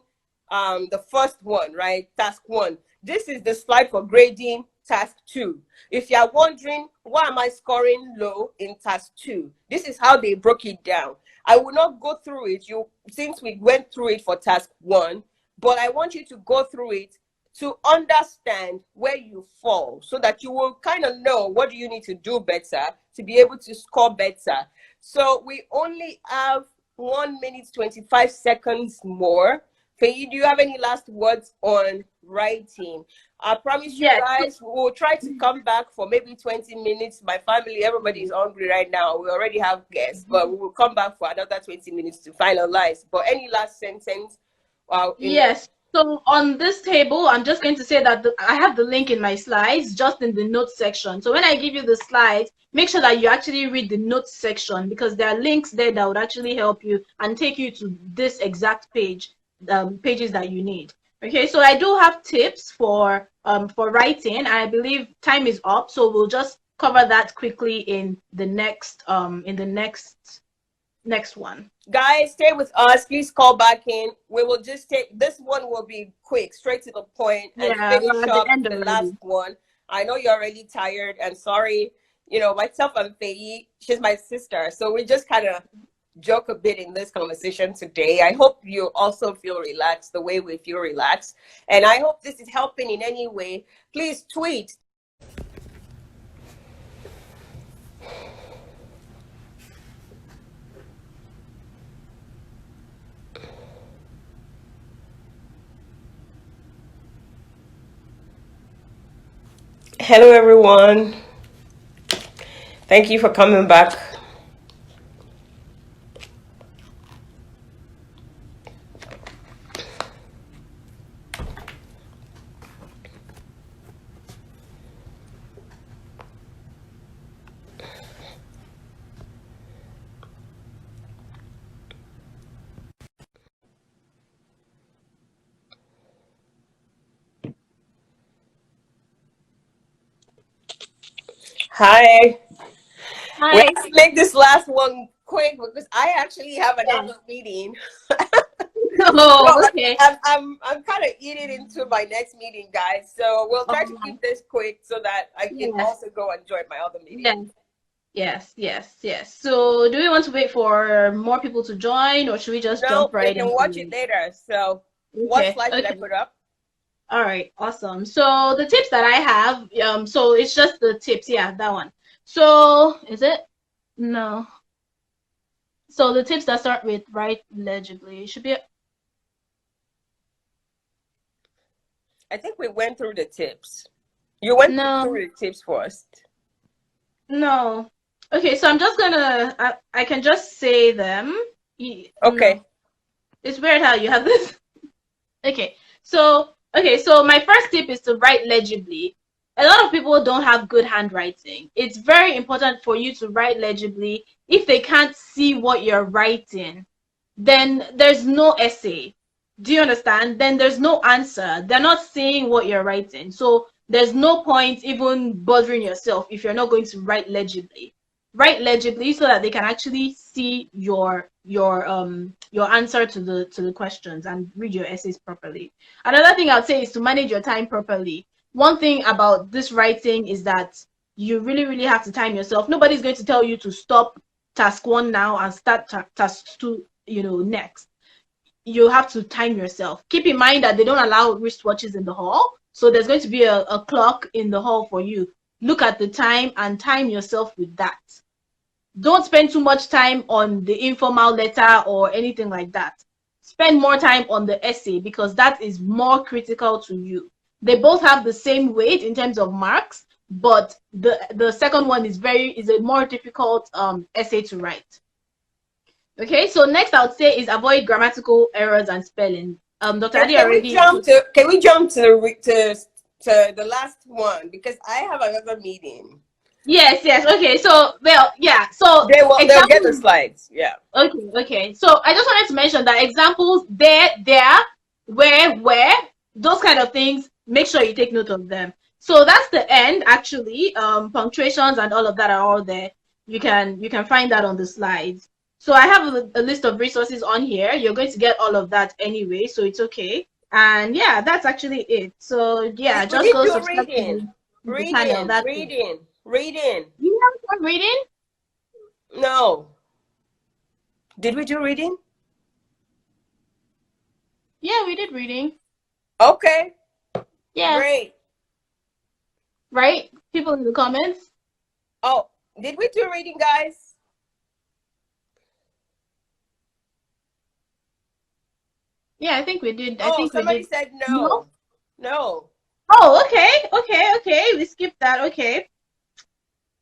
the first one, right? Task 1. This is the slide for grading task 2. If you are wondering why am I scoring low in task 2, this is how they broke it down. I will not go through it since we went through it for task 1, but I want you to go through it to understand where you fall so that you will kind of know what do you need to do better to be able to score better. So we only have 1 minute 25 seconds more. Feyi, do you have any last words on writing? I promise you guys, we'll try to come back for maybe 20 minutes. My family, everybody is hungry right now. We already have guests, but we will come back for another 20 minutes to finalize. But any last sentence? Yes. So on this table, I'm just going to say that I have the link in my slides, just in the notes section. So when I give you the slides, make sure that you actually read the notes section, because there are links there that would actually help you and take you to this exact page, pages that you need. Okay, so I do have tips for writing. I believe time is up, so we'll just cover that quickly in the next next one. Guys, stay with us. Please call back in. We will just take this one, will be quick, straight to the point, and Yeah, finish we're at the up end the last already. one. I know you're already tired, and sorry, you know, myself and Feyi, she's my sister. So we just kind of joke a bit in this conversation today. I hope you also feel relaxed the way we feel relaxed. And I hope this is helping in any way. Please tweet. Hello, everyone. Thank you for coming back. Hi. We Hi. have to make this last one quick because I actually have Yeah. another meeting. Oh, No, okay. I'm kind of eating into my next meeting, guys. So we'll try to Oh, keep this quick so that I can yes, also go enjoy my other yes, meeting. yes. So, do we want to wait for more people to join, or should we just No, jump they right can into watch it it? later. So what Okay, slide should I okay. put up? All right, awesome. So the tips that I have, so it's just the tips. Yeah, that one. So is it? No. So the tips that start with write legibly should be. I think we went through the tips. You went No, through the tips first. no. Okay, so I'm just gonna. I can just say them. No, Okay. it's weird how you have this. Okay, so my first tip is to write legibly. A lot of people don't have good handwriting. It's very important for you to write legibly. If they can't see what you're writing, then there's no essay. Do you understand? Then there's no answer. They're not seeing what you're writing. So there's no point even bothering yourself if you're not going to write legibly. Write legibly so that they can actually see your answer to the questions and read your essays properly. Another thing I'd say is to manage your time properly. One thing about this writing is that you really have to time yourself. Nobody's going to tell you to stop task one now and start task two, next. You have to time yourself. Keep in mind that they don't allow wristwatches in the hall, so there's going to be a clock in the hall for you. Look at the time and time yourself with that. Don't spend too much time on the informal letter or anything like that. Spend more time on the essay because that is more critical to you. They both have the same weight in terms of marks, but the second one is a more difficult essay to write. Okay, so next I would say is avoid grammatical errors and spelling. Dr. Can, Addy can we already. jump to can we jump to the last one because I have another meeting. Yes. Okay, so well, yeah. So They'll get the examples. slides. Yeah. Okay. So I just wanted to mention that examples there, where, those kind of things, make sure you take note of them. So that's the end, actually. Punctuations and all of that are all there. You can find that on the slides. So I have a list of resources on here. You're going to get all of that anyway, so it's okay. And yeah, that's actually it. So yeah, We just didn't go do subscribe to reading. the channel. That's it. Reading. You have some reading? No. Did we do reading? Yeah, we did reading. Okay. Yeah. Great. Right? People in the comments. Oh, did we do reading, guys? Yeah, I think we did. I Oh, think we somebody did. said No? no. No. Oh, okay. We skipped that. Okay.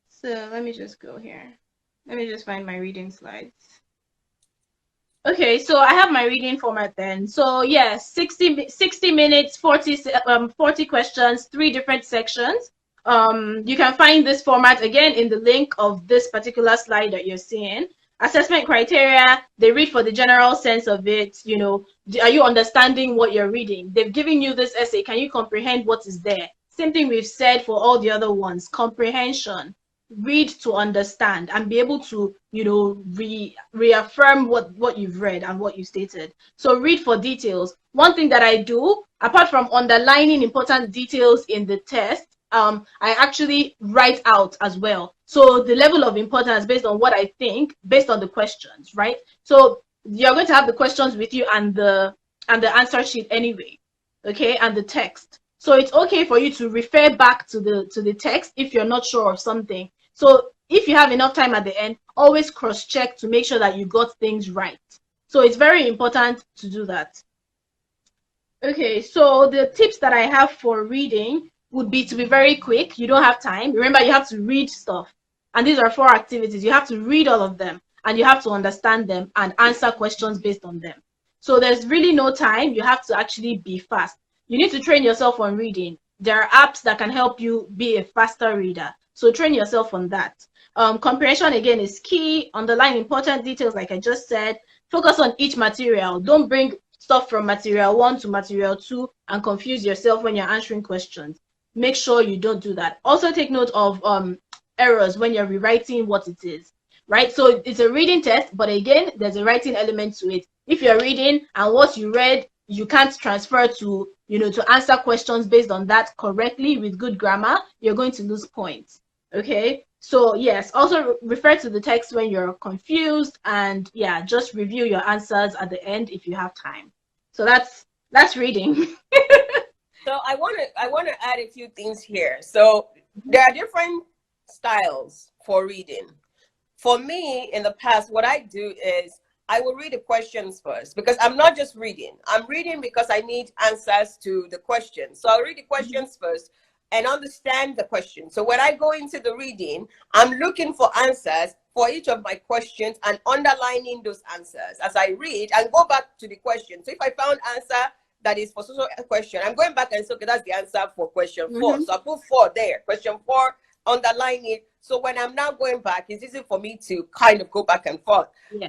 So let me just go here. Let me just find my reading slides. Okay, so I have my reading format then. So yes, 60 minutes, 40 questions, 3 different sections. You can find this format again in the link of this particular slide that you're seeing. Assessment criteria, they read for the general sense of it. You know, are you understanding what you're reading? They've given you this essay. Can you comprehend what is there? Same thing we've said for all the other ones. Comprehension, read to understand and be able to, you know, reaffirm what you've read and what you stated. So read for details. One thing that I do, apart from underlining important details in the test, I actually write out as well. So the level of importance based on what I think, based on the questions, right? So you're going to have the questions with you and the answer sheet anyway, okay, and the text. So it's okay for you to refer back to the text if you're not sure of something. So if you have enough time at the end, always cross-check to make sure that you got things right. So it's very important to do that. Okay, so the tips that I have for reading would be to be very quick. You don't have time. Remember, you have to read stuff. And these are 4 activities. You have to read all of them and you have to understand them and answer questions based on them. So there's really no time. You have to actually be fast. You need to train yourself on reading. There are apps that can help you be a faster reader. So train yourself on that. Comprehension again is key. Underline important details, like I just said. Focus on each material. Don't bring stuff from material 1 to material 2 and confuse yourself when you're answering questions. Make sure you don't do that. Also take note of errors when you're rewriting what it is, right? So it's a reading test, but again, there's a writing element to it. If you're reading and what you read, you can't transfer to, you know, to answer questions based on that correctly with good grammar, you're going to lose points. Okay, so yes, also refer to the text when you're confused, and yeah, just review your answers at the end if you have time. So that's reading. So I want to add a few things here. So there are different styles for reading. For me, in the past, what I do is I will read the questions first, because I'm not just reading. I'm reading because I need answers to the questions. So I'll read the questions first and understand the question. So when I go into the reading, I'm looking for answers for each of my questions and underlining those answers as I read and go back to the question. So if I found answer that is for social question, I'm going back and say, okay, that's the answer for question 4. So I put 4 there. Question 4, underline it. So when I'm now going back, it's easy for me to kind of go back and forth. Yes.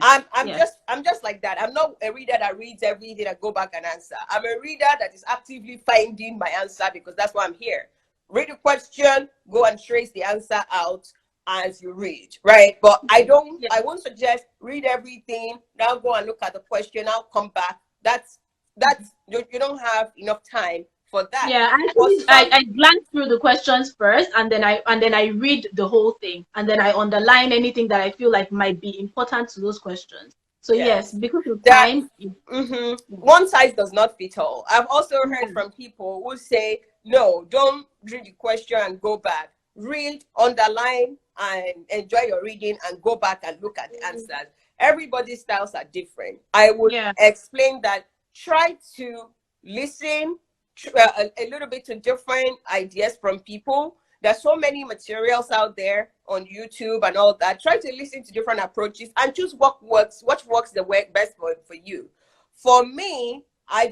I'm just like that. I'm not a reader that reads everything and go back and answer. I'm a reader that is actively finding my answer, because that's why I'm here. Read the question, go and trace the answer out as you read, right? But I won't suggest read everything, now go and look at the question, now come back. That's you don't have enough time for that. Yeah, I glance through the questions first, and then I read the whole thing, and then I underline anything that I feel like might be important to those questions. So yes, because of time. One size does not fit all. I've also heard from people who say, no, don't read the question and go back. Read, underline, and enjoy your reading and go back and look at the answers. Everybody's styles are different. I would explain that. Try to listen a little bit to different ideas from people. There's so many materials out there on YouTube and all that. Try to listen to different approaches and choose what works the way best for you. For me, I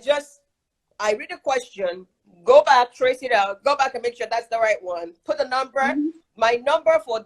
read a question, go back, trace it out, go back and make sure that's the right one. Put a number, my number for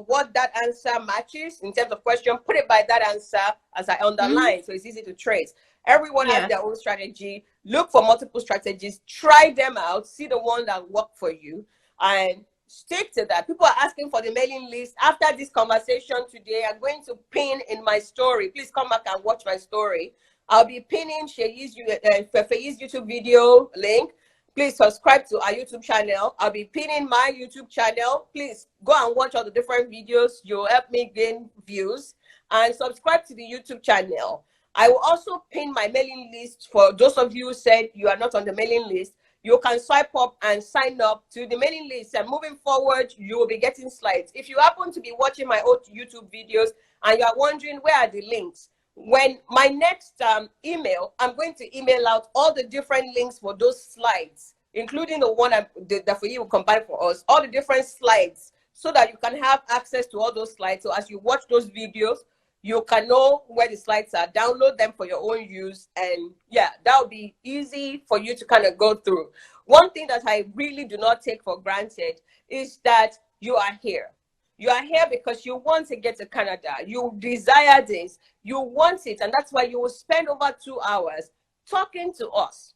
what that answer matches in terms of question, put it by that answer as I underline, so it's easy to trace. Everyone has their own strategy. Look for multiple strategies, try them out, see the one that work for you, and stick to that. People are asking for the mailing list. After this conversation today, I'm going to pin in my story. Please come back and watch my story. I'll be pinning Feyi's YouTube video link. Please subscribe to our YouTube channel. I'll be pinning my YouTube channel. Please go and watch all the different videos. You'll help me gain views. And subscribe to the YouTube channel. I will also pin my mailing list for those of you who said you are not on the mailing list. You can swipe up and sign up to the mailing list. And moving forward, you will be getting slides. If you happen to be watching my old YouTube videos and you are wondering where are the links, when my next email, I'm going to email out all the different links for those slides, including the one that Feyi will combine for us, all the different slides, so that you can have access to all those slides. So as you watch those videos, You can know where the slides are, download them for your own use, and yeah, that'll be easy for you to kind of go through. One thing that I really do not take for granted is that you are here. You are here because you want to get to Canada. You desire this. You want it. And that's why you will spend over 2 hours talking to us.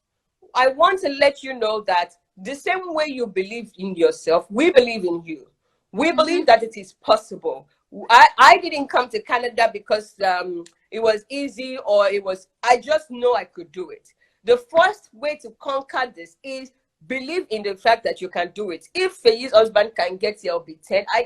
I want to let you know that the same way you believe in yourself, we believe in you. We believe that it is possible. I didn't come to Canada because it was easy, or I just know I could do it. The first way to conquer this is believe in the fact that you can do it. If Feyi's husband can get CLB 10, I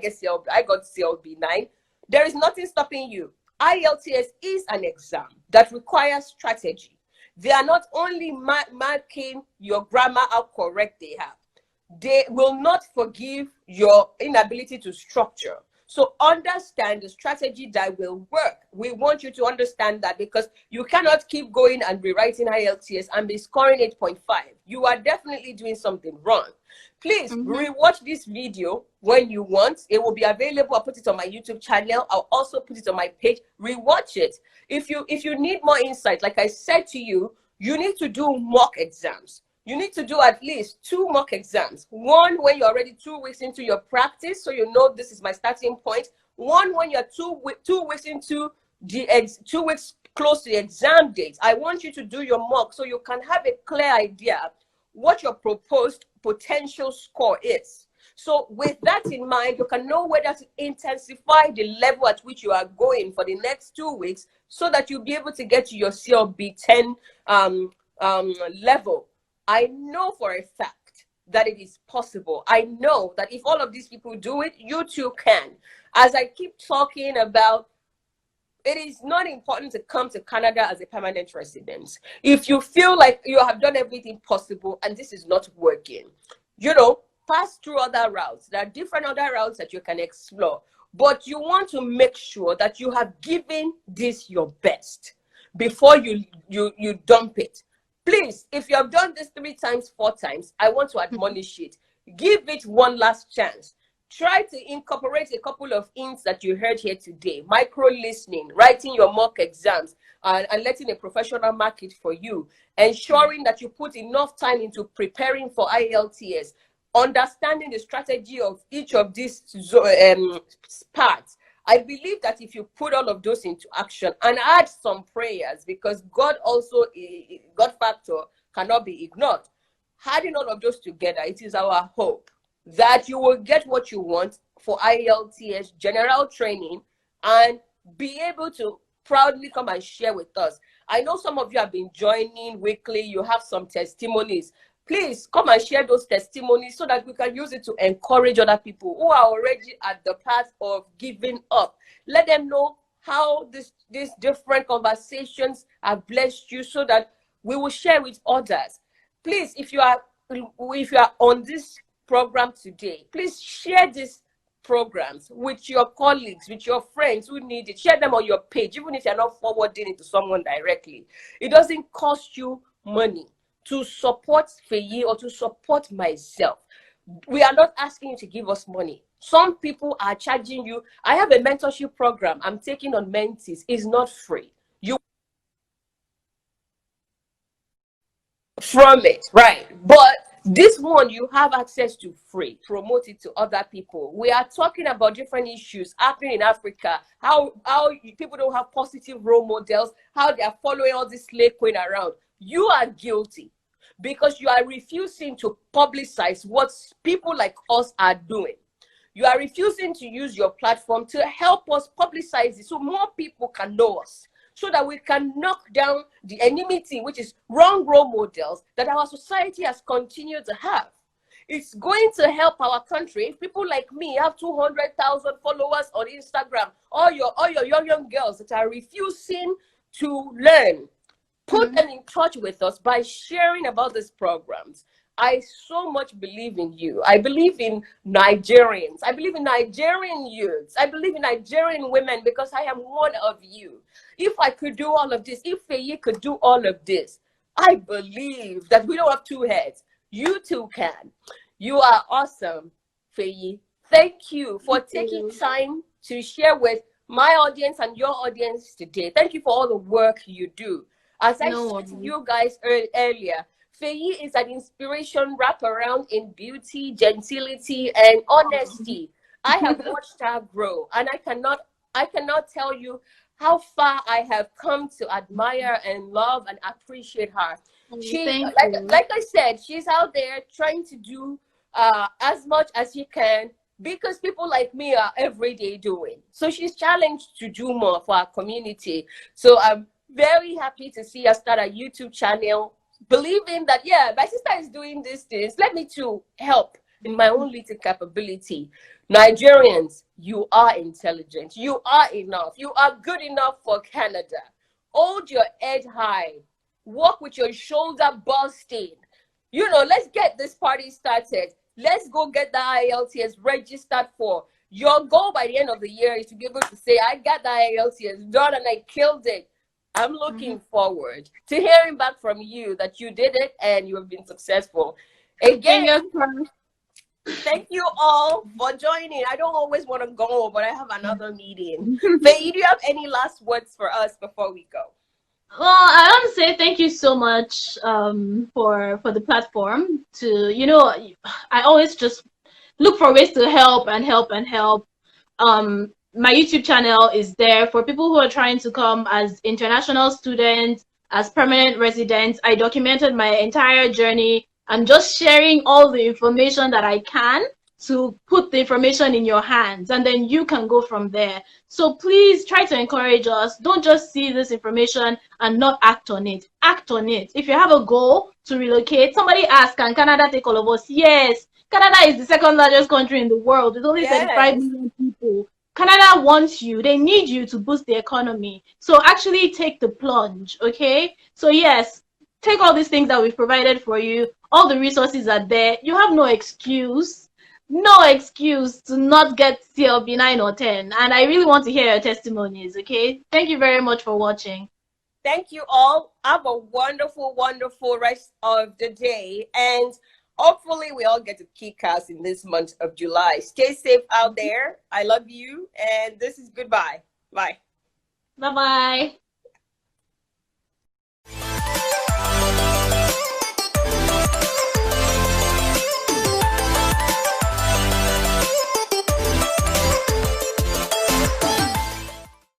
got CLB 9. There is nothing stopping you. Ielts is an exam that requires strategy. They are not only marking your grammar, how correct they have. They will not forgive your inability to structure. So understand the strategy that will work. We want you to understand that, because you cannot keep going and rewriting IELTS and be scoring 8.5. You are definitely doing something wrong. Please rewatch this video when you want. It will be available. I'll put it on my YouTube channel. I'll also put it on my page. Rewatch it. If you need more insight, like I said to you, you need to do mock exams. You need to do at least 2 mock exams. One when you're already 2 weeks into your practice, so you know this is my starting point. One when you're 2 weeks into the 2 weeks close to the exam date. I want you to do your mock so you can have a clear idea what your proposed potential score is. So with that in mind, you can know whether to intensify the level at which you are going for the next 2 weeks, so that you'll be able to get to your CLB 10 level. I know for a fact that it is possible. I know that if all of these people do it, you too can. As I keep talking about, it is not important to come to Canada as a permanent resident. If you feel like you have done everything possible and this is not working, pass through other routes. There are different other routes that you can explore. But you want to make sure that you have given this your best before you dump it. Please, if you have done this 3 times, 4 times, I want to admonish it. Give it one last chance. Try to incorporate a couple of hints that you heard here today. Micro listening, writing your mock exams, and letting a professional mark it for you. Ensuring that you put enough time into preparing for IELTS. Understanding the strategy of each of these parts. I believe that if you put all of those into action and add some prayers, because God factor cannot be ignored. Adding all of those together, it is our hope that you will get what you want for IELTS general training and be able to proudly come and share with us. I know some of you have been joining weekly. You have some testimonies. Please come and share those testimonies so that we can use it to encourage other people who are already at the path of giving up. Let them know how these different conversations have blessed you, so that we will share with others. Please, if you are on this program today, please share these programs with your colleagues, with your friends who need it. Share them on your page, even if you're not forwarding it to someone directly. It doesn't cost you money to support Feyi or to support myself. We are not asking you to give us money. Some people are charging you. I have a mentorship program I'm taking on mentees. It's not free. You from it, right? But this one you have access to free. Promote it to other people. We are talking about different issues happening in Africa. How people don't have positive role models. How they are following all this slave queen around. You are guilty because you are refusing to publicize what people like us are doing. You are refusing to use your platform to help us publicize it so more people can know us, so that we can knock down the enmity, which is wrong role models that our society has continued to have. It's going to help our country if people like me have 200,000 followers on Instagram. All your young girls that are refusing to learn, put them in touch with us by sharing about these programs. I so much believe in you. I believe in Nigerians. I believe in Nigerian youths. I believe in Nigerian women, because I am one of you. If I could do all of this, if Feyi could do all of this, I believe that we don't have 2 heads. You too can. You are awesome, Feyi. Thank you for taking time to share with my audience and your audience today. Thank you for all the work you do. As I No said to worries. you guys earlier, Feyi is an inspiration wraparound in beauty, gentility, and honesty. I have watched her grow, and I cannot tell you how far I have come to admire and love and appreciate her. She, Thank like, you. like I said, she's out there trying to do as much as she can because people like me are every day doing. So she's challenged to do more for our community. So I'm very happy to see her start a YouTube channel, believing that, yeah, my sister is doing these things. Let me to help in my own little capability. Nigerians, you are intelligent. You are enough. You are good enough for Canada. Hold your head high. Walk with your shoulder busting. Let's get this party started. Let's go get the IELTS registered for. Your goal by the end of the year is to be able to say, I got the IELTS done and I killed it. I'm looking forward to hearing back from you that you did it and you have been successful. Fingers Again, crossed. thank you all for joining. I don't always want to go, but I have another meeting. Faye, do you have any last words for us before we go? Well, I want to say thank you so much for the platform. I always just look for ways to help and help and help. My YouTube channel is there for people who are trying to come as international students, as permanent residents. I documented my entire journey. I'm just sharing all the information that I can to put the information in your hands, and then you can go from there. So please try to encourage us. Don't just see this information and not act on it. Act on it. If you have a goal to relocate, somebody asked, can Canada take all of us? Yes. Canada is the second largest country in the world with only 35 Yes. million people. Canada wants you. They need you to boost the economy. So actually take the plunge, okay? So yes, take all these things that we've provided for you. All the resources are there. You have no excuse to not get CLB 9 or 10. And I really want to hear your testimonies, okay? Thank you very much for watching. Thank you all. Have a wonderful, wonderful rest of the day. And hopefully we all get to kick ass in this month of July. Stay safe out there. I love you. And this is goodbye. Bye. Bye-bye.